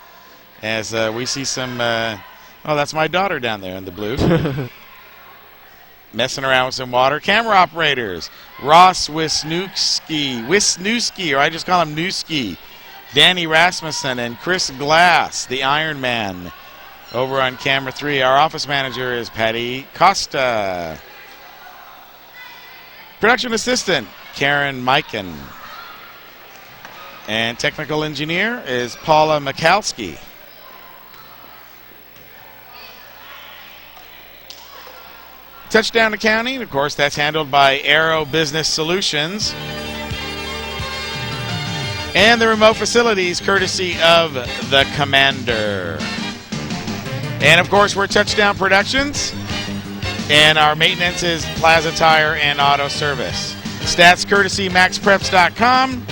as we see some... oh, that's my daughter down there in the blue. Messing around with some water. Camera operators, Ross Wisniewski, or I just call him Newski. Danny Rasmussen and Chris Glass, the Iron Man, over on camera 3. Our office manager is Patty Costa. Production assistant, Karen Mikan. And technical engineer is Paula Mikalski. Touchdown accounting, of course, that's handled by Aero Business Solutions. And the remote facilities, courtesy of the Commander. And, of course, we're Touchdown Productions. And our maintenance is Plaza Tire and Auto Service. Stats courtesy MaxPreps.com.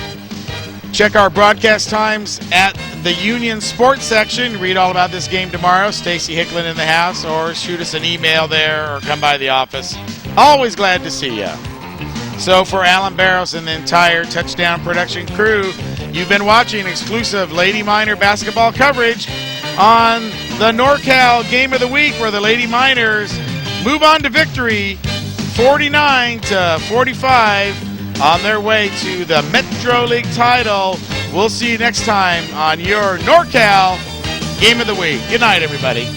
Check our broadcast times at the Union Sports section. Read all about this game tomorrow. Stacy Hicklin in the house, or shoot us an email there or come by the office. Always glad to see you. So for Alan Barros and the entire Touchdown production crew, you've been watching exclusive Lady Miner basketball coverage on the NorCal Game of the Week, where the Lady Miners move on to victory 49-45. On their way to the Metro League title. We'll see you next time on your NorCal Game of the Week. Good night, everybody.